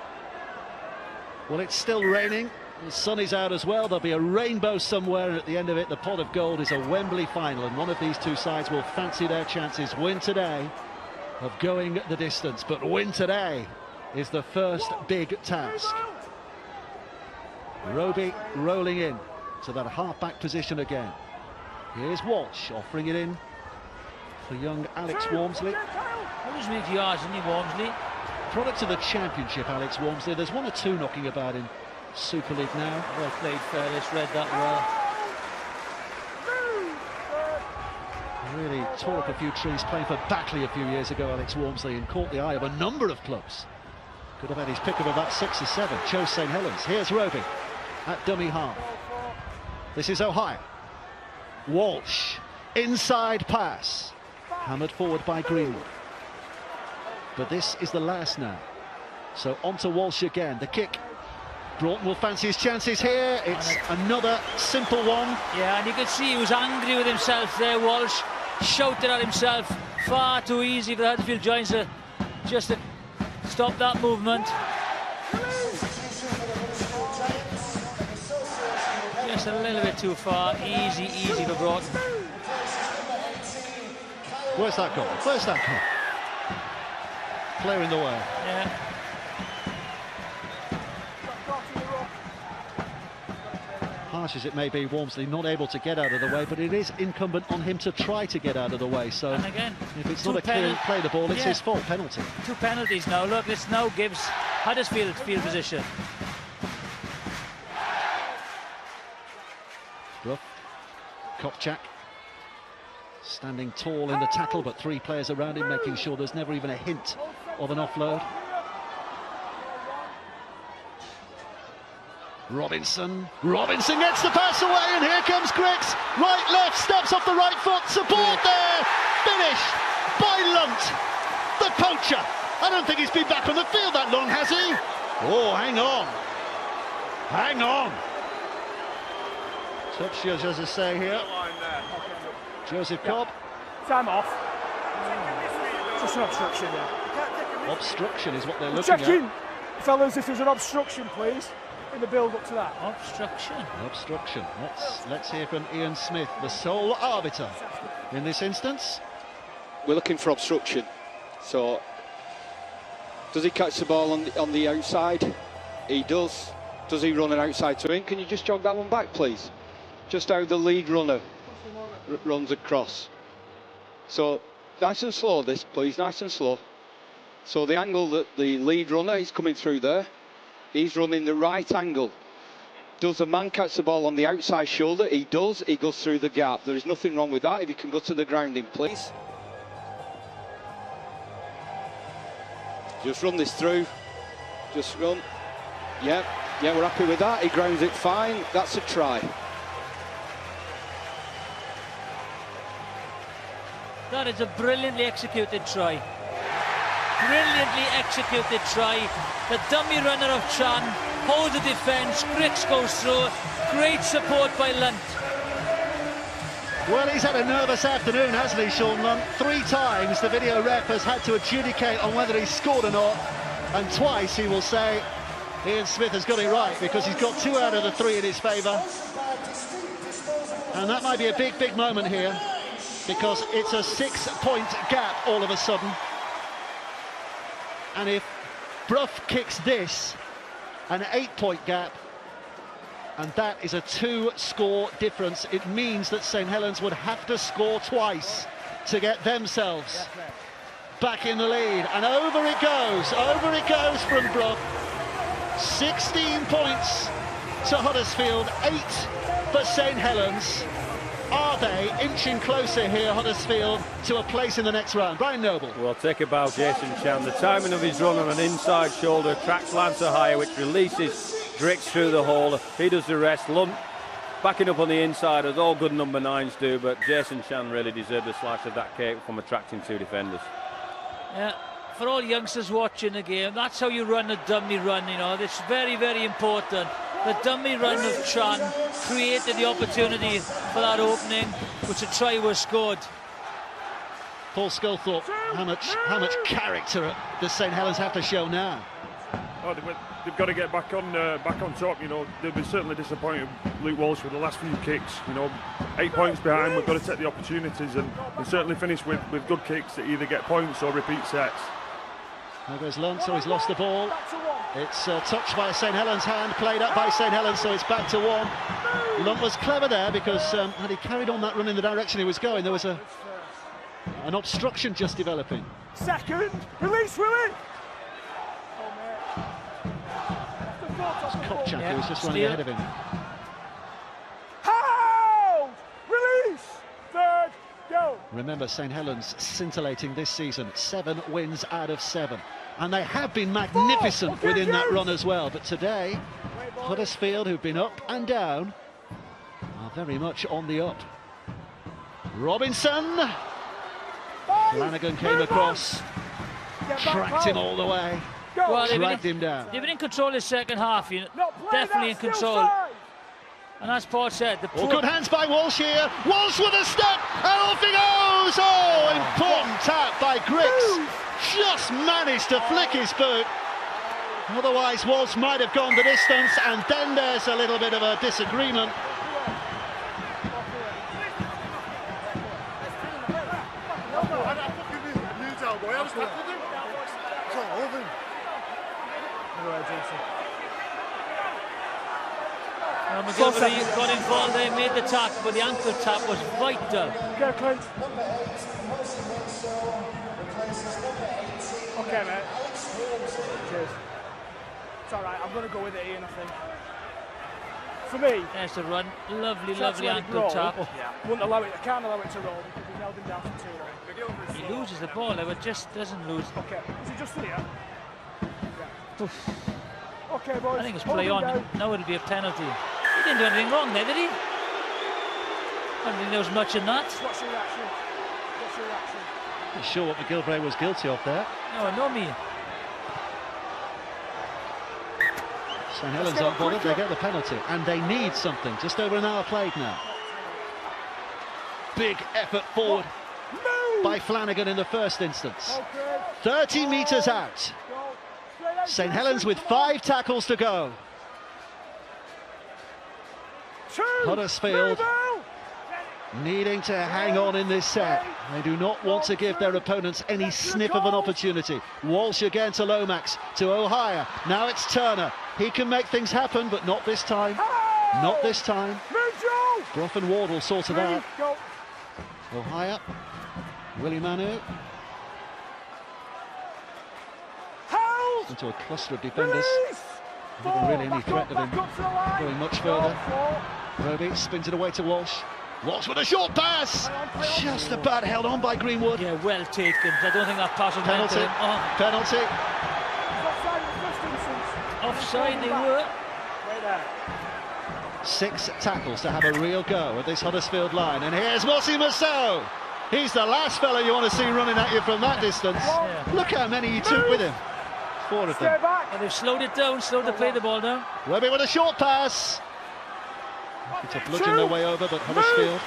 Well, it's still raining. The sun is out as well. There'll be a rainbow somewhere, and at the end of it, the pot of gold is a Wembley final, and one of these two sides will fancy their chances. Win today of going the distance, but win today is the first big task. Roby rolling in to that half-back position again. Here's Walsh offering it in for young Alex Walmsley. Always make yards, isn't he, Walmsley? Product of the Championship, Alex Walmsley. There's one or two knocking about in Super League now. Well played, Fairless, read that well. Really tore up a few trees playing for Backley a few years ago, Alex Walmsley, and caught the eye of a number of clubs. Could have had his pick of about 6 or 7. Chose St Helens. Here's Roby at dummy half. This is Ohio. Walsh, inside pass. Hammered forward by Greenwood. But this is the last now. So on to Walsh again. The kick. Broughton will fancy his chances here. It's another simple one. Yeah, and you can see he was angry with himself there, Walsh. Shouted at himself. Far too easy for the Huddersfield Giants just to stop that movement. Just a little bit too far. Easy for Broughton. Where's that gone? Where's that gone? Player in the way. Yeah. Harsh as it may be, Walmsley not able to get out of the way, but it is incumbent on him to try to get out of the way. So again, if it's not a clear play the ball, it's his fault. Penalty. 2 penalties now. Look, this now gives Huddersfield field position. Bruff, Kopchak standing tall in the tackle, but 3 players around him making sure there's never even a hint of an offload. Robinson gets the pass away, and here comes Griggs. Right, left, steps off the right foot, support there, finished by Lunt, the poacher. I don't think he's been back on the field that long, has he? Oh, hang on. Touch, as I say here. Joseph Cobb. Time off. Just an obstruction, yeah. Obstruction is what they're looking at. Fellas, if there's an obstruction, please, in the build-up to that. Obstruction. Let's hear from Ian Smith, the sole arbiter in this instance. We're looking for obstruction. So, does he catch the ball on the outside? He does. Does he run an outside to in? Can you just jog that one back, please? Just how the lead runner runs across. So, nice and slow this, please, nice and slow. So the angle that the lead runner is coming through there, he's running the right angle. Does the man catch the ball on the outside shoulder? He does. He goes through the gap. There is nothing wrong with that. If you can go to the grounding, please. Just run this through. Just run. Yeah, we're happy with that. He grounds it fine. That's a try. That is a brilliantly executed try. The dummy runner of Chan holds the defence. Griggs goes through. Great support by Lunt. Well, he's had a nervous afternoon, hasn't he, Sean Lunt? 3 times the video ref has had to adjudicate on whether he scored or not, and twice he will say Ian Smith has got it right, because he's got 2 out of the 3 in his favour. And that might be a big moment here, because it's a 6-point gap all of a sudden. And if Bruff kicks this, an 8-point gap, and that is a 2-score difference. It means that St Helens would have to score twice to get themselves back in the lead, and over it goes from Brook. 16 points to Huddersfield, 8 for St Helens. Are they inching closer here, Huddersfield, to a place in the next round? Brian Noble. Well, take a bow, Jason Chan. The timing of his run on an inside shoulder attracts Lance Ohio, which releases Drix through the hole. He does the rest. Lunt backing up on the inside, as all good number 9s do, but Jason Chan really deserved a slice of that cake from attracting 2 defenders. Yeah, for all youngsters watching the game, that's how you run a dummy run, you know. It's very, very important. The dummy run of Chan created the opportunity for that opening, which a try was scored. Paul Sculthorpe, how much character does St Helens have to show now? Oh, they've got to get back on top. You know, they've been certainly disappointed, Luke Walsh, with the last few kicks. You know, 8 points behind. We've got to take the opportunities and certainly finish with good kicks that either get points or repeat sets. There goes Lunt, so he's lost the ball. It's touched by a St Helens hand, played up by St Helens, so it's back to 1. Lunt was clever there because had he carried on that run in the direction he was going, there was an obstruction just developing. Second, release Willie. Kopchak, who was just running ahead of him. Hold! Release! Third, go! Remember, St Helens scintillating this season, 7 wins out of 7. And they have been magnificent within that run as well. But today, Huddersfield, who've been up and down, are very much on the up. Robinson! Flanagan came across, tracked him all the way. Well, dragged him down. They've been in control the second half, you know, definitely in control. And as Paul said, good hands by Walsh here. Walsh with a step, and off he goes! Oh, important tap by Griggs. Just managed to flick his boot. Otherwise, Walsh might have gone the distance, and then there's a little bit of a disagreement. McGilvery got involved there, made the tap, but the ankle tap was vital. Go, Clint. Okay, mate. Cheers. It's all right. I'm going to go with it, Ian, I think. For me... There's the run. Lovely ankle tap. Yeah. Wouldn't allow it. I can't allow it to roll because we held him down for too long. He loses the ball, but just doesn't lose. Okay. Is it just here? Yeah. Okay, boys. I think it's play on. Now it'll be a penalty. He didn't do anything wrong there, did he? I don't think there was much in that. What's your reaction? What's your reaction? Not sure what McGilvery was guilty of there. No, me. St Helens aren't bothered, they get the penalty, and they need something. Just over an hour played now. Big effort forward by Flanagan in the first instance. 30 metres out. St Helens with 5 tackles to go. Huddersfield needing to hang on in this set. They do not want to give their opponents any sniff of an opportunity. Walsh again to Lomax, to Ohio. Now it's Turner. He can make things happen, but not this time. Not this time. Brough and Wardle sorted out. Ohio. Willie Manu. Into a cluster of defenders. Not really any threat of him going much further. Roby spins it away to Walsh. Walsh with a short pass! Just about held on by Greenwood. Yeah, well taken. I don't think that pass was meant to him. Penalty. Offside they were. 6 tackles to have a real go at this Huddersfield line. And here's Mossy Mousseau. He's the last fella you want to see running at you from that distance. Yeah. Look how many he took with him. 4 of them. And they've slowed it down, slowed to play the ball down. Roby with a short pass. It's a bludgeon their way over, but Huddersfield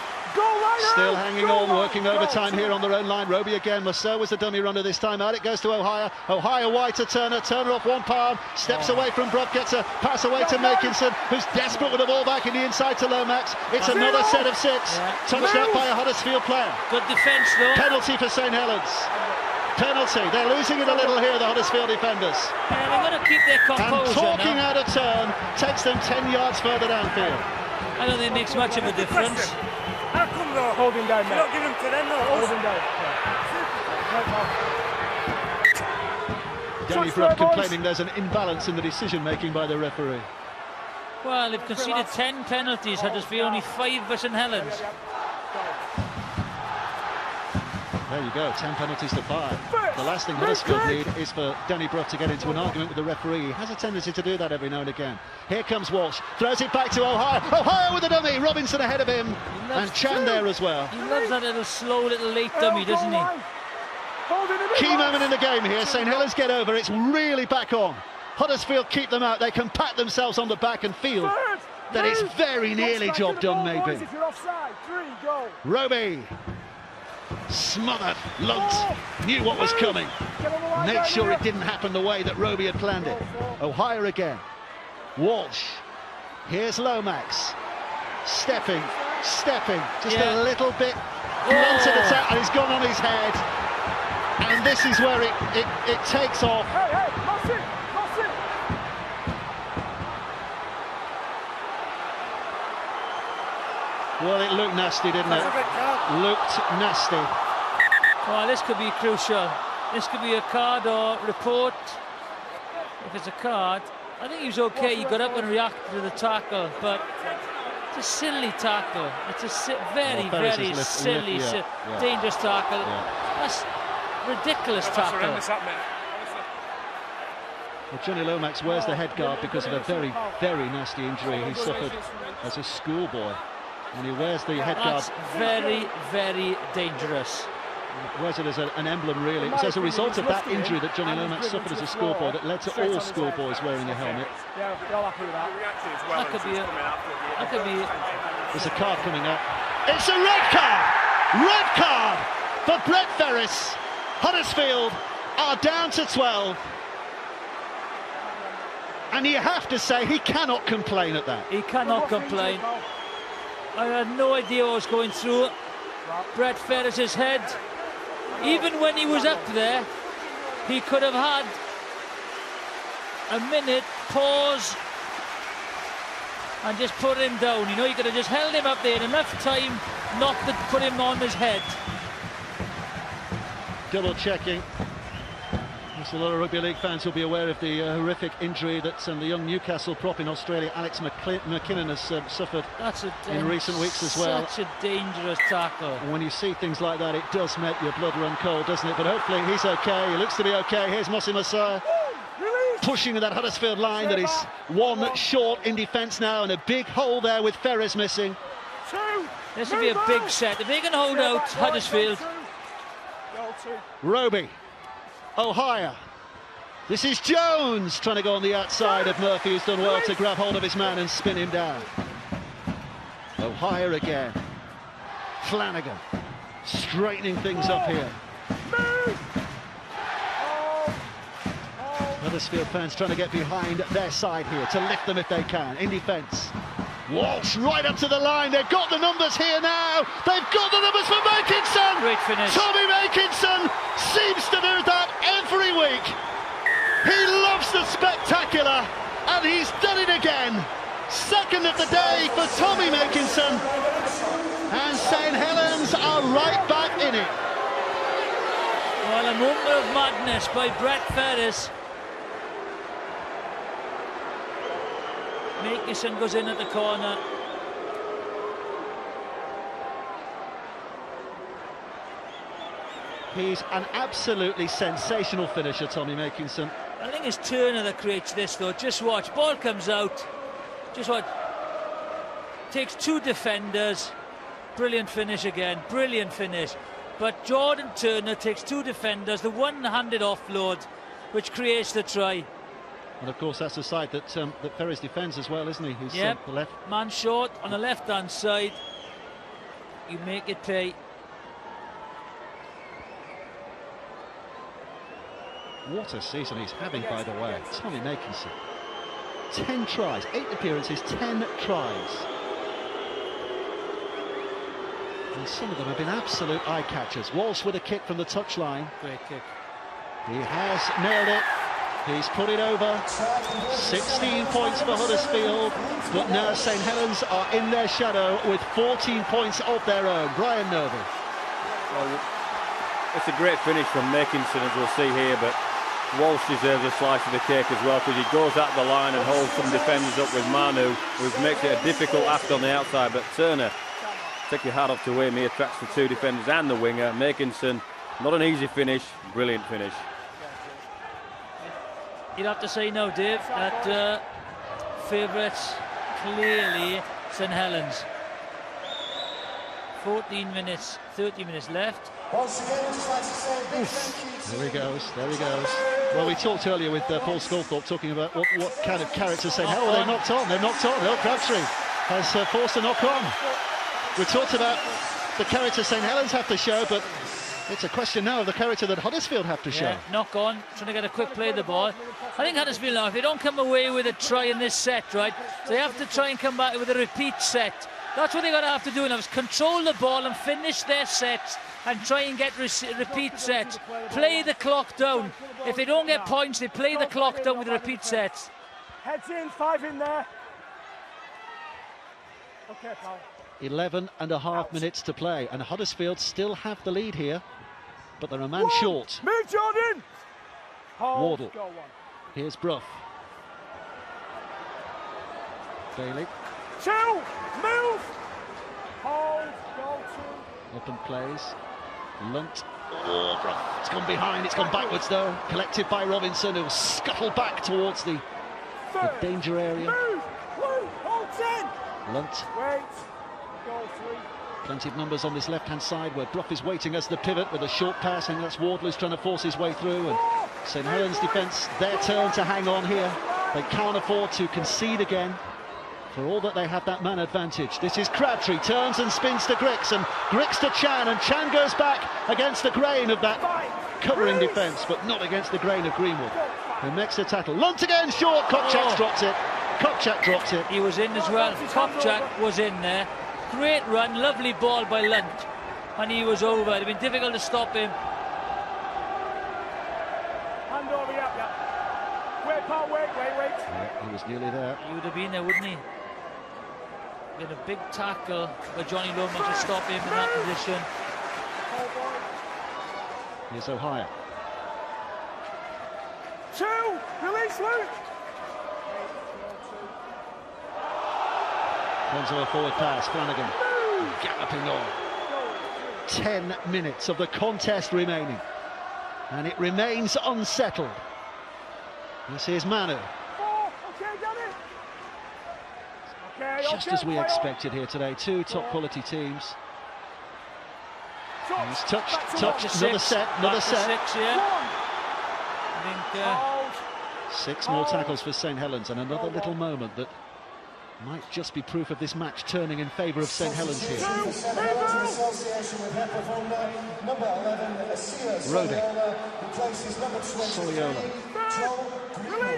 still hanging on, working overtime here on their own line. Roby again. Mousseau was the dummy runner this time out. It goes to Ohio. Ohio wide to Turner. Turner off 1 palm. Steps away from Brough. Gets a pass away to Makinson, who's desperate with the ball back in the inside to Lomax. It's another set of 6. Touched out by a Huddersfield player. Good defence though. Penalty for St Helens. penalty. They're losing it a little here, the Huddersfield defenders. Yeah, they've got to keep their composure. And talking now. out of turn takes them 10 yards further downfield. I don't think it makes much of a difference. How come though? Hold him down, mate. You're not giving him to them, though. Hold him down. Danny Brook complaining there's an imbalance in the decision-making by the referee. Well, they've conceded 10 penalties, Huddersfield, only 5 versus Helens. There you go, 10 penalties to 5. The last thing Huddersfield need is for Danny Brook to get into an argument with the referee. He has a tendency to do that every now and again. Here comes Walsh, throws it back to O'Hire. O'Hire with the dummy, Robinson ahead of him, and Chan there as well. He loves that little slow, little late dummy, doesn't he? Key moment in the game here, St Helens get over, it's really back on. Huddersfield keep them out, they can pat themselves on the back and feel that it's very nearly job done maybe. Roby, smothered, lumped, knew what was coming. Made sure it didn't happen the way that Roby had planned it. O'Hire again. Walsh. Here's Lomax. Stepping, just a little bit blunted attack, and he's gone on his head. And this is where it takes off. Well, it looked nasty, didn't it? Looked nasty. Well, this could be crucial. This could be a card or report. If it's a card, I think he was okay. He got up and reacted to the tackle, but it's a silly tackle. It's a very silly, dangerous tackle. That's ridiculous tackle. Well, Johnny Lomax wears the head guard because of a very, very nasty injury he suffered as a schoolboy. And he wears the head guard. That's very, very dangerous. He wears it as an emblem, really. It was as a result of that injury that Johnny Lomax suffered as a schoolboy that led to all schoolboys wearing a helmet. That could be. There's a card coming up. It's a red card! Red card for Brett Ferris. Huddersfield are down to 12. And you have to say he cannot complain at that. He cannot complain. I had no idea what was going through Brett Ferris's head. Even when he was up there, he could have had a minute, pause, and just put him down. You know, he could have just held him up there in enough time not to put him on his head. Double checking. A lot of rugby league fans will be aware of the horrific injury that the young Newcastle prop in Australia, Alex McKinnon, has suffered in recent weeks as well. Such a dangerous tackle. And when you see things like that, it does make your blood run cold, doesn't it? But hopefully he's okay. He looks to be okay. Here's Mossy Messiah pushing to that Huddersfield line that is one short in defence now, and a big hole there with Ferris missing. This will be a big set. If they can hold out Huddersfield. Roby. O'Hire. This is Jones trying to go on the outside of Murphy, who's done well to grab hold of his man and spin him down. O'Hire again. Flanagan straightening things up here. Huddersfield fans trying to get behind their side here to lift them if they can in defence. Walsh right up to the line. They've got the numbers here now. They've got the numbers for Makinson. Great finish. Tommy Makinson seems to do that every week. He loves the spectacular, and he's done it again. Second of the day for Tommy Makinson. And St Helens are right back in it. Well, a moment of madness by Brett Ferris. Makinson goes in at the corner. He's an absolutely sensational finisher, Tommy Makinson. I think it's Turner that creates this, though. Just watch. Ball comes out. Just watch. Takes 2 defenders. Brilliant finish again. Brilliant finish. But Jordan Turner takes 2 defenders. The one-handed offload, which creates the try. And of course, that's the side that that Ferris defends as well, isn't he? He's the left. Man short on the left-hand side. You make it pay. What a season he's having, by the way. Tommy Makinson. 10 tries, 8 appearances, 10 tries. And some of them have been absolute eye-catchers. Walsh with a kick from the touchline. Great kick. He has nailed it. He's put it over. 16 points for Huddersfield, but now St Helens are in their shadow with 14 points of their own. Brian Noble. Well, it's a great finish from Makinson, as we'll see here, but Walsh deserves a slice of the cake as well, because he goes at the line and holds some defenders up with Manu, who makes it a difficult ask on the outside. But Turner, take your hat off to him. He attracts the two defenders and the winger. Makinson, not an easy finish, brilliant finish. You'd have to say no, Dave, that favourites clearly St Helens. 14 minutes, 30 minutes left. There he goes, there he goes. Well, we talked earlier with Paul Sculthorpe talking about what kind of character St Helens. They've knocked on, they've knocked on. Oh, Crabtree has forced a knock on. We talked about the character St Helens have to show, but it's a question now of the character that Huddersfield have to show. Yeah, knock on, trying to get a quick play of the ball. I think Huddersfield now, if they don't come away with a try in this set, right, they have to try and come back with a repeat set. That's what they're going to have to do now, is control the ball and finish their sets and try and get repeat sets. Play the clock down. If they don't get points, they play the clock down with repeat sets. Heads in, 5 in there. Okay, pal. 11.5 minutes to play, and Huddersfield still have the lead here, but they're a man short. Move, Jordan! Wardle. Here's Brough. Bailey. 2, move! Hold, go 2. Up and plays. Lunt. Oh, Brough. It's gone behind, it's gone backwards though. Collected by Robinson, who will scuttle back towards the danger area. Move! Hold 10! Lunt. Wait. Go 3. Plenty of numbers on this left-hand side where Brough is waiting as the pivot with a short pass, and that's Wardle who's trying to force his way through. And St Helens defence, their turn to hang on here. They can't afford to concede again, for all that they have that man advantage. This is Crabtree, turns and spins to Grix, and Grix to Chan, and Chan goes back against the grain of that covering defence, but not against the grain of Greenwood, who makes the tackle. Lunt again, short, Kopchak drops it. Kopchak drops it. He was in as well. Kopchak was in there. Great run, lovely ball by Lunt, and he was over. It'd been difficult to stop him. Hand over, yeah. Wait, pal, wait. Yeah, he was nearly there. He would have been there, wouldn't he? He had a big tackle by Johnny Lomas to stop him in that position. Here's O'Hire. 2, release Luke. Onto a forward pass, Flanagan galloping on. 10 minutes of the contest remaining, and it remains unsettled. This is Manu. Just as we expected here today, two top quality teams. He's touched, another set. Six, yeah. I think, 6 more tackles for St Helens, and another little moment that might just be proof of this match turning in favour of St Helens here. Roby. Soliola.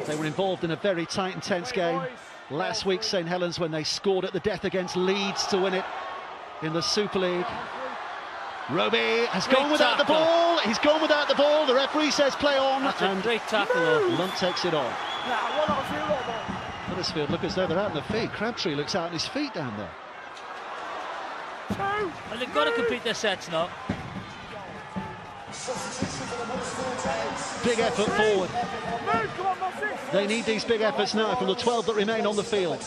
They were involved in a very tight and tense game last week, St Helens, when they scored at the death against Leeds to win it in the Super League. Roby has gone without the ball. He's gone without the ball. The referee says play on. That's a great tackle. Lunt takes it on. Huddersfield look as though they're out on their feet. Crabtree looks out on his feet down there. Well, they've got to complete their sets now. Big effort forward. They need these big efforts now from the 12 that remain on the field.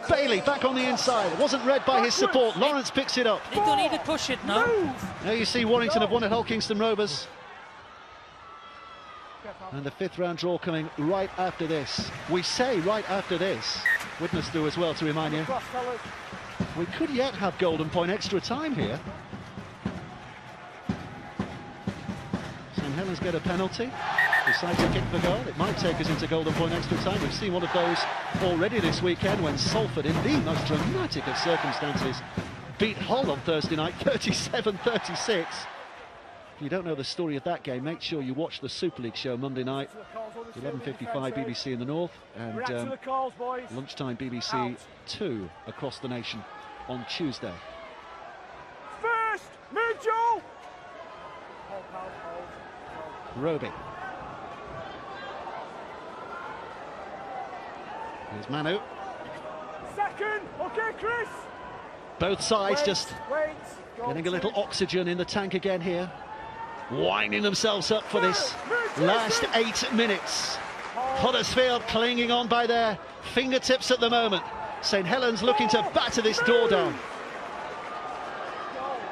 Bailey back on the inside. It wasn't read by his support. Lawrence picks it up. They don't need to push it now. Now you see Warrington have won at Hull Kingston Rovers. And the 5th round draw coming right after this. We say right after this. Witness do as well to remind you. We could yet have golden point extra time here. St Helens get a penalty. Decide to kick the goal. It might take us into golden point extra time. We've seen one of those already this weekend when Salford, in the most dramatic of circumstances, beat Hull on Thursday night 37-36. If you don't know the story of that game, make sure you watch the Super League show Monday night, 11:55 BBC in the North, and lunchtime BBC 2 across the nation on Tuesday. First, move, Joel. Roby. Here's Manu. Second, okay, Chris. Both sides just Wait. getting a little oxygen in the tank again here. Winding themselves up for this last 8 minutes. Huddersfield clinging on by their fingertips at the moment. St Helens looking to batter this door down.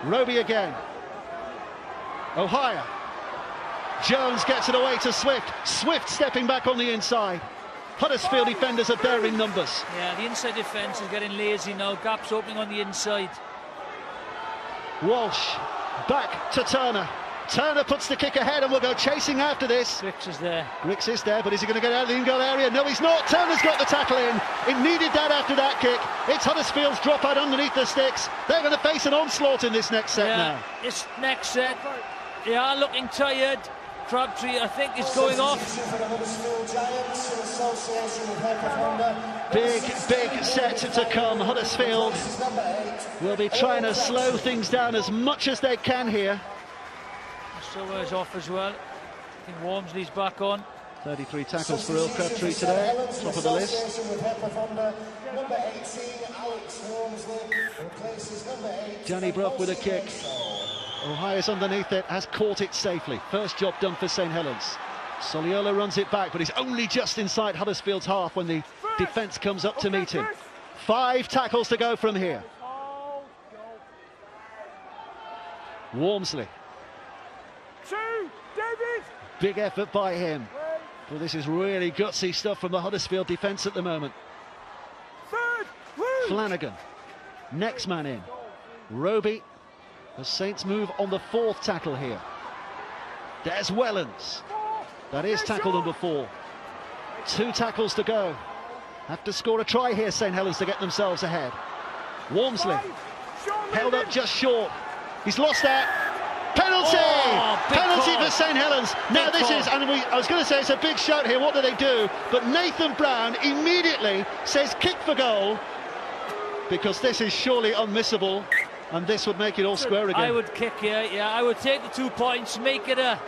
Roby again. O'Hire. Jones gets it away to Swift. Swift stepping back on the inside. Huddersfield defenders are there in numbers. Yeah, the inside defence is getting lazy now. Gaps opening on the inside. Walsh back to Turner. Turner puts the kick ahead and will go chasing after this. Griggs is there. Griggs is there, but is he going to get out of the in-goal area? No, he's not. Turner's got the tackle in. It needed that after that kick. It's Huddersfield's dropout underneath the sticks. They're going to face an onslaught in this next set now. This next set, they are looking tired. Crabtree, I think, is going off. Big set to come. Huddersfield will be trying to slow things down as much as they can here. Sower's off as well. I think Wormsley's back on. 33 tackles for Earl Crabtree today, top of the list. Danny Brough with a kick. O'Hire's underneath it, has caught it safely. First job done for St Helens. Soliola runs it back, but he's only just inside Huddersfield's half when the defence comes up to meet him. 5 tackles to go from here. Wormsley. 2, David. Big effort by him. Well, this is really gutsy stuff from the Huddersfield defence at the moment. Third. Flanagan. Next man in. Roby. The Saints move on the 4th tackle here. There's Wellens. That is tackle number 4. 2 tackles to go. Have to score a try here, St Helens, to get themselves ahead. Wormsley. Held up just short. He's lost that. Penalty! Penalty for St Helens. Now this is, and I was going to say it's a big shout here. What do they do? But Nathan Brown immediately says kick for goal, because this is surely unmissable, and this would make it all square again. I would kick here, yeah. I would take the 2 points, make it a,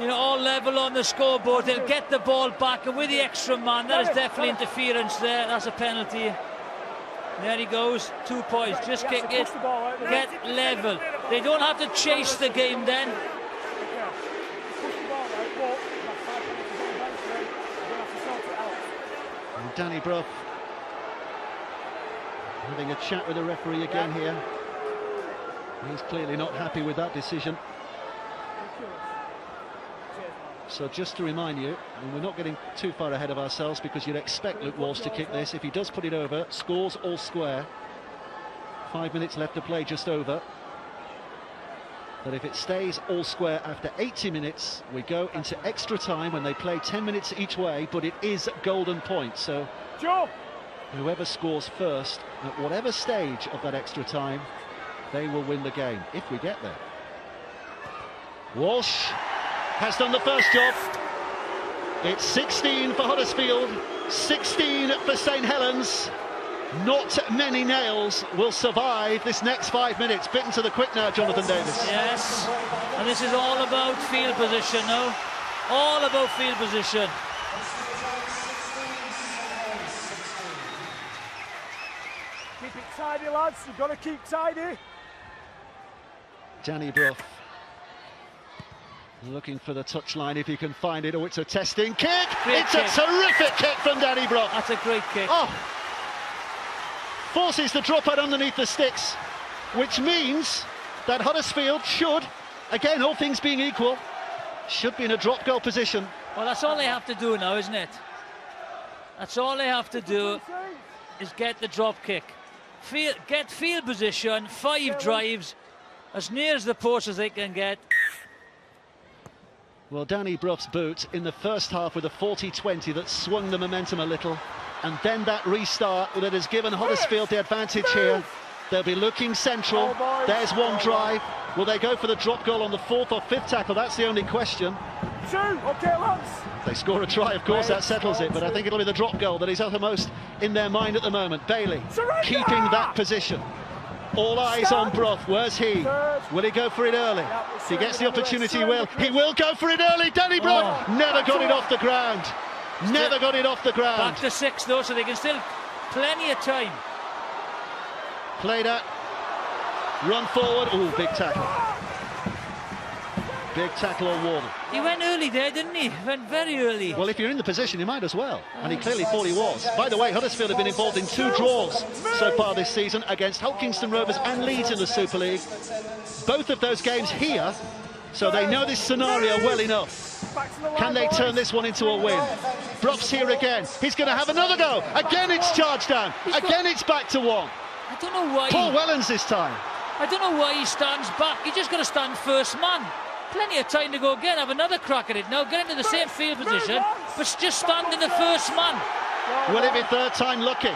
all level on the scoreboard. They'll get the ball back, and with the extra man, that is definitely interference there. That's a penalty. There he goes, 2 points. Just kick it, get level. They don't have to chase the game then. And Danny Brough having a chat with the referee again here. He's clearly not happy with that decision. So just to remind you, and we're not getting too far ahead of ourselves, because you'd expect Luke Walsh to kick this. If he does put it over, scores all square. 5 minutes left to play, just over. But if it stays all square after 80 minutes, we go into extra time when they play 10 minutes each way, but it is golden point. So whoever scores first at whatever stage of that extra time, they will win the game, if we get there. Walsh has done the first job. It's 16 for Huddersfield, 16 for St Helens. Not many nails will survive this next 5 minutes. Bitten to the quick now, Jonathan Davis. Yes, and this is all about field position now. All about field position. Keep it tidy, lads. You've got to keep tidy. Danny Brough looking for the touchline if he can find it. Oh, it's a testing kick. It's a terrific kick from Danny Brough. That's a great kick. Oh, forces the dropout underneath the sticks, which means that Huddersfield should, again, all things being equal, should be in a drop goal position. Well, that's all they have to do now, isn't it? That's all they have to do, is get the drop kick. Get field position, 5 drives, as near as the post as they can get. Well, Danny Brough's boot in the first half with a 40-20 that swung the momentum a little, and then that restart that has given Huddersfield the advantage here. They'll be looking central. There's one drive. Will they go for the drop goal on the 4th or 5th tackle? That's the only question. 2, okay, lads. If they score a try, of course, that settles it, but I think it'll be the drop goal that is uppermost in their mind at the moment. Bailey keeping that position. All eyes on Brough. Where's he? Will he go for it early? If he gets the opportunity, he will. He will go for it early. Danny Brough never got it off the ground. Never got it off the ground. Back to 6 though, so they can still plenty of time. Played at, run forward. Oh, big tackle. Big tackle on Wardle. He went early there, didn't he? Went very early. Well, if you're in the position, you might as well. And he clearly thought he was. By the way, Huddersfield have been involved in 2 draws so far this season against Hull Kingston Rovers and Leeds in the Super League. Both of those games here, so they know this scenario well enough. Can they turn this one into a win? Bruff's here again. He's going to have another go. Again, it's charged down. Again, it's back to 1. I don't know why. Paul Helens this time. I don't know why he stands back. He's just got to stand first man. Plenty of time to go again. Have another crack at it now. Get into the same field position, but just stand in the first man. Will it be third time lucky?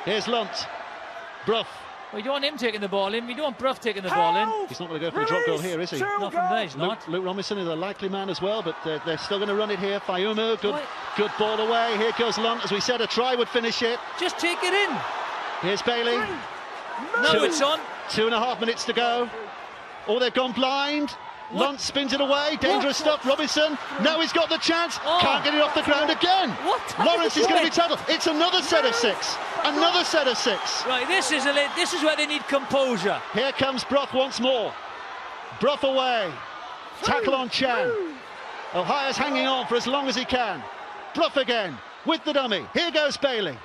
Here's Lunt. Bruff. Well, you don't want him taking the ball in. You don't want Bruff taking the ball in. He's not going to go for a drop goal here, is he? Not from there, he's not. Luke Robinson is a likely man as well, but they're still going to run it here. Fayumu, good ball away. Here goes Lunt. As we said, a try would finish it. Just take it in. Here's Bailey. No, it's on. 2.5 minutes to go. Oh, they've gone blind. Lunt spins it away. Dangerous stuff. Robinson. Now he's got the chance. Can't get it off the ground again. Lawrence is going to be tackled. It's another set of 6. Another set of 6. Right, this is where they need composure. Here comes Bruff once more. Bruff away. Tackle on Chan. Ohia's hanging on for as long as he can. Bruff again with the dummy. Here goes Bailey.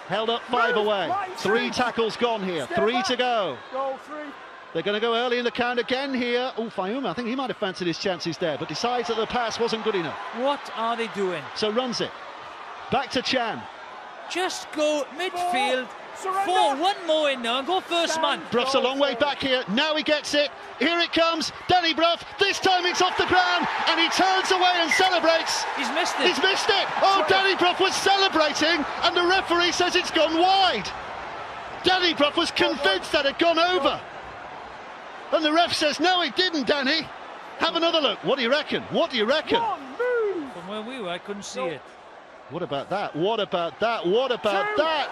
Held up 5 away. 3 tackles gone here. 3 to go. They're going to go early in the count again here. Oh, Fayuma, I think he might have fancied his chances there, but decides that the pass wasn't good enough. What are they doing? So runs it. Back to Chan. Just go midfield. 4, 1 more in now and go first man. Bruff's a long way back here. Now he gets it. Here it comes. Danny Bruff. This time it's off the ground and he turns away and celebrates. He's missed it. He's missed it. Oh, Danny Bruff was celebrating and the referee says it's gone wide. Danny Bruff was convinced that it had gone over. And the ref says, no, it didn't, Danny. Have another look. What do you reckon? What do you reckon? From where we were, I couldn't see it. What about that? What about that? What about that?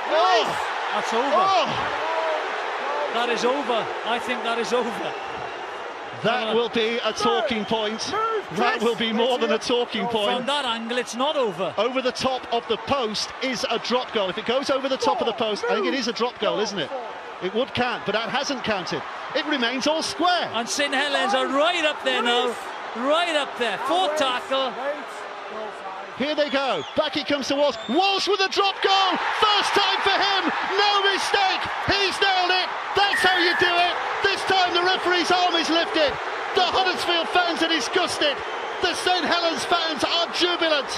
Oh! That's over. Oh! That is over. I think that is over. That will be a talking point. That will be more than a talking point. From that angle, it's not over. Over the top of the post is a drop goal. If it goes over the top of the post, I think it is a drop goal, isn't it? It would count, but that hasn't counted. It remains all square. And St Helens are right up there now. Right up there. 4th tackle. Here they go. Back it comes to Walsh. Walsh with a drop goal. First time for him. No mistake. He's nailed it. That's how you do it. This time the referee's arm is lifted. The Huddersfield fans are disgusted. The St Helens fans are jubilant.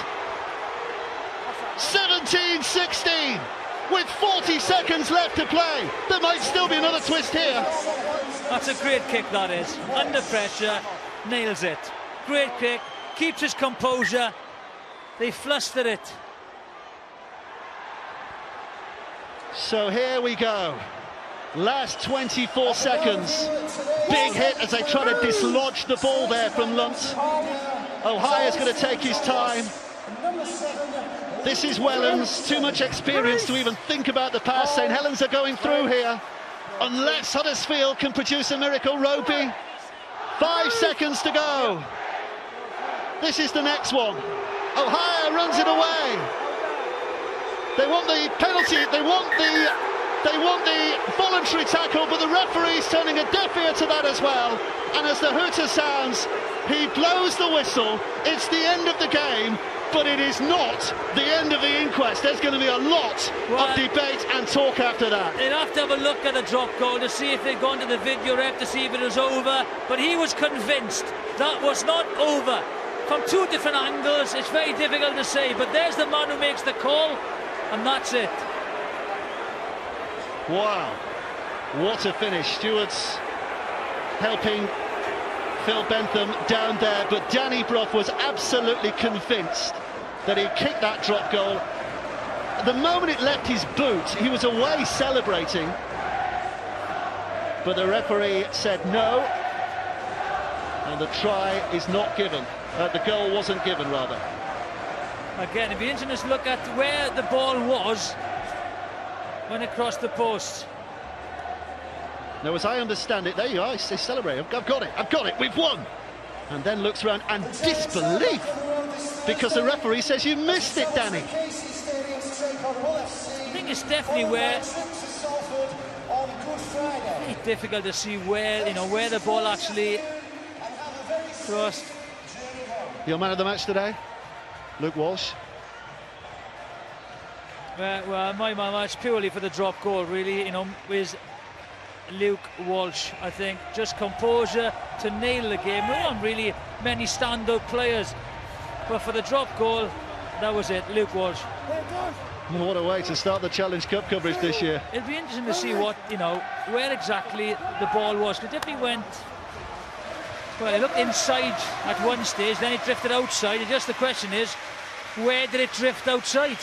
17-16. With 40 seconds left to play. There might still be another twist here. That's a great kick, that is. Under pressure, nails it. Great kick, keeps his composure. They flustered it. So here we go. Last 24 seconds. Big hit as they try to dislodge the ball there from Lunt. Ohia's going to take his time. This is Wellens, too much experience to even think about the pass. St Helens are going through here. Unless Huddersfield can produce a miracle. Roby, 5 seconds to go. This is the next one. Ohio runs it away. They want the penalty, they want the voluntary tackle, but the referee's turning a deaf ear to that as well. And as the hooter sounds, he blows the whistle. It's the end of the game. But it is not the end of the inquest. There's going to be a lot of debate and talk after that. They'd have to have a look at the drop goal to see if they'd gone to the video rep to see if it was over. But he was convinced that was not over. From 2 different angles, it's very difficult to say. But there's the man who makes the call, and that's it. Wow. What a finish. Stewart's helping Phil Bentham down there, but Danny Bruff was absolutely convinced that he kicked that drop goal. The moment it left his boot, he was away celebrating, but the referee said no, and the try is not given. The goal wasn't given, rather. Again, it'd be interesting to look at where the ball was when it crossed the post. Now, as I understand it, there you are, they celebrate. I've got it, we've won. And then looks around and disbelief. because the referee says you missed it, Danny. I think it's definitely where it's difficult to see where, you know, where the ball actually crossed. Your man of the match today, Luke Walsh. Well, my man match purely for the drop goal, really, you know, is Luke Walsh. I think just composure to nail the game. There weren't really many standout players, but for the drop goal, that was it, Luke Walsh. What a way to start the Challenge Cup coverage this year. It'll be interesting to see what, you know, where exactly the ball was, because if he went, well, it looked inside at one stage, then it drifted outside, and just the question is, where did it drift outside?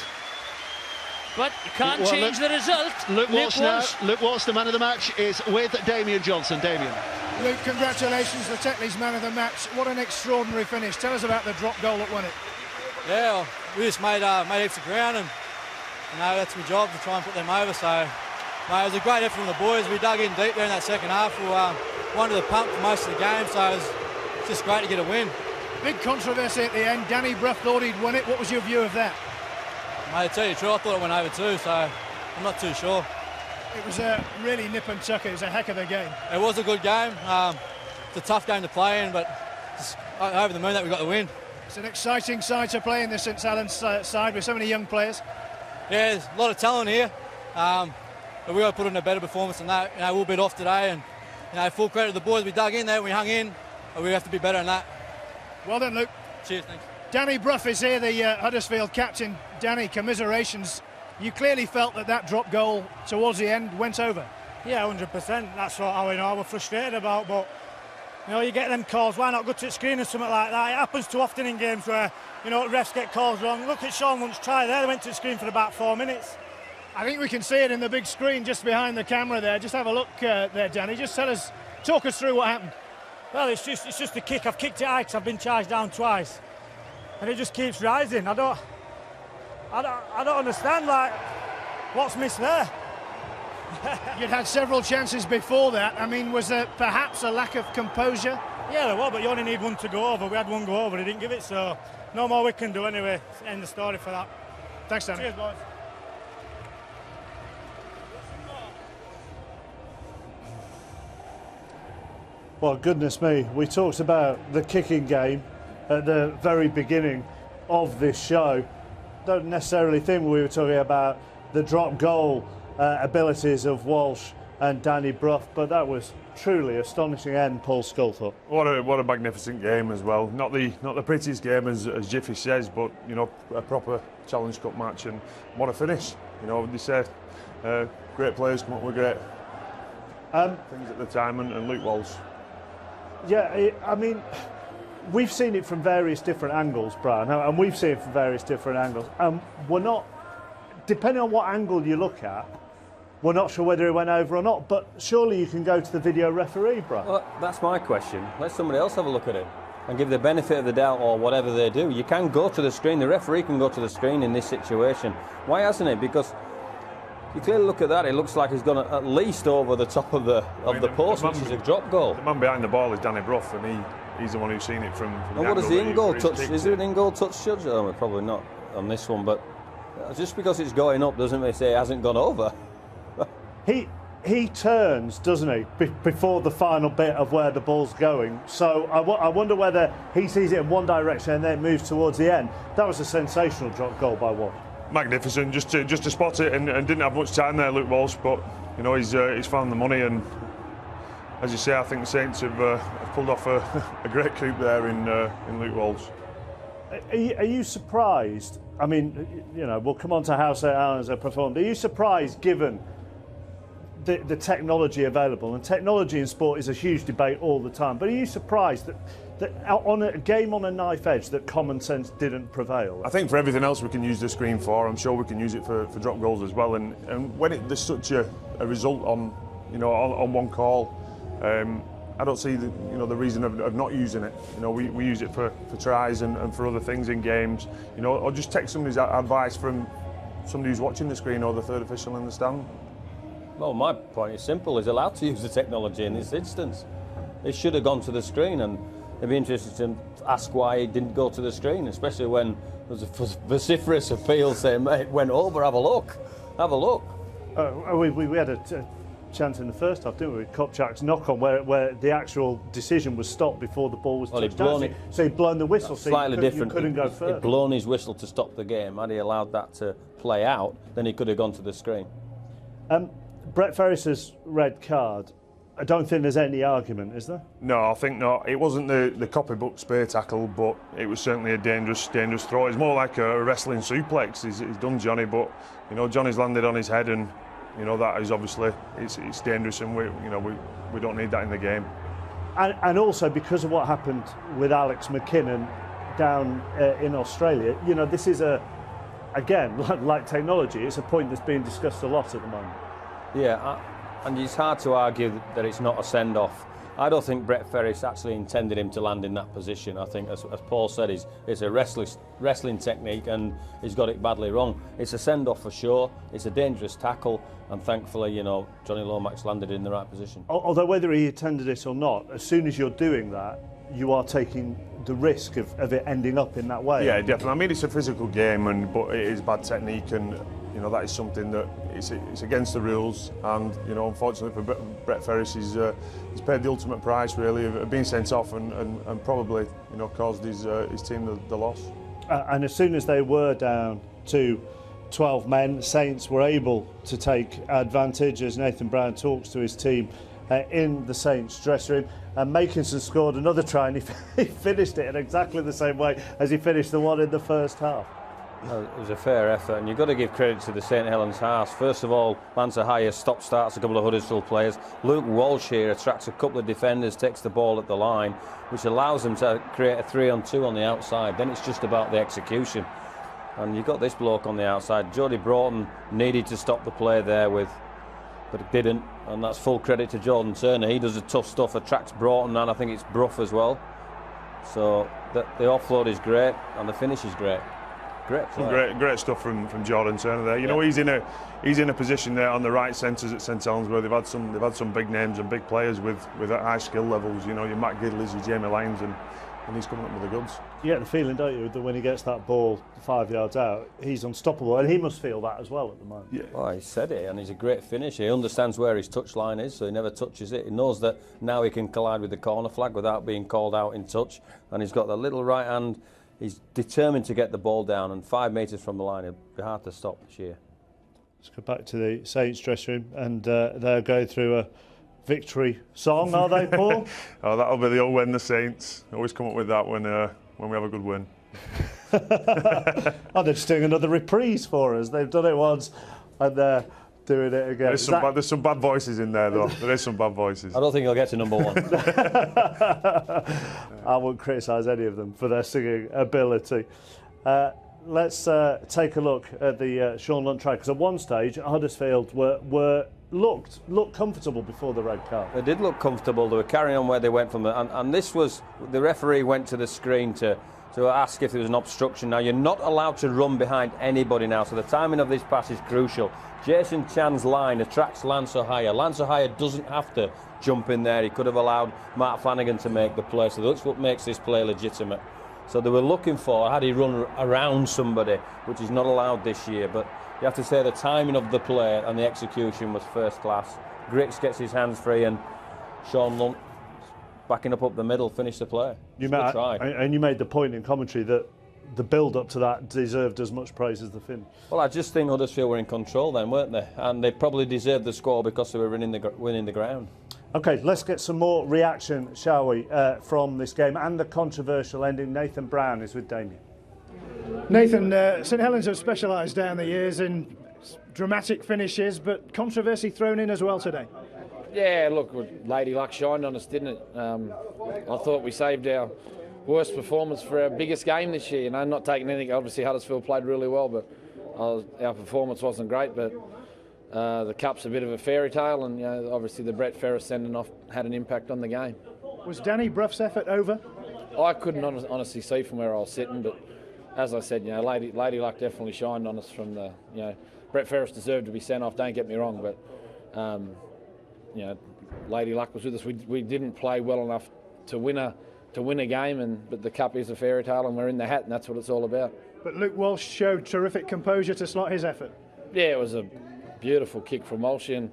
But you can't change the result. Luke Walsh now. Luke Walsh, the man of the match, is with Damien Johnson. Damien. Luke, congratulations, the Tetley's man of the match. What an extraordinary finish. Tell us about the drop goal that won it. Yeah, well, we just made heaps of ground, and you know, that's my job to try and put them over. So it was a great effort from the boys. We dug in deep there in that second half. We wanted the pump for most of the game, so it's just great to get a win. Big controversy at the end. Danny Brough thought he'd won it. What was your view of that? Mate, to tell you the truth, I thought it went over too, so I'm not too sure. It was a really nip and tuck. It was a heck of a game. It was a good game. It's a tough game to play in, but just over the moon that we got the win. It's an exciting side to play in this St Helens side with so many young players. Yeah, there's a lot of talent here, but we got to put in a better performance than that. You know, we'll bit off today, and you know, full credit to the boys. We dug in there, we hung in, but we have to be better than that. Well done, Luke. Cheers, thanks. Danny Brough is here, the Huddersfield captain. Danny, commiserations. You clearly felt that drop goal towards the end went over. Yeah, 100%. That's what I was frustrated about. But you know, you get them calls. Why not go to the screen or something like that? It happens too often in games where you know refs get calls wrong. Look at Sean Lunt's try there. They went to the screen for about 4 minutes. I think we can see it in the big screen just behind the camera there. Just have a look there, Danny. Just talk us through what happened. Well, it's just a kick. I've kicked it high because I've been charged down twice, and it just keeps rising. I don't understand, like, what's missed there? You'd had several chances before that. I mean, was there perhaps a lack of composure? Yeah, there was, but you only need one to go over. We had one go over, he didn't give it, so no more we can do anyway. End the story for that. Thanks, Danny. Cheers, boys. Well, goodness me, we talked about the kicking game at the very beginning of this show. Don't necessarily think we were talking about the drop goal abilities of Walsh and Danny Brough, but that was truly astonishing end, Paul Sculthorpe. What a magnificent game as well. Not the prettiest game as Jiffy says, but you know, a proper Challenge Cup match, and what a finish. You know, they said great players come up with great things at the time, and Luke Walsh. Yeah, I mean, we've seen it from various different angles, Brian, and we've seen it from various different angles. We're not, depending on what angle you look at, we're not sure whether it went over or not, but surely you can go to the video referee, Brian. Well, that's my question. Let somebody else have a look at it and give the benefit of the doubt or whatever they do. You can go to the screen, the referee can go to the screen in this situation. Why hasn't it? Because you clearly look at that, it looks like he's gone at least over the top of the post, which is a drop goal. The man behind the ball is Danny Brough, and he's the one who's seen it from the what does the in-goal touch? Is there it. an in-goal touch judge? Oh, probably not on this one, but just because it's going up doesn't mean say it hasn't gone over. He turns, doesn't he, before the final bit of where the ball's going. So I wonder whether he sees it in one direction and then it moves towards the end. That was a sensational drop goal by Walsh. Magnificent, just to spot it, and didn't have much time there, Luke Walsh. But you know, he's found the money, and as you say, I think the Saints have pulled off a great coup there in Luke Walsh. Are you surprised? I mean, you know, we'll come on to how St Helens have performed. Are you surprised, given the technology available? And technology in sport is a huge debate all the time. But are you surprised that on a game on a knife edge that common sense didn't prevail? I think for everything else we can use the screen for, I'm sure we can use it for drop goals as well. And when there's such a result on, you know, on one call, I don't see the reason of not using it. You know, we use it for tries and for other things in games. You know, or just take somebody's advice from somebody who's watching the screen or the third official in the stand. Well, my point is simple. He's allowed to use the technology in this instance. It should have gone to the screen, and it'd be interesting to ask why he didn't go to the screen, especially when there was a vociferous appeal saying, mate, it went over, have a look. Have a look. We had a chance in the first half, didn't we, with Kopchak's knock-on, where the actual decision was stopped before the ball was touched down. So he'd blown the whistle, so slightly different. You couldn't go further. He'd blown his whistle to stop the game. Had he allowed that to play out, then he could have gone to the screen. Brett Ferris's red card, I don't think there's any argument, is there? No, I think not. It wasn't the copybook spear tackle, but it was certainly a dangerous throw. It's more like a wrestling suplex. He's done Johnny, but you know Johnny's landed on his head, and you know that is obviously it's dangerous, and we don't need that in the game. And also because of what happened with Alex McKinnon down in Australia, you know this is again like technology. It's a point that's being discussed a lot at the moment. Yeah. And it's hard to argue that it's not a send-off. I don't think Brett Ferris actually intended him to land in that position. I think, as Paul said, it's a wrestling technique, and he's got it badly wrong. It's a send-off for sure. It's a dangerous tackle, and thankfully, you know, Johnny Lomax landed in the right position. Although whether he intended it or not, as soon as you're doing that, you are taking the risk of it ending up in that way. Yeah, definitely. I mean, it's a physical game, but it is bad technique, and you know that is something that it's against the rules. And you know, unfortunately for Brett Ferris, he's paid the ultimate price really of being sent off, and probably you know caused his team the loss. And as soon as they were down to 12 men, Saints were able to take advantage as Nathan Brown talks to his team in the Saints dressing room. And Makinson scored another try, and he finished it in exactly the same way as he finished the one in the first half. Well, it was a fair effort, and you've got to give credit to the St Helens halves. First of all, Lancer Hire stop-starts a couple of Huddersfield players. Luke Walsh here attracts a couple of defenders, takes the ball at the line, which allows them to create a 3-on-2 on the outside. Then it's just about the execution. And you've got this bloke on the outside. Jody Broughton needed to stop the play there but it didn't, and that's full credit to Jordan Turner. He does the tough stuff, attracts Broughton, and I think it's Brough as well. So the offload is great, and the finish is great. Great stuff from Jordan Turner there. You know, he's in a position there on the right centres at St Helens where they've had some big names and big players with high skill levels. You know, your Matt Gidleys, your Jamie Lyons, and he's coming up with the goods. You get the feeling, don't you, that when he gets that ball 5 yards out, he's unstoppable, and he must feel that as well at the moment. Yeah. Well, he said it, and he's a great finisher. He understands where his touch line is, so he never touches it. He knows that now he can collide with the corner flag without being called out in touch, and he's got the little right hand. He's determined to get the ball down, and 5 metres from the line, it'll be hard to stop Shear. Let's go back to the Saints dressing room, and they'll go through a victory song, are they, Paul? Oh, that'll be the old "When the Saints." Always come up with that when we have a good win. Oh, they're just doing another reprise for us. They've done it once, and they're doing it again. There's some bad voices in there, though. There is some bad voices. I don't think he'll get to number one. I won't criticise any of them for their singing ability. Let's take a look at the Sean Lunt try, because at one stage Huddersfield looked comfortable before the red card. They did look comfortable. They were carrying on where they went from and this was the referee went to the screen to ask if there was an obstruction. Now you're not allowed to run behind anybody now, so the timing of this pass is crucial. Jason Chan's line attracts Lance O'Hire. Lance O'Hire doesn't have to jump in there. He could have allowed Mark Flanagan to make the play, so that's what makes this play legitimate. So they were looking for, had he run around somebody, which is not allowed this year, but you have to say the timing of the play and the execution was first class. Griggs gets his hands free, and Sean Lunt, backing up the middle, finished the play. And you made the point in commentary that the build-up to that deserved as much praise as the finish. Well, I just think Huddersfield were in control then, weren't they? And they probably deserved the score because they were winning the ground. OK, let's get some more reaction, shall we, from this game and the controversial ending. Nathan Brown is with Damien. Nathan, St Helens have specialised down the years in dramatic finishes, but controversy thrown in as well today. Yeah, look, Lady Luck shined on us, didn't it? I thought we saved our worst performance for our biggest game this year. You know, not taking anything. Obviously, Huddersfield played really well, but our performance wasn't great. But the cup's a bit of a fairy tale, and you know, obviously the Brett Ferris sending off had an impact on the game. Was Danny Brough's effort over? I couldn't honestly see from where I was sitting, but as I said, you know, Lady Luck definitely shined on us from the. You know, Brett Ferris deserved to be sent off. Don't get me wrong, but you know, Lady Luck was with us. We didn't play well enough to win a to win a game, but the cup is a fairy tale and we're in the hat, and that's what it's all about. But Luke Walsh showed terrific composure to slot his effort. Yeah, it was a beautiful kick from Walsh, and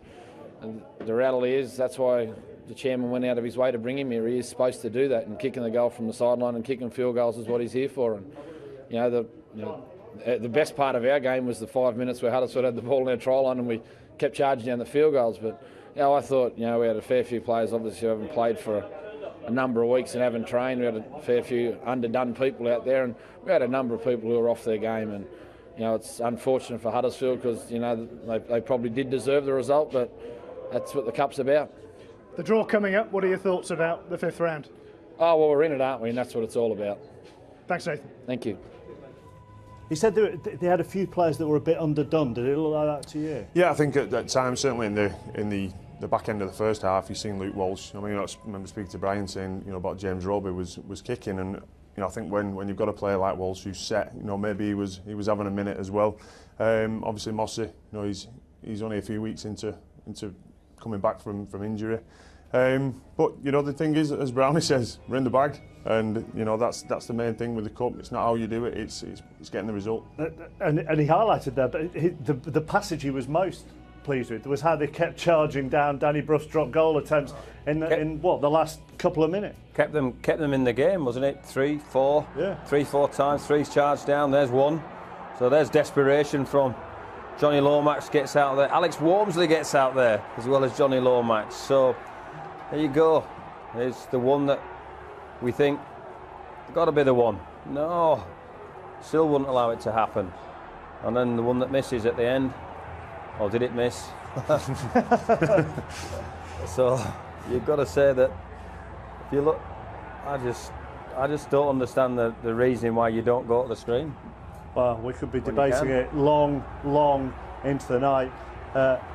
the reality is that's why the chairman went out of his way to bring him here. He is supposed to do that, and kicking the goal from the sideline and kicking field goals is what he's here for. And the best part of our game was the 5 minutes where Huddersfield had the ball in our try line and we kept charging down the field goals. But I thought we had a fair few players obviously who haven't played for a number of weeks and haven't trained. We had a fair few underdone people out there, and we had a number of people who were off their game. And it's unfortunate for Huddersfield because they probably did deserve the result, but that's what the cup's about. The draw coming up, what are your thoughts about the 5th round? Oh, well, we're in it, aren't we? And that's what it's all about. Thanks, Nathan. Thank you. He said they had a few players that were a bit underdone. Did it look like that to you? Yeah, I think at that time, certainly in the back end of the first half, you've seen Luke Walsh. I mean, I remember speaking to Brian saying, about James Roby was kicking, and I think when you've got a player like Walsh who's set, maybe he was having a minute as well. Obviously Mossy, he's only a few weeks into coming back from injury. But the thing is, as Brownie says, we're in the bag, and that's the main thing with the cup. It's not how you do it; it's getting the result. And he highlighted that, but the passage he was most pleased with was how they kept charging down Danny Bruff's drop goal attempts in the last couple of minutes. Kept them in the game, wasn't it? 3, 4, 3-4 times. 3's charged down. There's one. So there's desperation from Johnny Lomax. Gets out there. Alex Wormsley gets out there as well as Johnny Lomax. So there you go. There's the one that we think got to be the one. No, still wouldn't allow it to happen. And then the one that misses at the end. Or did it miss? So you've got to say that if you look, I just don't understand the reasoning why you don't go to the screen. Well, we could be debating it long into the night.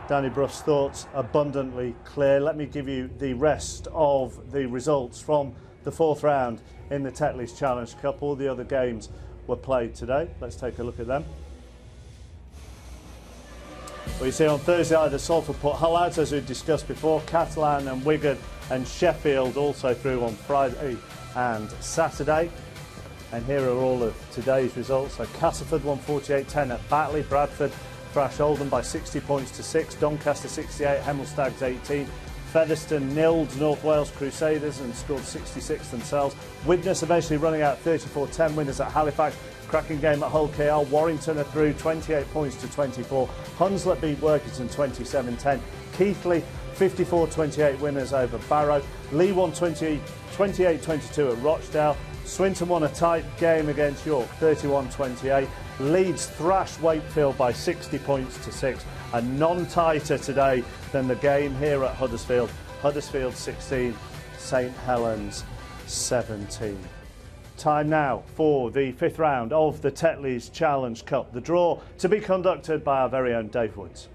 Danny Bruff's thoughts abundantly clear. Let me give you the rest of the results from the 4th round in the Tetley's Challenge Cup. All the other games were played today. Let's take a look at them. Well, you see on Thursday either Salford put Hull out, as we discussed before. Catalan and Wigan and Sheffield also through on Friday and Saturday. And here are all of today's results. So Castleford won 48-10 at Batley. Bradford thrashed Oldham by 60 points to 6. Doncaster 68, Hemel Stags 18. Featherstone nilled North Wales Crusaders and scored 66 themselves. Widnes eventually running out 34-10 winners at Halifax. Cracking game at Hull KR. Warrington are through 28 points to 24. Hunslet beat Workington 27-10. Keighley 54-28 winners over Barrow. Lee won 28-22 at Rochdale. Swinton won a tight game against York 31-28. Leeds thrashed Wakefield by 60 points to 6. And none tighter today than the game here at Huddersfield. Huddersfield 16, St Helens 17. Time now for the 5th round of the Tetley's Challenge Cup. The draw to be conducted by our very own Dave Woods.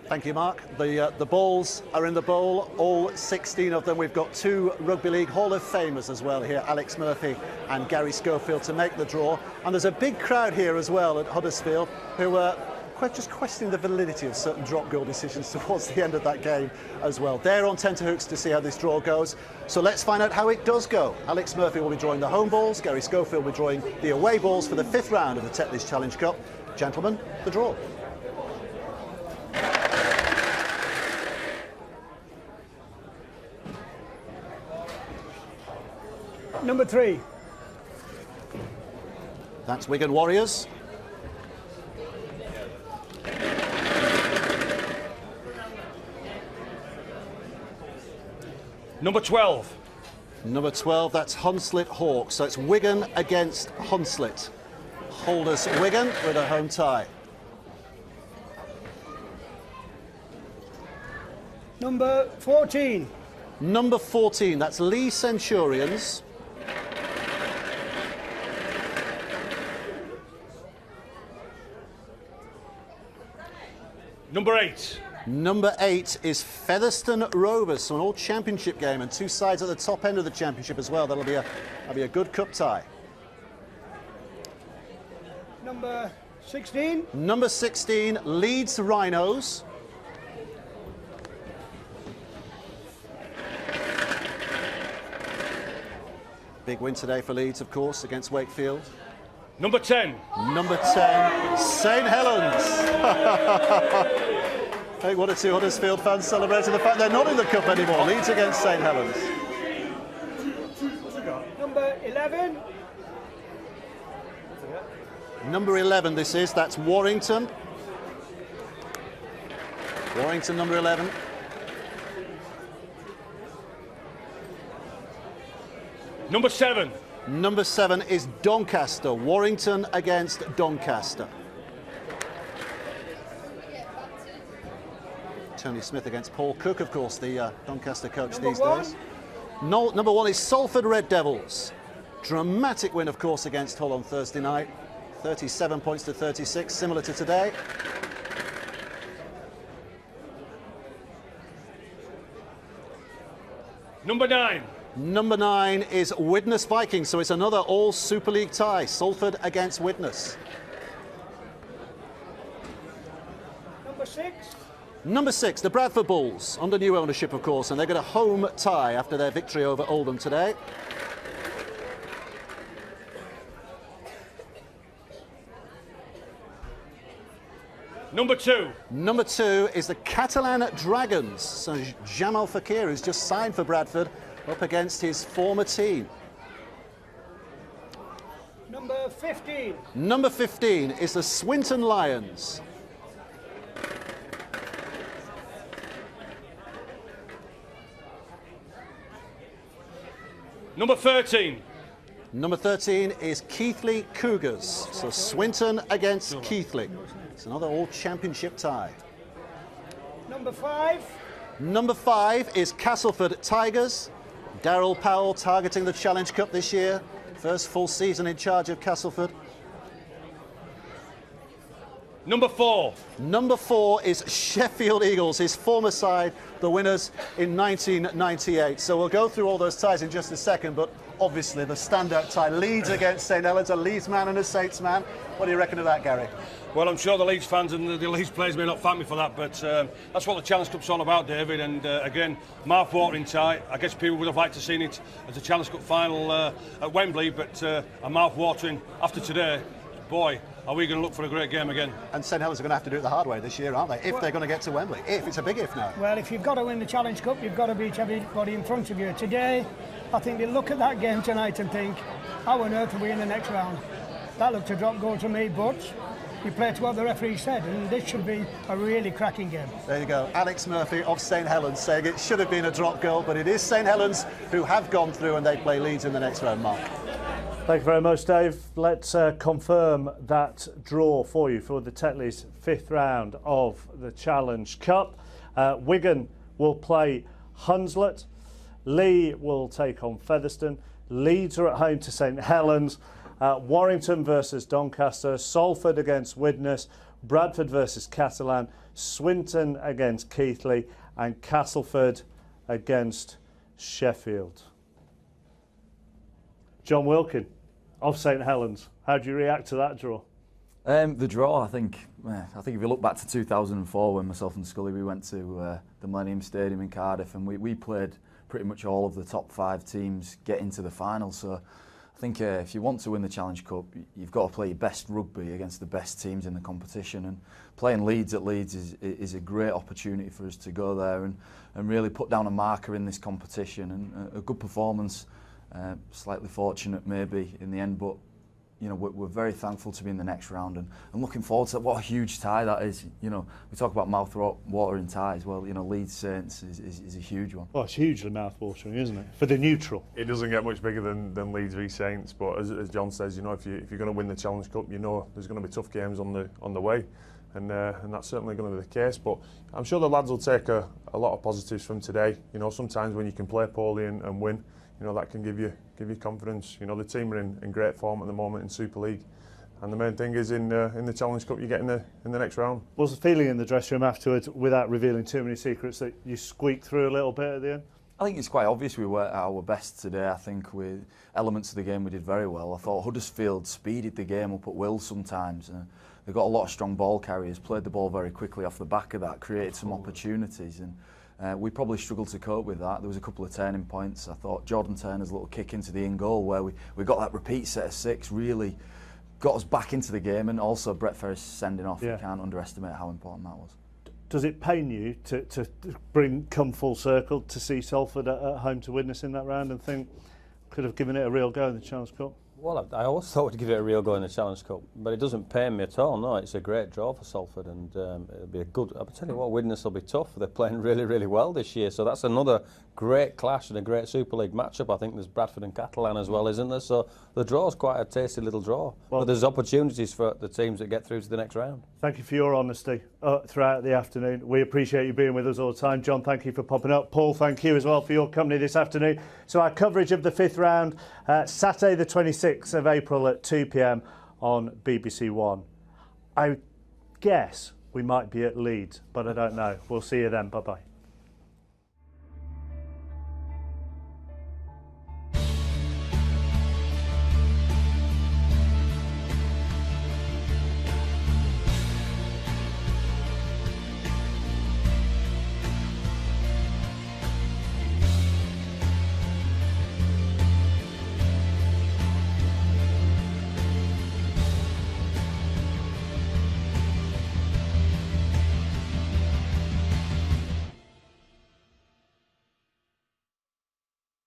Thank you, Mark. The balls are in the bowl, all 16 of them. We've got 2 Rugby League Hall of Famers as well here, Alex Murphy and Gary Schofield, to make the draw. And there's a big crowd here as well at Huddersfield who are just questioning the validity of certain drop goal decisions towards the end of that game as well. They're on tenterhooks to see how this draw goes. So let's find out how it does go. Alex Murphy will be drawing the home balls. Gary Schofield will be drawing the away balls for the 5th round of the Tetley's Challenge Cup. Gentlemen, the draw. Number 3. That's Wigan Warriors. Number 12. Number 12, that's Hunslet Hawks. So it's Wigan against Hunslet. Holders Wigan with a home tie. Number 14. Number 14, that's Lee Centurions. Number 8. Number 8 is Featherstone Rovers, so an all-championship game, and 2 sides at the top end of the championship as well. That'll be a good cup tie. Number 16. Number 16, Leeds Rhinos. Big win today for Leeds, of course, against Wakefield. Number 10. Number 10, St Helens. I think one or two Huddersfield fans celebrating the fact they're not in the cup anymore. Leeds against St Helens. Number 11. Number 11 this is, that's Warrington. Warrington, number 11. Number 7. Number 7 is Doncaster. Warrington against Doncaster. Tony Smith against Paul Cook, of course, the Doncaster coach these days. No, number 1 is Salford Red Devils. Dramatic win, of course, against Hull on Thursday night. 37 points to 36, similar to today. Number 9. Number 9 is Widnes Vikings, so it's another all Super League tie. Salford against Widnes. Number 6. Number 6, the Bradford Bulls, under new ownership, of course, and they got a home tie after their victory over Oldham today. Number 2. Number 2 is the Catalan Dragons. So Jamal Fakir, who's just signed for Bradford, up against his former team. Number 15. Number 15 is the Swinton Lions. Number 13. Number 13 is Keighley Cougars. So Swinton against Keighley. It's another all-championship tie. Number 5. Number 5 is Castleford Tigers. Darryl Powell targeting the Challenge Cup this year. First full season in charge of Castleford. Number 4. Number 4 is Sheffield Eagles, his former side, the winners in 1998. So we'll go through all those ties in just a second, but obviously the standout tie, Leeds against St Helens, a Leeds man and a Saints man. What do you reckon of that, Gary? Well, I'm sure the Leeds fans and the Leeds players may not thank me for that, but that's what the Challenge Cup's all about, David. And again, mouth-watering tie. I guess people would have liked to have seen it as a Challenge Cup final at Wembley, but a mouth-watering after today. Boy, are we going to look for a great game again. And St Helens are going to have to do it the hard way this year, aren't they? If they're going to get to Wembley. If, it's a big if now. Well, if you've got to win the Challenge Cup, you've got to beat everybody in front of you. Today, I think they look at that game tonight and think, how on earth are we in the next round? That looked a drop goal to me, but you play to what the referee said, and this should be a really cracking game. There you go. Alex Murphy of St Helens saying it should have been a drop goal, but it is St Helens who have gone through and they play Leeds in the next round, Mark. Thank you very much, Dave. Let's confirm that draw for you for the Tetley's 5th round of the Challenge Cup. Wigan will play Hunslet. Lee will take on Featherstone. Leeds are at home to St Helens. Warrington versus Doncaster. Salford against Widnes. Bradford versus Catalan. Swinton against Keighley. And Castleford against Sheffield. John Wilkin of St Helens, how do you react to that draw? The draw, I think if you look back to 2004 when myself and Scully we went to the Millennium Stadium in Cardiff, and we played pretty much all of the top 5 teams get into the final. So I think if you want to win the Challenge Cup, you've got to play your best rugby against the best teams in the competition, and playing Leeds at Leeds is a great opportunity for us to go there and really put down a marker in this competition, and a good performance. Slightly fortunate maybe in the end, but you know we're very thankful to be in the next round and looking forward to that. What a huge tie that is. You know, we talk about mouth-watering ties. Well, you know, Leeds Saints is a huge one. Well, it's hugely mouth-watering, isn't it? For the neutral. It doesn't get much bigger than Leeds v Saints, but as John says, you know, if you're going to win the Challenge Cup, you know there's going to be tough games on the way. And that's certainly going to be the case, but I'm sure the lads will take a lot of positives from today. You know, sometimes when you can play poorly and win, you know, that can give you confidence. You know, the team are in great form at the moment in Super League, and the main thing is in the Challenge Cup you get in the next round. Was the feeling in the dressing room afterwards, without revealing too many secrets, that you squeaked through a little bit at the end? I think it's quite obvious we were at our best today. I think with elements of the game we did very well. I thought Huddersfield speeded the game up at will sometimes. They've got a lot of strong ball carriers, played the ball very quickly off the back of that, created some opportunities, and We probably struggled to cope with that. There was a couple of turning points. I thought Jordan Turner's little kick into the in-goal where we got that repeat set of 6 really got us back into the game, and also Brett Ferris sending off. You can't underestimate how important that was. Does it pain you to come full circle to see Salford at home to witness in that round and think could have given it a real go in the Challenge Cup? Well, I always thought we'd give it a real go in the Challenge Cup, but it doesn't pain me at all. No, it's a great draw for Salford, and it'll be a good. I'll tell you what, Widnes will be tough. They're playing really, really well this year, so that's another great clash and a great Super League matchup. I think there's Bradford and Catalan as well, isn't there? So the draw's quite a tasty little draw. Well, but there's opportunities for the teams that get through to the next round. Thank you for your honesty throughout the afternoon. We appreciate you being with us all the time. John, thank you for popping up. Paul, thank you as well for your company this afternoon. So our coverage of the 5th round, Saturday the 26th of April at 2 p.m. on BBC One. I guess we might be at Leeds, but I don't know. We'll see you then. Bye-bye.